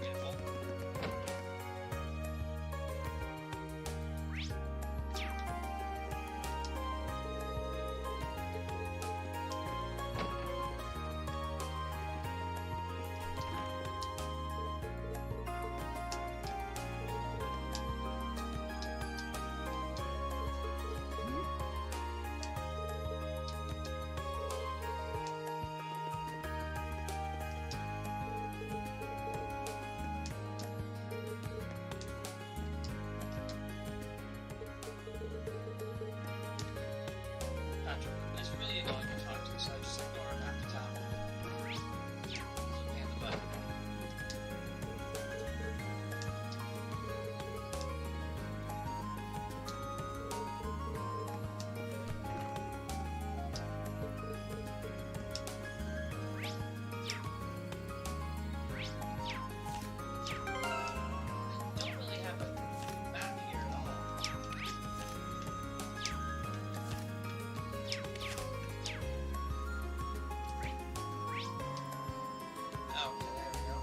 Beautiful. Patrick, it's really annoying to talk to, so I just ignore him half the time. He's a pain in the butt. Don't really have a map here at all. Okay, there we go.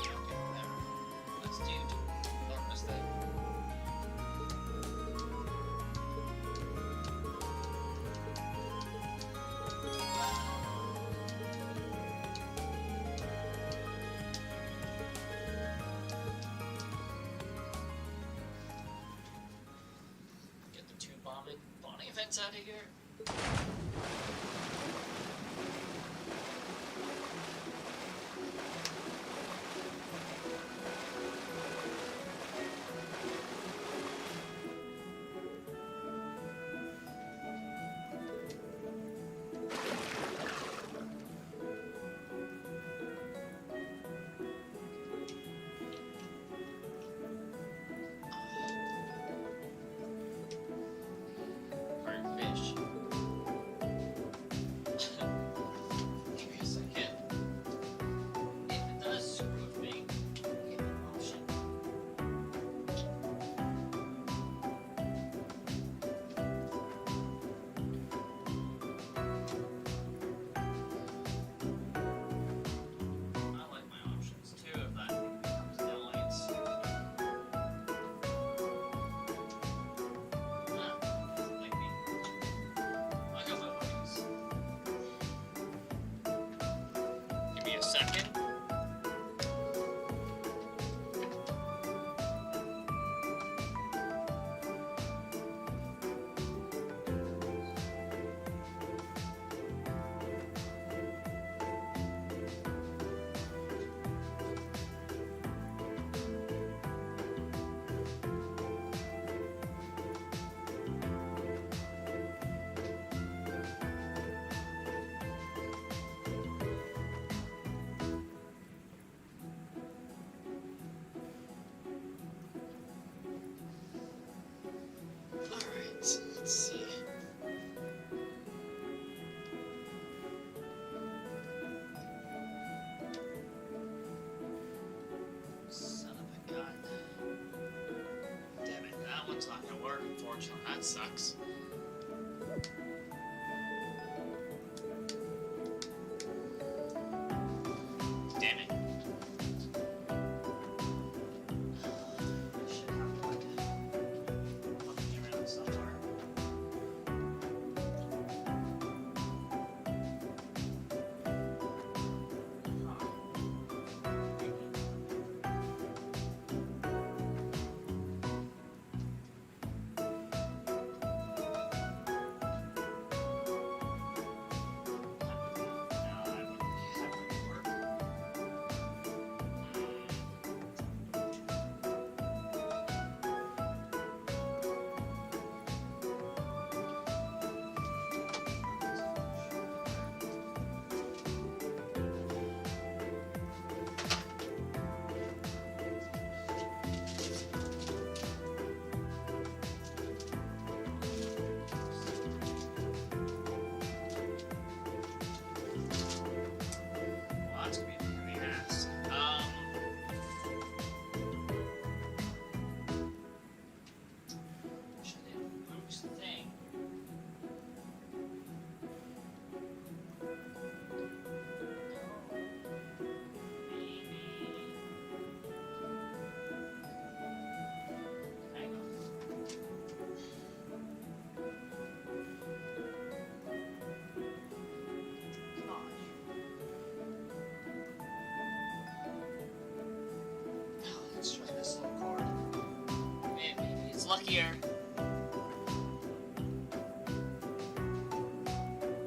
Okay, whatever. Let's do enormous thing. Get the two bonding events out of here. Burnt fish. Give me a second. If it does screw with me, give me an option. I like my options too, if that comes to the alliance. Doesn't like me. I got my buddies. Give me a second. Alright, let's see. Son of a gun. Damn it, that one's not gonna work, unfortunately. That sucks. Damn it. I should have one fucking around somewhere. luckier.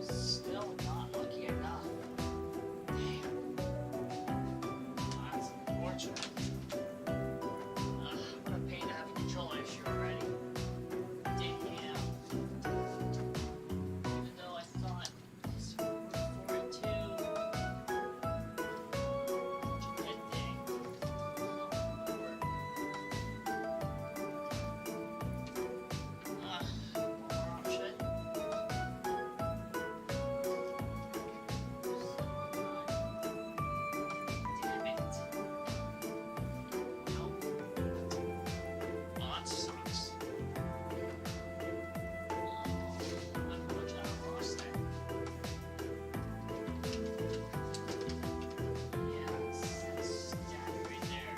Still not lucky enough. Damn. That's unfortunate. What a pain to have a controller issue already. Damn. Even though I thought this would work for it too. Good thing. More option. Damn it. Nope. Well, that sucks. Unfortunately, I lost there. Yeah, that's stabbed right there.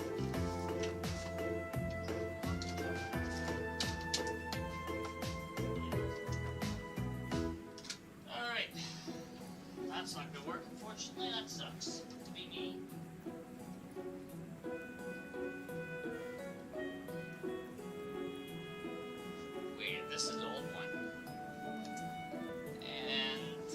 Alright. That's not gonna work, unfortunately. That sucks. To be me. Weird, this is an old one. And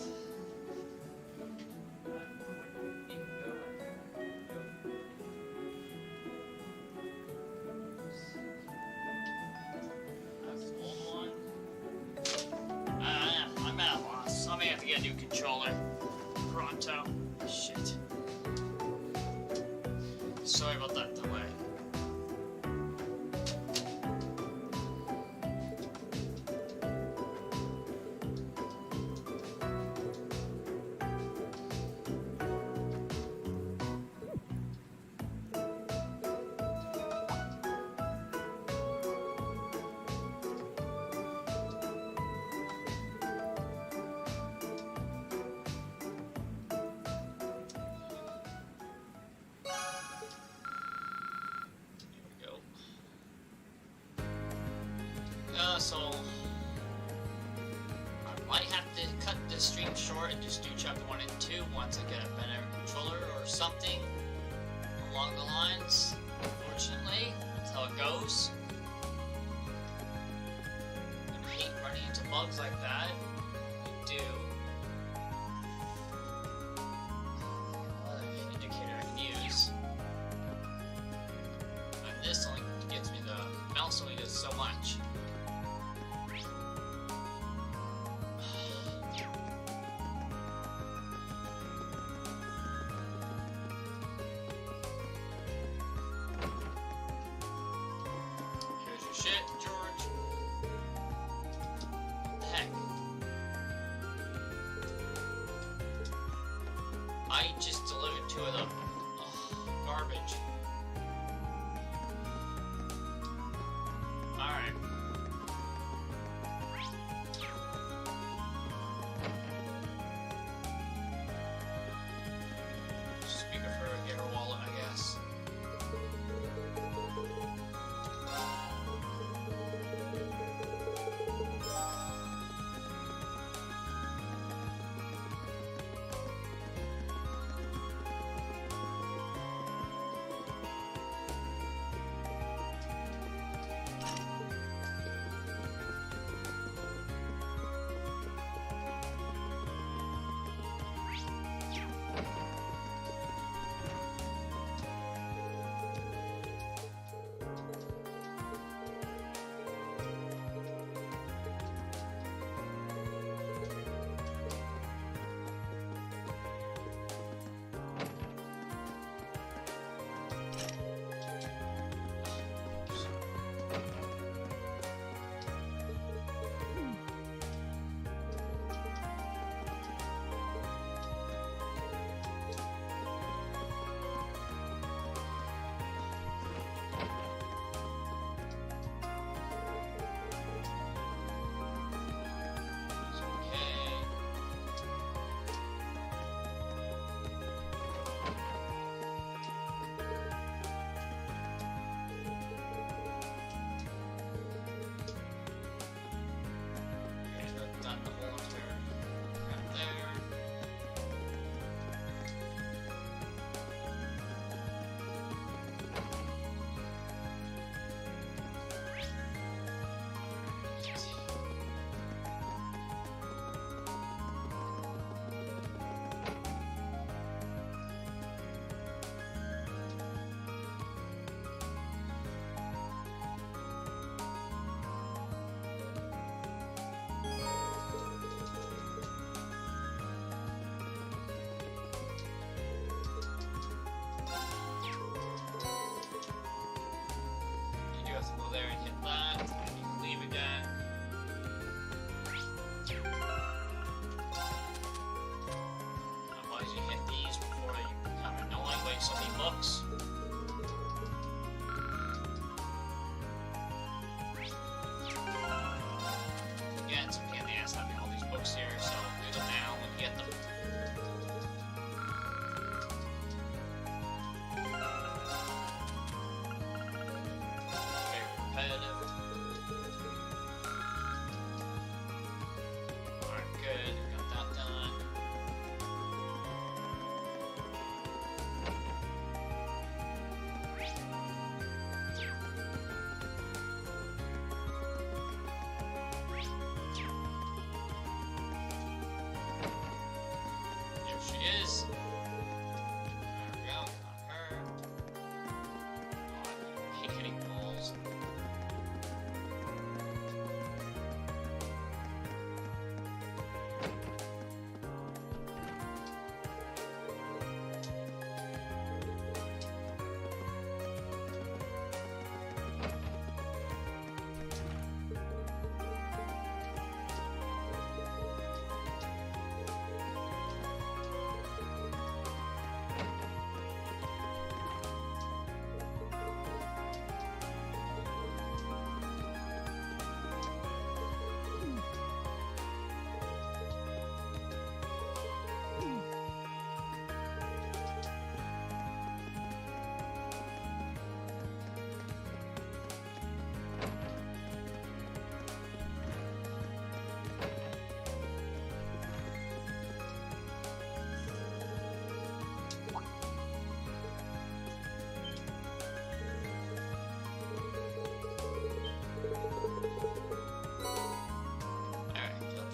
that's an old one. I'm at a loss. I may have to get a new controller. Pronto. Shit. Sorry about that delay. So I might have to cut this stream short and just do chapter 1 and 2 once I get a better controller or something along the lines. Unfortunately, that's how it goes. I hate running into bugs like that. I do. Another indicator I can use. And this only gives me the mouse only does so much. Here's your shit, George. What the heck? I just delivered 2 of them. Ugh, garbage. Alright. Speaker for get her wallet, I guess.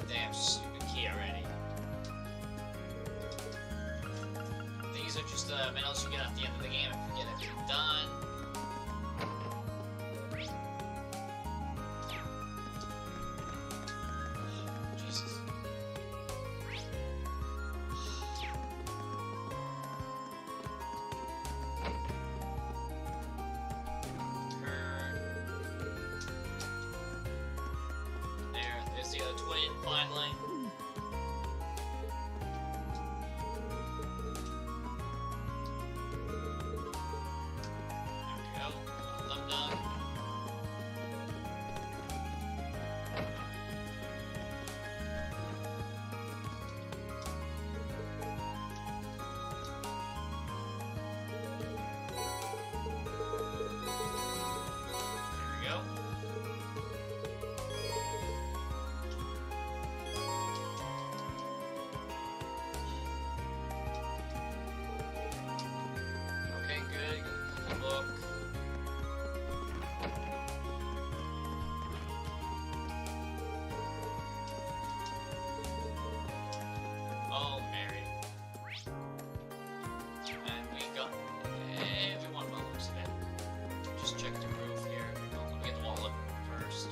damn stupid key already. These are just medals you get at the end of the game if you get everything done. Jesus. There's the other twin, finally. There we go. Them done. There we go. Okay, good. Good look. Oh, Mary. And we got everyone by the looks of it. Just check the roof here. Oh, let me get the wallet first.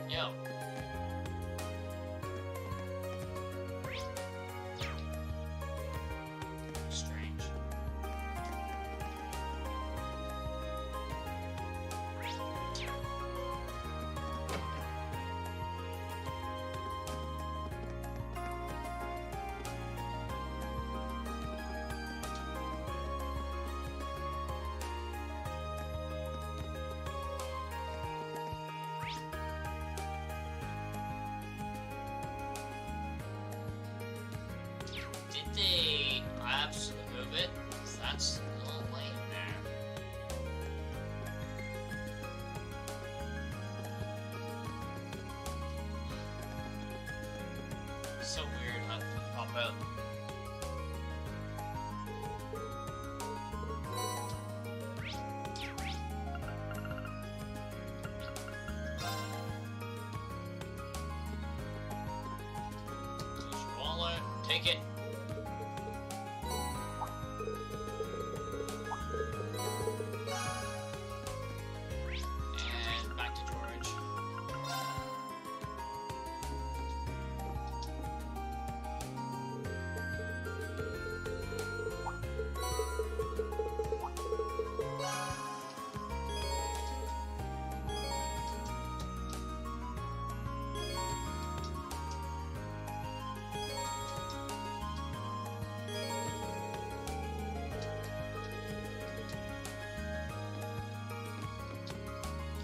Yo. Strange. Did they absolutely move it? 'Cause that's a little lame there. So weird how they pop out. Here's your wallet. Take it. And back to George.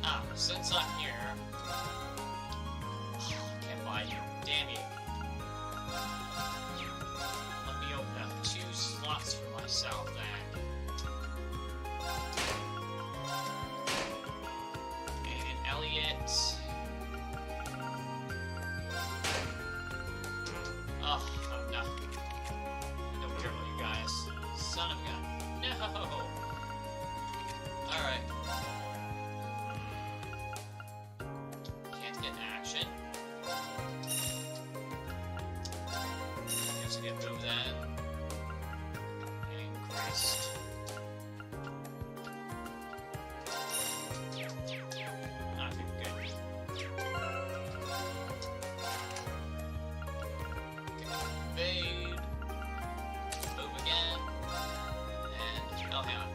Ah, since I'm here, can't buy you. Damn you. Let me open up 2 slots for myself then. And Elliot. Oh, no. No, care about you guys. Son of a gun. No! Alright. Can't get action. Guess I get moved then. Increased. I think good. Evade. Move again. And oh, hang on.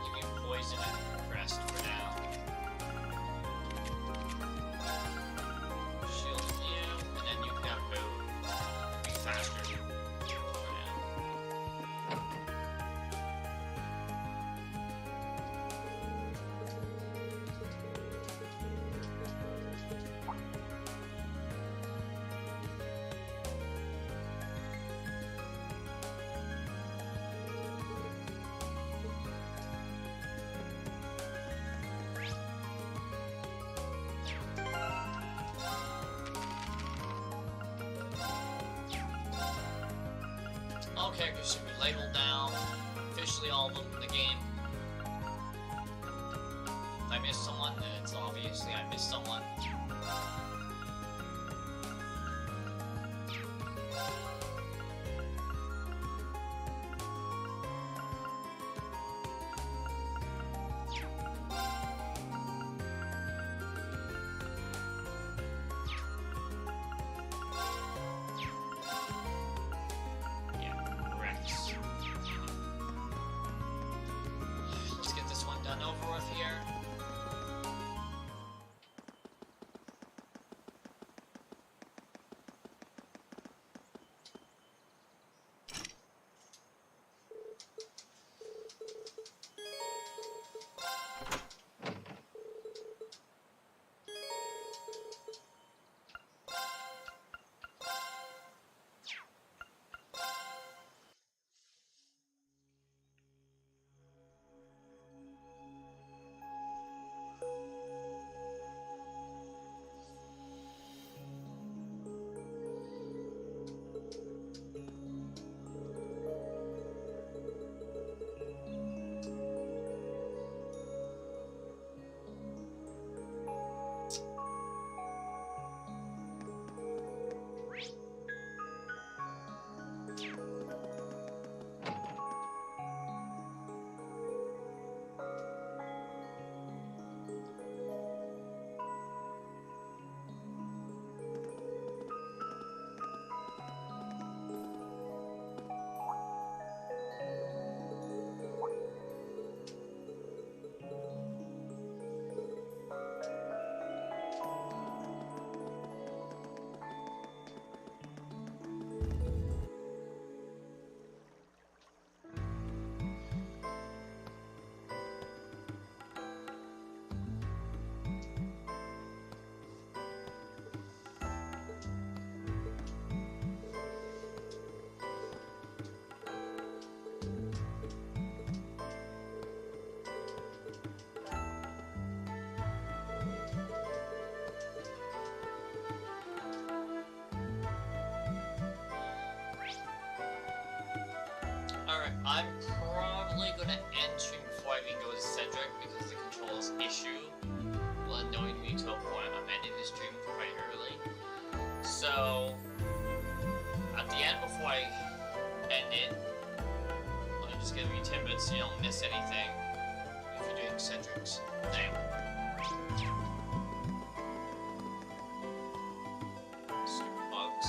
Give you poison and crest for now. Shield you, and then you can move. Be faster. For now. All characters should be labeled down. Officially virtually all of them in the game. If I missed someone, then it's obviously I missed someone. Let's get this one done over with here. Alright, I'm probably gonna end stream before I even go to Cedric because the controls issue will annoy me to a point I'm ending the stream quite early. So, at the end before I end it, I'm just gonna give you tidbits so you don't miss anything if you're doing Cedric's thing. Super bugs.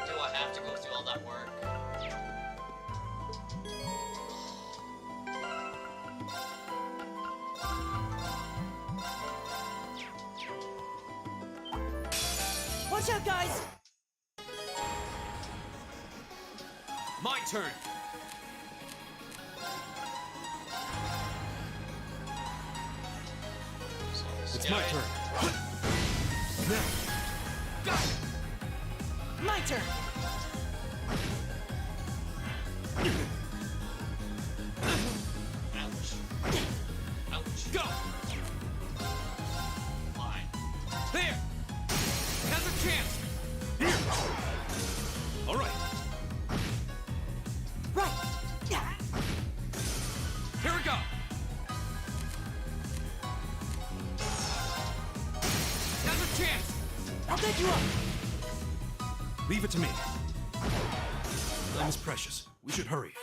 Do I have to go through all that work? Watch out, guys! My turn. It's my turn. My turn! Ouch. Ouch. Go! Fine. There! Has a chance! Here! All right. Right! Here we go! Has a chance! I'll pick you up! Leave it to me. Time is precious. We should hurry.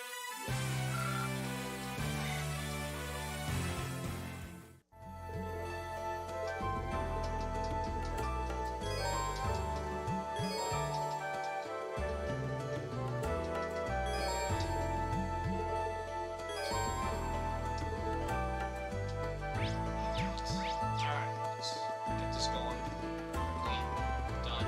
Alright, let's get this going. Done.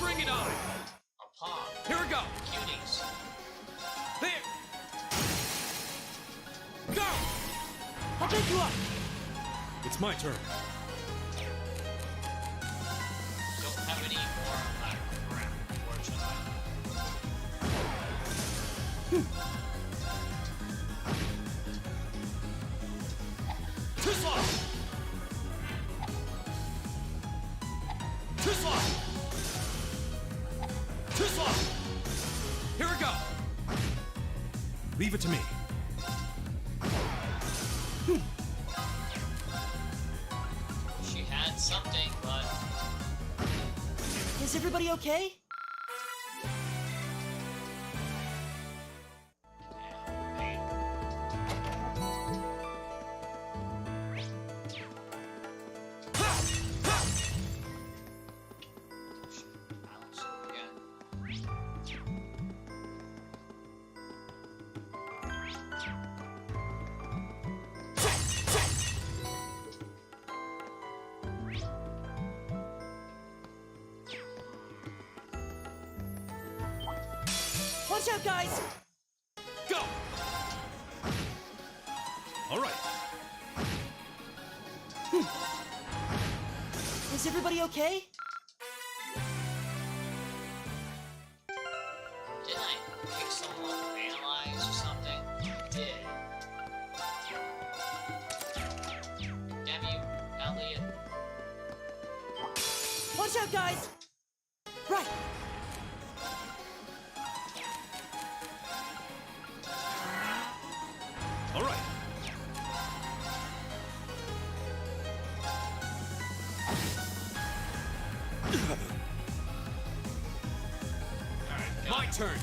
Bring it on! A paw. Here we go! Cuties. There! Go! I'll pick you up! It's my turn. Don't have any more of that crap, unfortunately. Too slow! Too slow! Too slow! Here we go! Leave it to me. She had something, but Is everybody okay? Watch out, guys! Go! All right. Is everybody okay? didn't I pick someone to analyze or something? I did. Damn you, Elliot. Watch out, guys! Right! All right. My turn.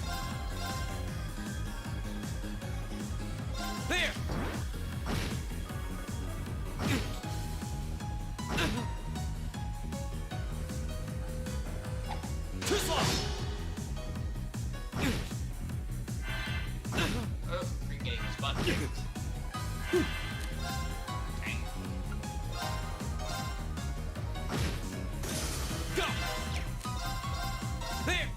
There. Too slow. Oh, regain his button. Go. There.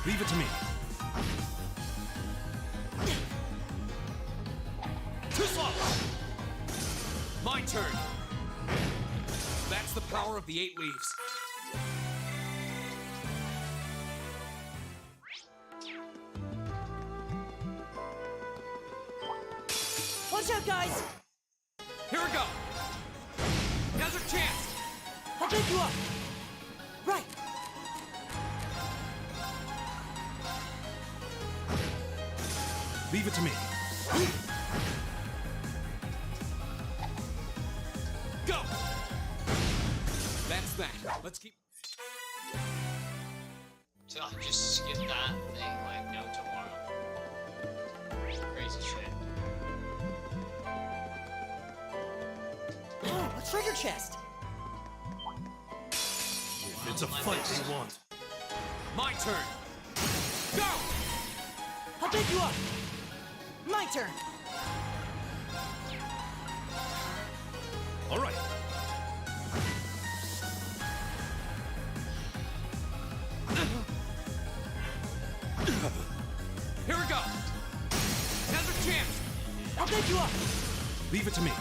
Leave it to me. Too slow. My turn. That's the power of the 8 leaves. Watch out, guys! Here we go. Now's our chance. I'll pick you up! Right! Leave it to me. Go. That's that. Let's keep. So I just skip that thing like no tomorrow. Crazy shit. Oh, a treasure chest! It's a fight they want. My turn. Go. I'll pick you up! My turn! All right. Here we go. Now's our chance. I'll pick you up! Leave it to me.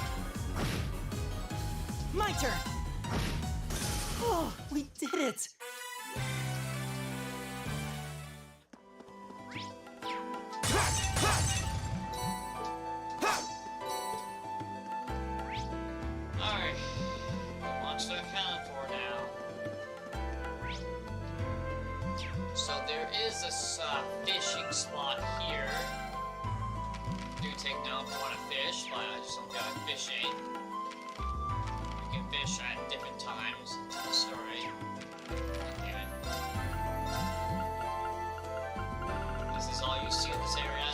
My turn! Oh, we did it! Alright. Monster accounted for now. So there is a fishing spot here. Do take note if you want to fish, but I just don't go fishing. You can fish at different times in the story. Damn it. This is all you see in this area.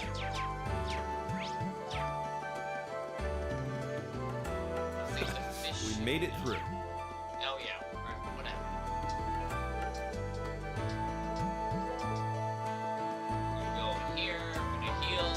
I think the fish. We made it through. Oh yeah, right, whatever. You go in here, I'm gonna heal.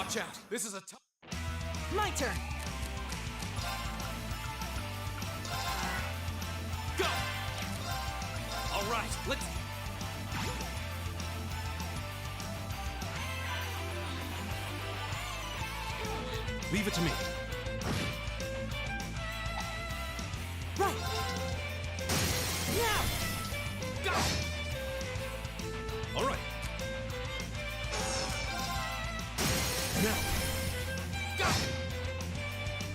Watch out! This is a tough. My turn. Go! All right, let's... Leave it to me. Right. Now. Go! All right. Now. Go!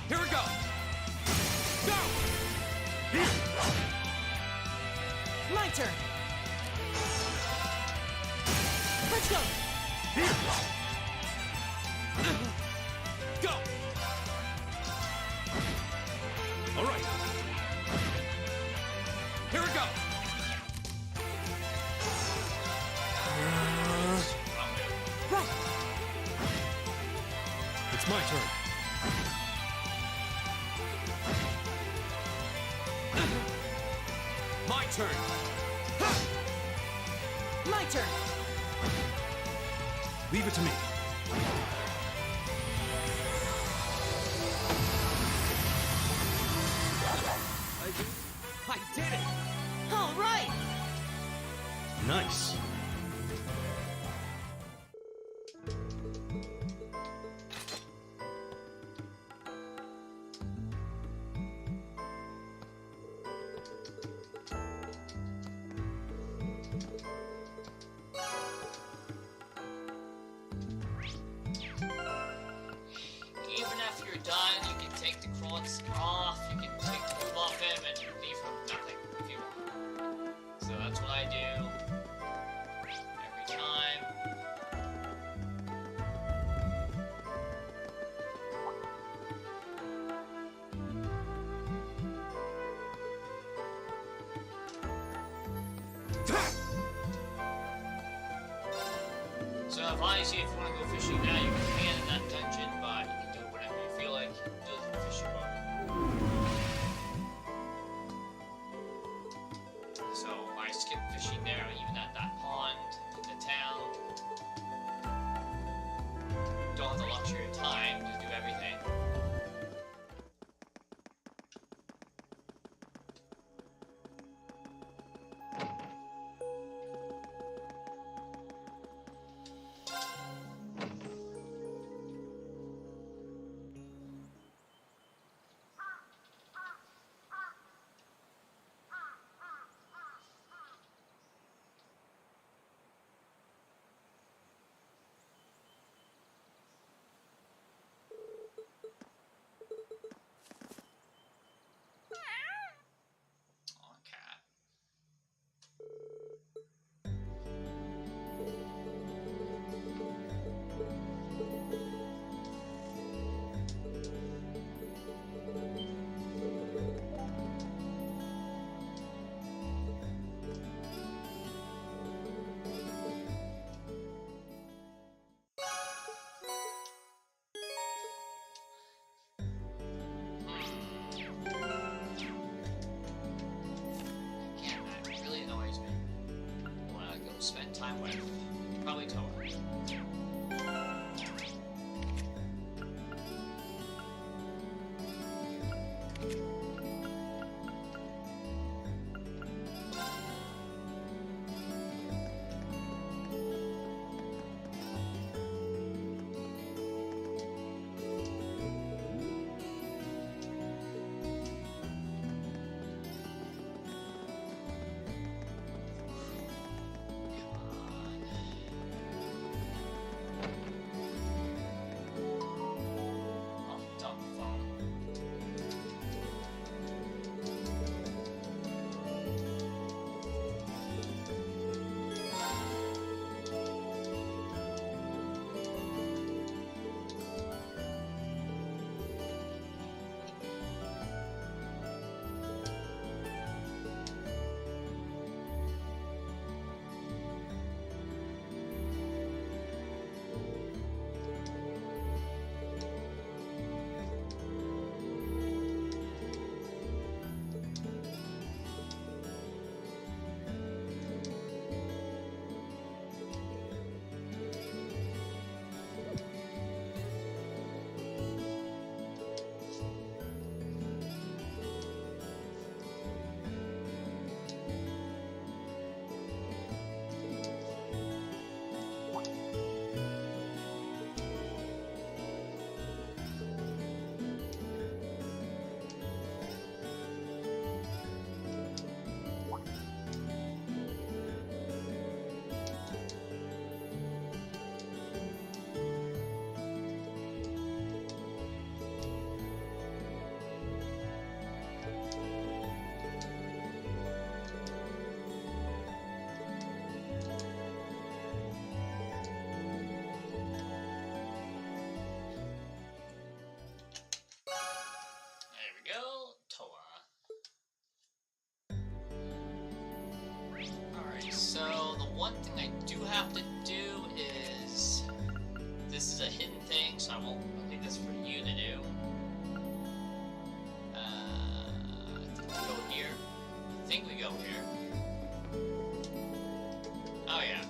Here we go! Go! Here! My turn. Let's go. Here! Go! All right. Here we go! Right. It's my turn. My turn! My turn. Leave it to me. I did it! All right. Nice. Even after you're done, you can take the crawls off, you can take the move off him, and leave him nothing if you want. So that's what I do every time. So advise you if you want to go fishing now, you can in that dungeon, but you can do it whenever you feel like. Do the fishing boat. So I skip fishing there, even at that pond in the town. Don't have the luxury of time to do everything. Aw, cat. Yeah, that really annoys me. I wanna go spend time with probably Toa. I won't leave this for you to do. Go here. I think we go here. Oh yeah.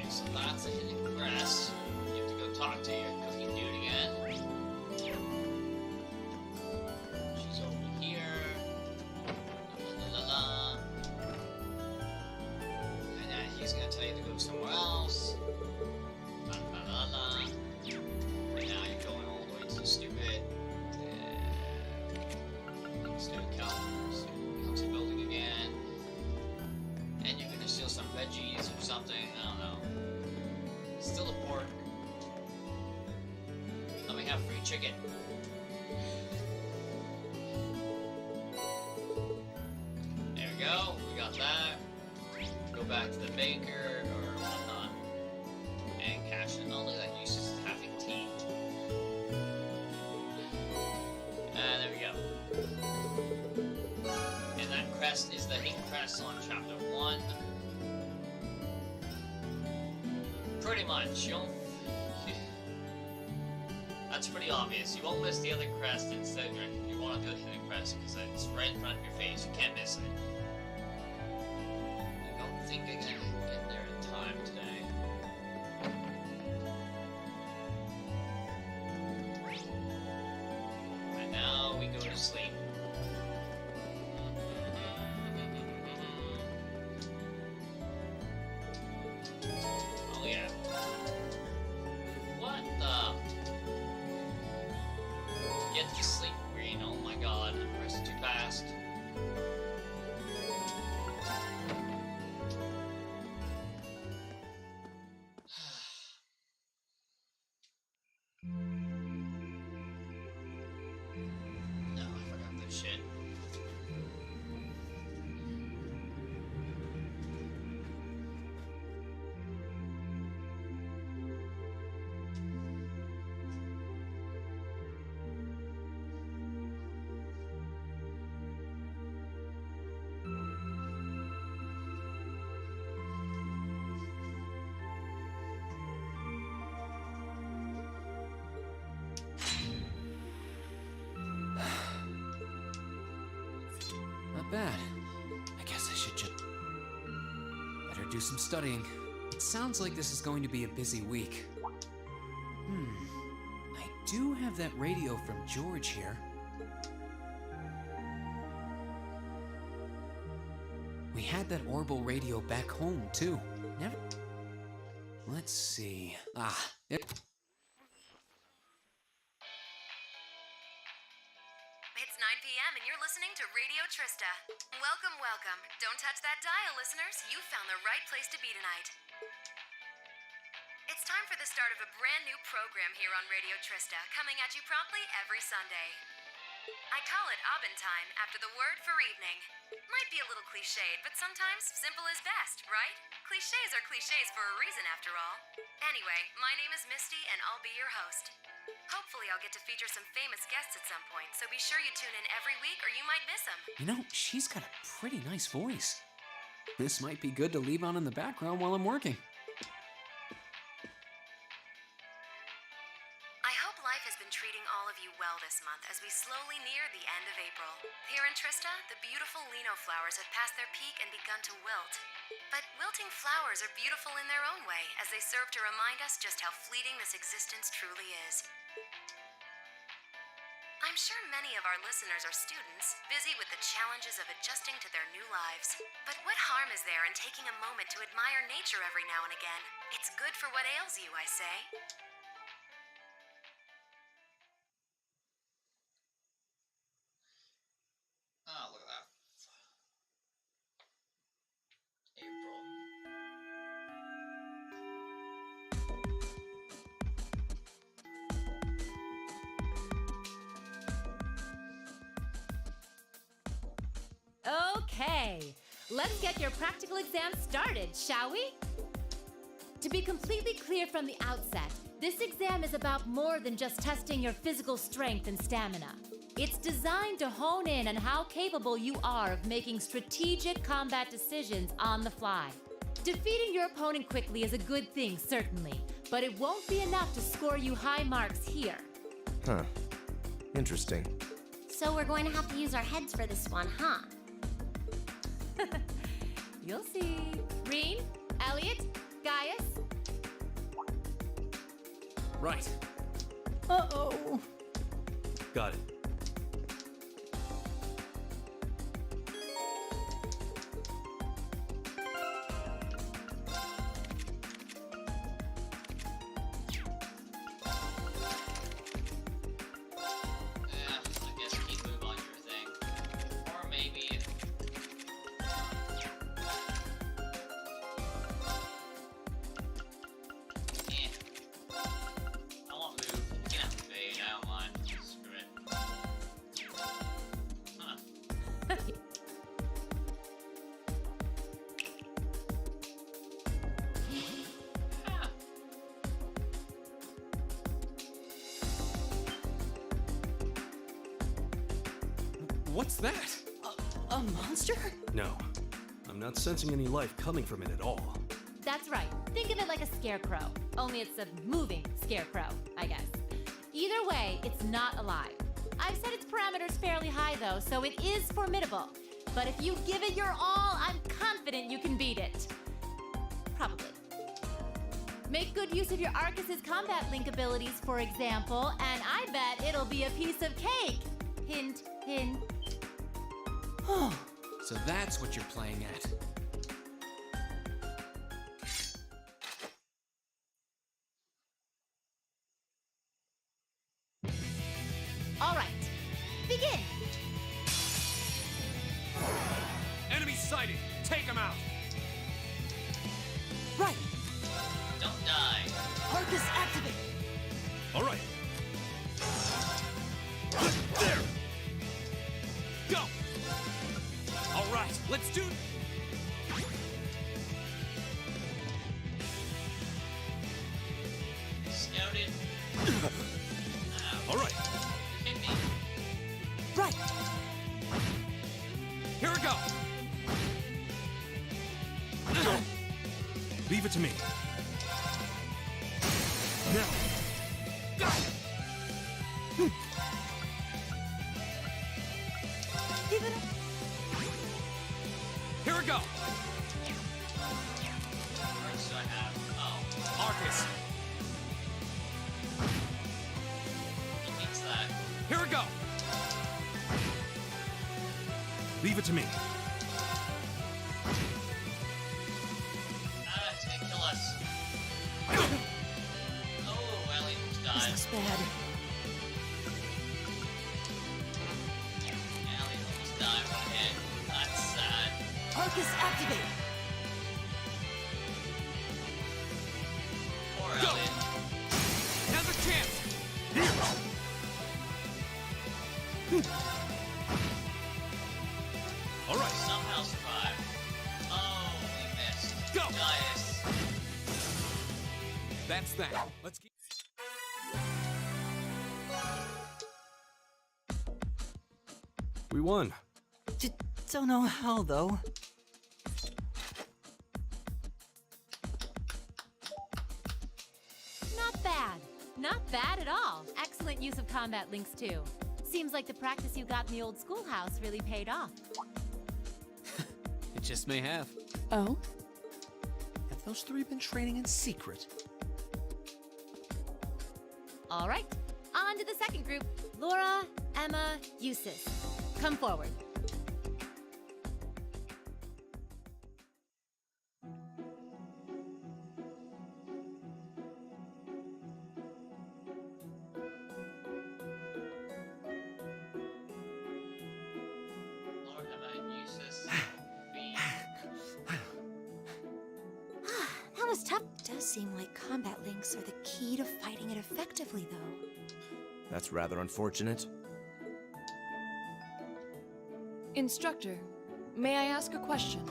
So that's a hidden crest. You have to go talk to your cooking dude again. She's over here. La la la. And then he's gonna tell you to go somewhere else. La la la la. And now you're going all the way to the stupid council building again. And you're gonna steal some veggies or something. I don't know. Still a pork. Let me have free chicken. There we go. We got that. Go back to the baker or whatnot. And cash in. Oh, look at that. Uses having tea. And there we go. And that crest is the hidden crest on chapter 1. Pretty much. That's pretty obvious. You won't miss the other crest in Cedric if you want to do the hidden crest because it's right in front of your face. You can't miss it. I don't think I can get there in time today. Right now we go to sleep. Oh yeah. What the? Get to sleep, Green. Oh my god, I pressed too fast. No, I forgot this shit. Not bad. I guess I should just better do some studying. It sounds like this is going to be a busy week. I do have that radio from George here. We had that orbital radio back home, too. Never... Let's see. It... It's 9 p.m. and you're listening to Radio Trista. Welcome, welcome. Don't touch that dial, listeners. You found the right place to be tonight. It's time for the start of a brand new program here on Radio Trista, coming at you promptly every Sunday. I call it Abendtime after the word for evening. Might be a little cliched, but sometimes simple is best, right? Clichés are clichés for a reason, after all. Anyway, my name is Misty, and I'll be your host. Hopefully I'll get to feature some famous guests at some point, so be sure you tune in every week or you might miss them. You know, she's got a pretty nice voice. This might be good to leave on in the background while I'm working. I hope life has been treating all of you well this month as we slowly near the end of April. Here in Trista, the beautiful Lino flowers have passed their peak and begun to wilt. But wilting flowers are beautiful in their own way, as they serve to remind us just how fleeting this existence truly is. I'm sure many of our listeners are students, busy with the challenges of adjusting to their new lives. But what harm is there in taking a moment to admire nature every now and again? It's good for what ails you, I say. Oh, look at that. April. Okay, let's get your practical exam started, shall we? To be completely clear from the outset, this exam is about more than just testing your physical strength and stamina. It's designed to hone in on how capable you are of making strategic combat decisions on the fly. Defeating your opponent quickly is a good thing, certainly, but it won't be enough to score you high marks here. Huh. Interesting. So we're going to have to use our heads for this one, huh? You'll see. Reen, Elliot, Gaius. Right. Uh-oh. Got it. I guess keep moving on your thing. Or maybe... I won't move. You can have to fade. I don't mind. Screw it. Huh. What's that? A monster? No. I'm not sensing any life coming from it at all. That's right. Think of it like a scarecrow. Only it's a moving scarecrow, I guess. Either way, it's not alive. I've set its parameters fairly high though, so it is formidable. But if you give it your all, I'm confident you can beat it. Probably. Make good use of your Arcus's combat link abilities, for example, and I bet it'll be a piece of cake. Hint, hint. So that's what you're playing at. All right, begin. Enemy sighted! Take him out! Right. Don't die. Arcus activate. All right. There! Go! All right, let's do... Scouted. All right. Hit me. Right. Here we go! Leave it to me. Now. Give it Here we go! What do I have? Oh. Arcus, He thinks that. here we go! Leave it to me. It's gonna kill us. Oh, Ellie almost died. This looks bad. Ellie almost died. One hit. That's sad. Arcus activate. Poor Go. Elliot. Now's a chance! All right. Somehow survived. Oh, we missed. Go. Gaius. That's that. Let's keep... We won. Don't know how, though. Not bad. Not bad at all. Excellent use of combat links, too. Seems like the practice you got in the old schoolhouse really paid off. It just may have. Oh? Have those three been training in secret? All right, on to the second group. Laura, Emma, Eustace. Come forward. Lord, Emma, and Eustace. That was tough. It does seem like combat links are the key to fighting it effectively, though. That's rather unfortunate. Instructor, may I ask a question?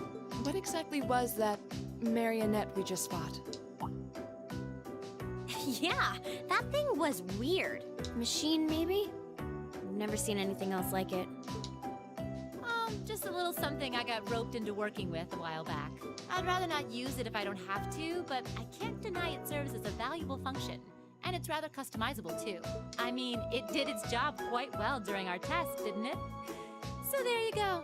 What exactly was that marionette we just fought? Yeah, that thing was weird. Machine, maybe? Never seen anything else like it. Just a little something I got roped into working with a while back. I'd rather not use it if I don't have to, but I can't deny it serves as a valuable function. And it's rather customizable, too. I mean, it did its job quite well during our test, didn't it? So there you go.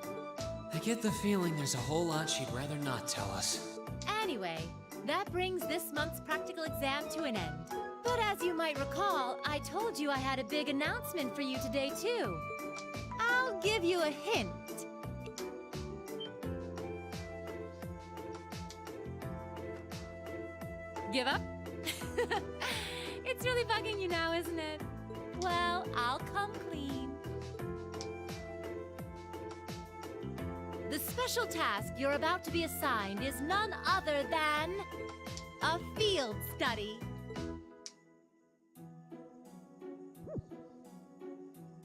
I get the feeling there's a whole lot she'd rather not tell us. Anyway, that brings this month's practical exam to an end. But as you might recall, I told you I had a big announcement for you today, too. I'll give you a hint. Give up? It's really bugging you now, isn't it? Well, I'll come clean. The special task you're about to be assigned is none other than a field study.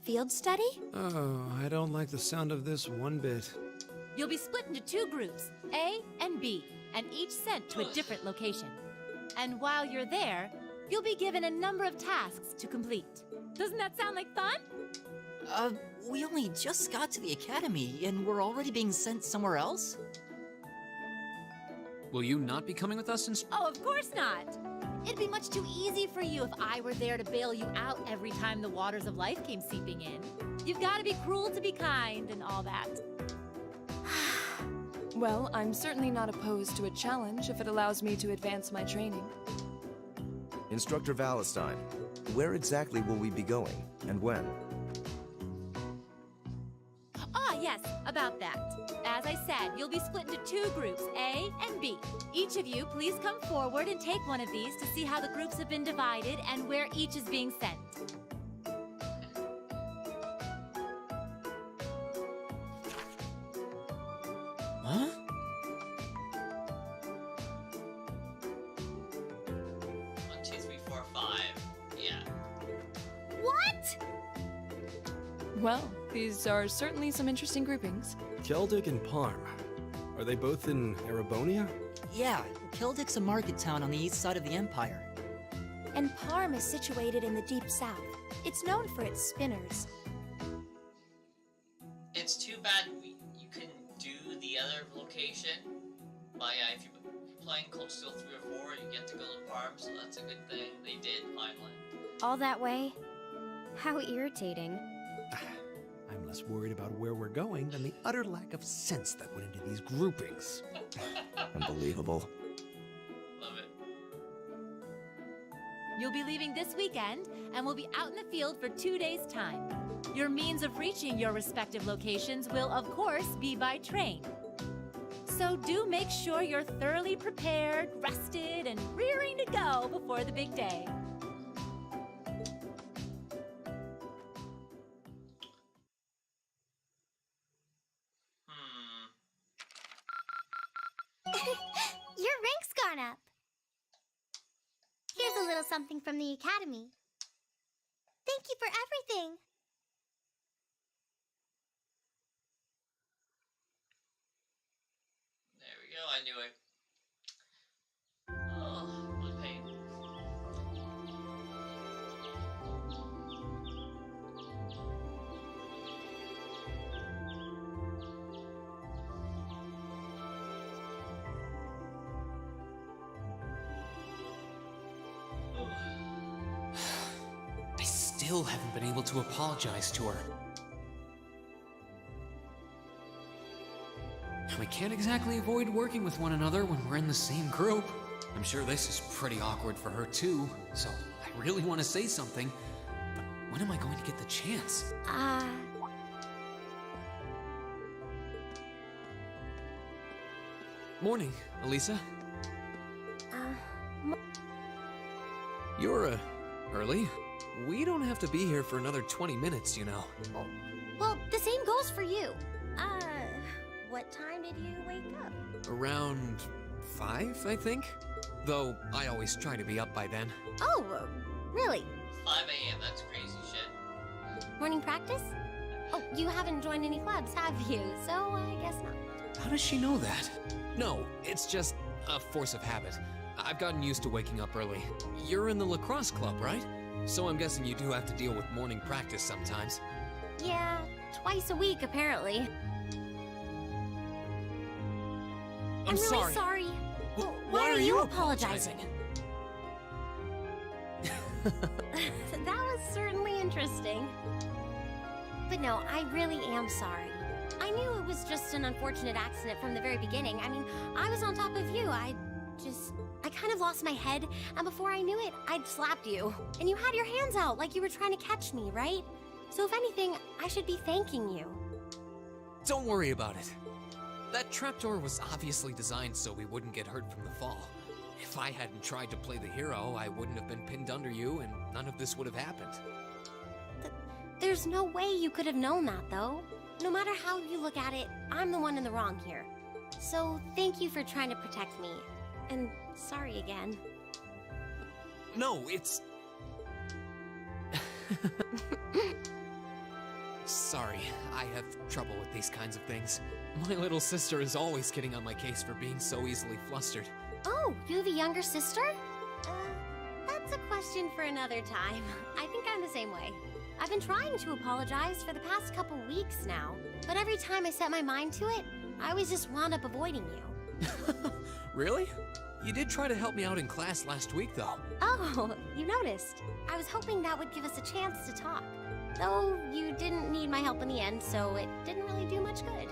Field study? Oh, I don't like the sound of this one bit. You'll be split into 2 groups, A and B, and each sent to a different location. And while you're there, you'll be given a number of tasks to complete. Doesn't that sound like fun? We only just got to the academy, and we're already being sent somewhere else? Will you not be coming with us Oh, of course not. It'd be much too easy for you if I were there to bail you out every time the waters of life came seeping in. You've got to be cruel to be kind and all that. Well, I'm certainly not opposed to a challenge if it allows me to advance my training. Instructor Valentine, where exactly will we be going, and when? Yes, about that. As I said, you'll be split into 2 groups, A and B. Each of you, please come forward and take one of these to see how the groups have been divided and where each is being sent. Huh? One, two, three, four, 5. Yeah. What? Well, these are certainly some interesting groupings. Keldic and Parm. Are they both in Erebonia? Yeah, Keldic's a market town on the east side of the Empire. And Parm is situated in the deep south. It's known for its spinners. It's too bad you couldn't do the other location. But yeah, if you're playing Cold Steel 3 or 4, you get to go to Parm, so that's a good thing. They did, finally. All that way? How irritating. I'm less worried about where we're going than the utter lack of sense that went into these groupings. Unbelievable. Love it. You'll be leaving this weekend and will be out in the field for 2 days' time. Your means of reaching your respective locations will, of course, be by train. So do make sure you're thoroughly prepared, rested, and rearing to go before the big day. Your rank's gone up. Here's a little something from the academy. Thank you for everything. There we go, I knew it. Oh, what pain. I still haven't been able to apologize to her. We can't exactly avoid working with one another when we're in the same group. I'm sure this is pretty awkward for her too, so I really want to say something, but when am I going to get the chance? Morning, Elisa. You're, early. We don't have to be here for another 20 minutes, you know. Well, the same goes for you. What time did you wake up? Around 5, I think? Though I always try to be up by then. Oh, really? 5 a.m., that's crazy shit. Morning practice? Oh, you haven't joined any clubs, have you? So I guess not. How does she know that? No, it's just a force of habit. I've gotten used to waking up early. You're in the lacrosse club, right? So I'm guessing you do have to deal with morning practice sometimes. Yeah, twice a week, apparently. I'm really sorry. sorry. Why are you apologizing? That was certainly interesting. But no, I really am sorry. I knew it was just an unfortunate accident from the very beginning. I mean, I was on top of you. I kind of lost my head, and before I knew it, I'd slapped you. And you had your hands out like you were trying to catch me, right? So if anything, I should be thanking you. Don't worry about it. That trapdoor was obviously designed so we wouldn't get hurt from the fall. If I hadn't tried to play the hero, I wouldn't have been pinned under you, and none of this would have happened. There's no way you could have known that, though. No matter how you look at it, I'm the one in the wrong here. So thank you for trying to protect me. And sorry again. No, it's... Sorry, I have trouble with these kinds of things. My little sister is always getting on my case for being so easily flustered. Oh, you have a younger sister? That's a question for another time. I think I'm the same way. I've been trying to apologize for the past couple weeks now, but every time I set my mind to it, I always just wound up avoiding you. Really? You did try to help me out in class last week, though. Oh, you noticed. I was hoping that would give us a chance to talk. Though you didn't need my help in the end, so it didn't really do much good.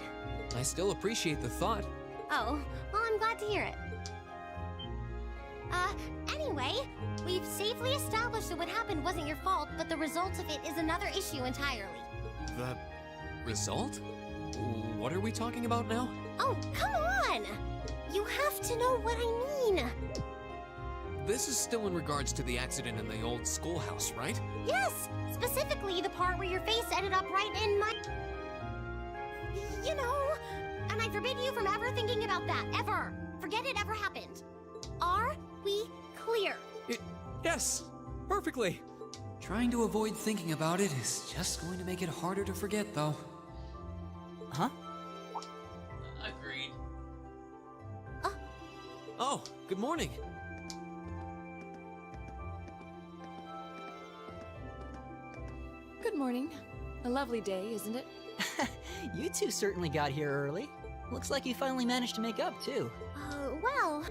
I still appreciate the thought. Oh, well, I'm glad to hear it. Anyway, we've safely established that what happened wasn't your fault, but the result of it is another issue entirely. The result? What are we talking about now? Oh, come on! You have to know what I mean! This is still in regards to the accident in the old schoolhouse, right? Yes! Specifically, the part where your face ended up right in my... You know, and I forbid you from ever thinking about that, ever! Forget it ever happened. Are we clear? Yes, perfectly. Trying to avoid thinking about it is just going to make it harder to forget, though. Huh? Agreed. Oh, good morning. Good morning. A lovely day, isn't it? You two certainly got here early. Looks like you finally managed to make up, too. Well...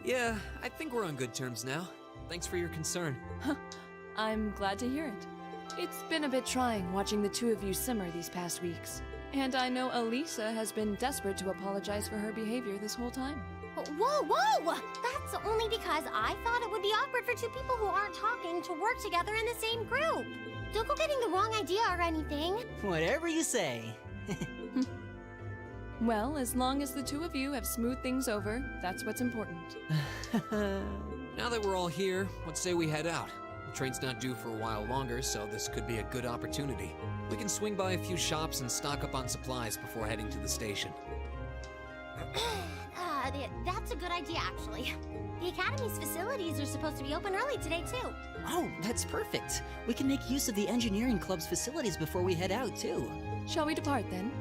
Yeah, I think we're on good terms now. Thanks for your concern. I'm glad to hear it. It's been a bit trying watching the two of you simmer these past weeks. And I know Elisa has been desperate to apologize for her behavior this whole time. Whoa, whoa! That's only because I thought it would be awkward for two people who aren't talking to work together in the same group. Don't go getting the wrong idea or anything. Whatever you say. Well, as long as the two of you have smoothed things over, that's what's important. Now that we're all here, let's say we head out. The train's not due for a while longer, so this could be a good opportunity. We can swing by a few shops and stock up on supplies before heading to the station. That's a good idea, actually. The Academy's facilities are supposed to be open early today, too. Oh, that's perfect. We can make use of the engineering club's facilities before we head out, too. Shall we depart, then?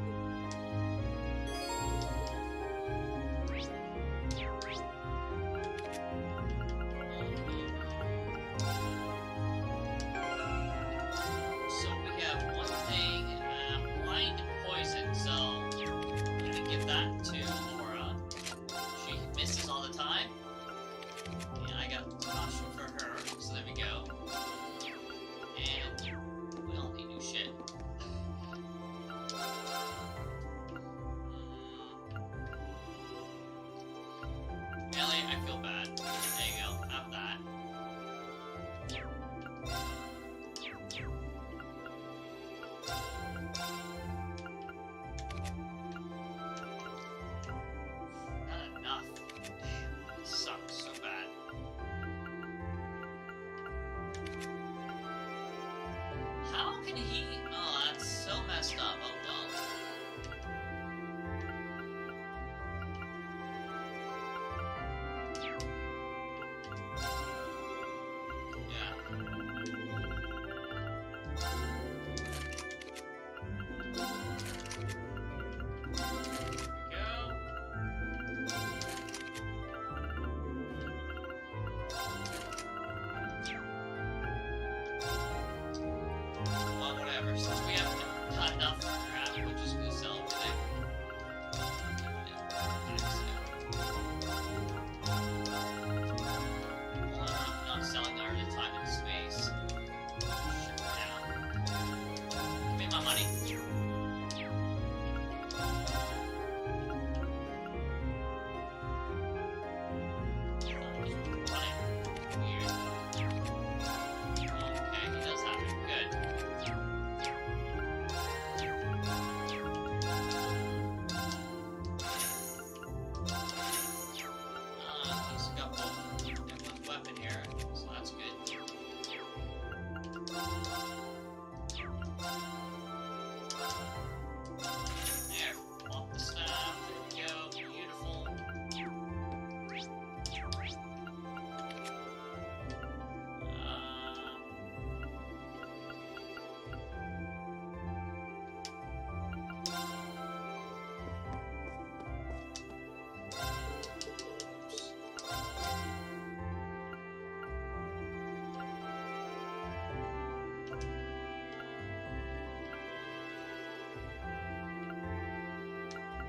So we have one thing, blind poison, so I'm gonna give that to Laura. She misses all the time. And I got caution for her, so there we go. And we don't need new shit. Ellie, I feel bad. There you go, have that. Not enough. Damn, it sucks so bad. How can he? Oh, that's so messed up. Oh well. Yeah.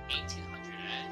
1800, eh?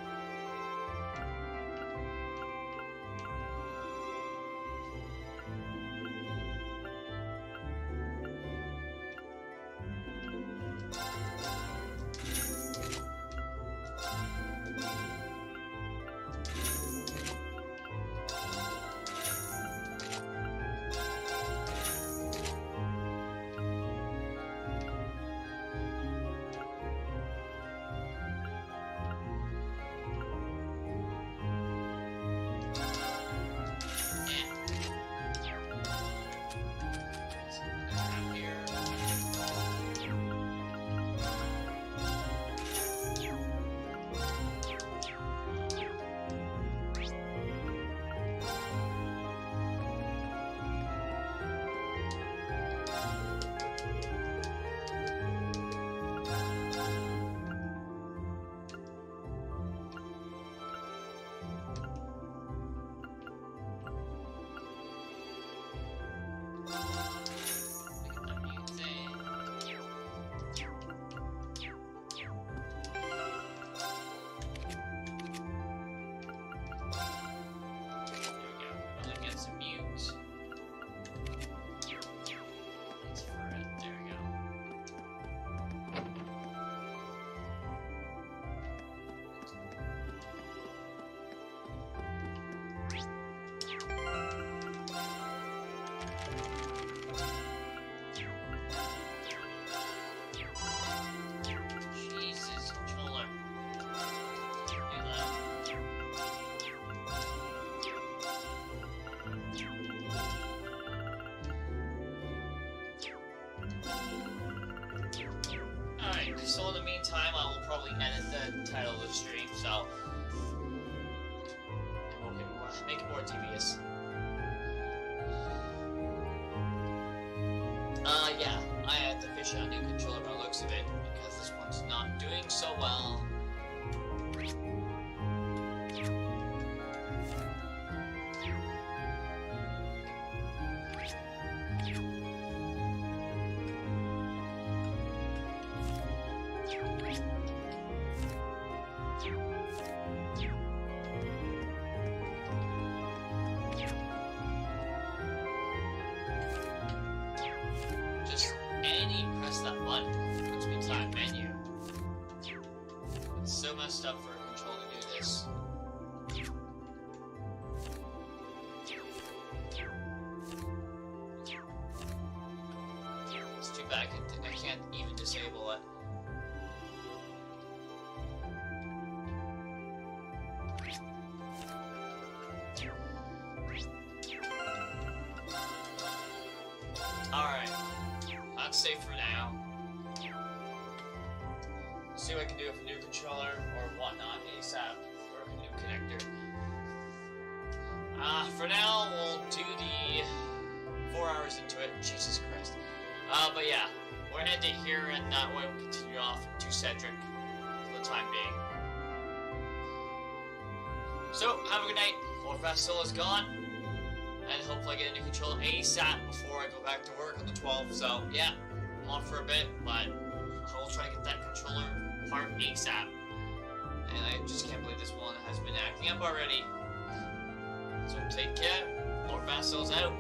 So in the meantime, I will probably edit the title of the stream, so make it more devious. Yeah, I had to fish out a new controller by the looks of it, because this one's not doing so well. Up for a control to do this. It's too bad I can't even disable it. Alright, that's safe for now. See what I can do with a new controller or whatnot ASAP, or a new connector. For now, we'll do the 4 hours into it. Jesus Christ. But yeah, we're gonna end it here, and that way we'll continue off to Cedric for the time being. So, have a good night. Lord Vasil is gone, and hopefully I get a new controller ASAP before I go back to work on the 12th. So, yeah, I'm off for a bit, but I will try to get that controller part ASAP. And I just can't believe this one has been acting up already. So take care. Lord Vasil's out.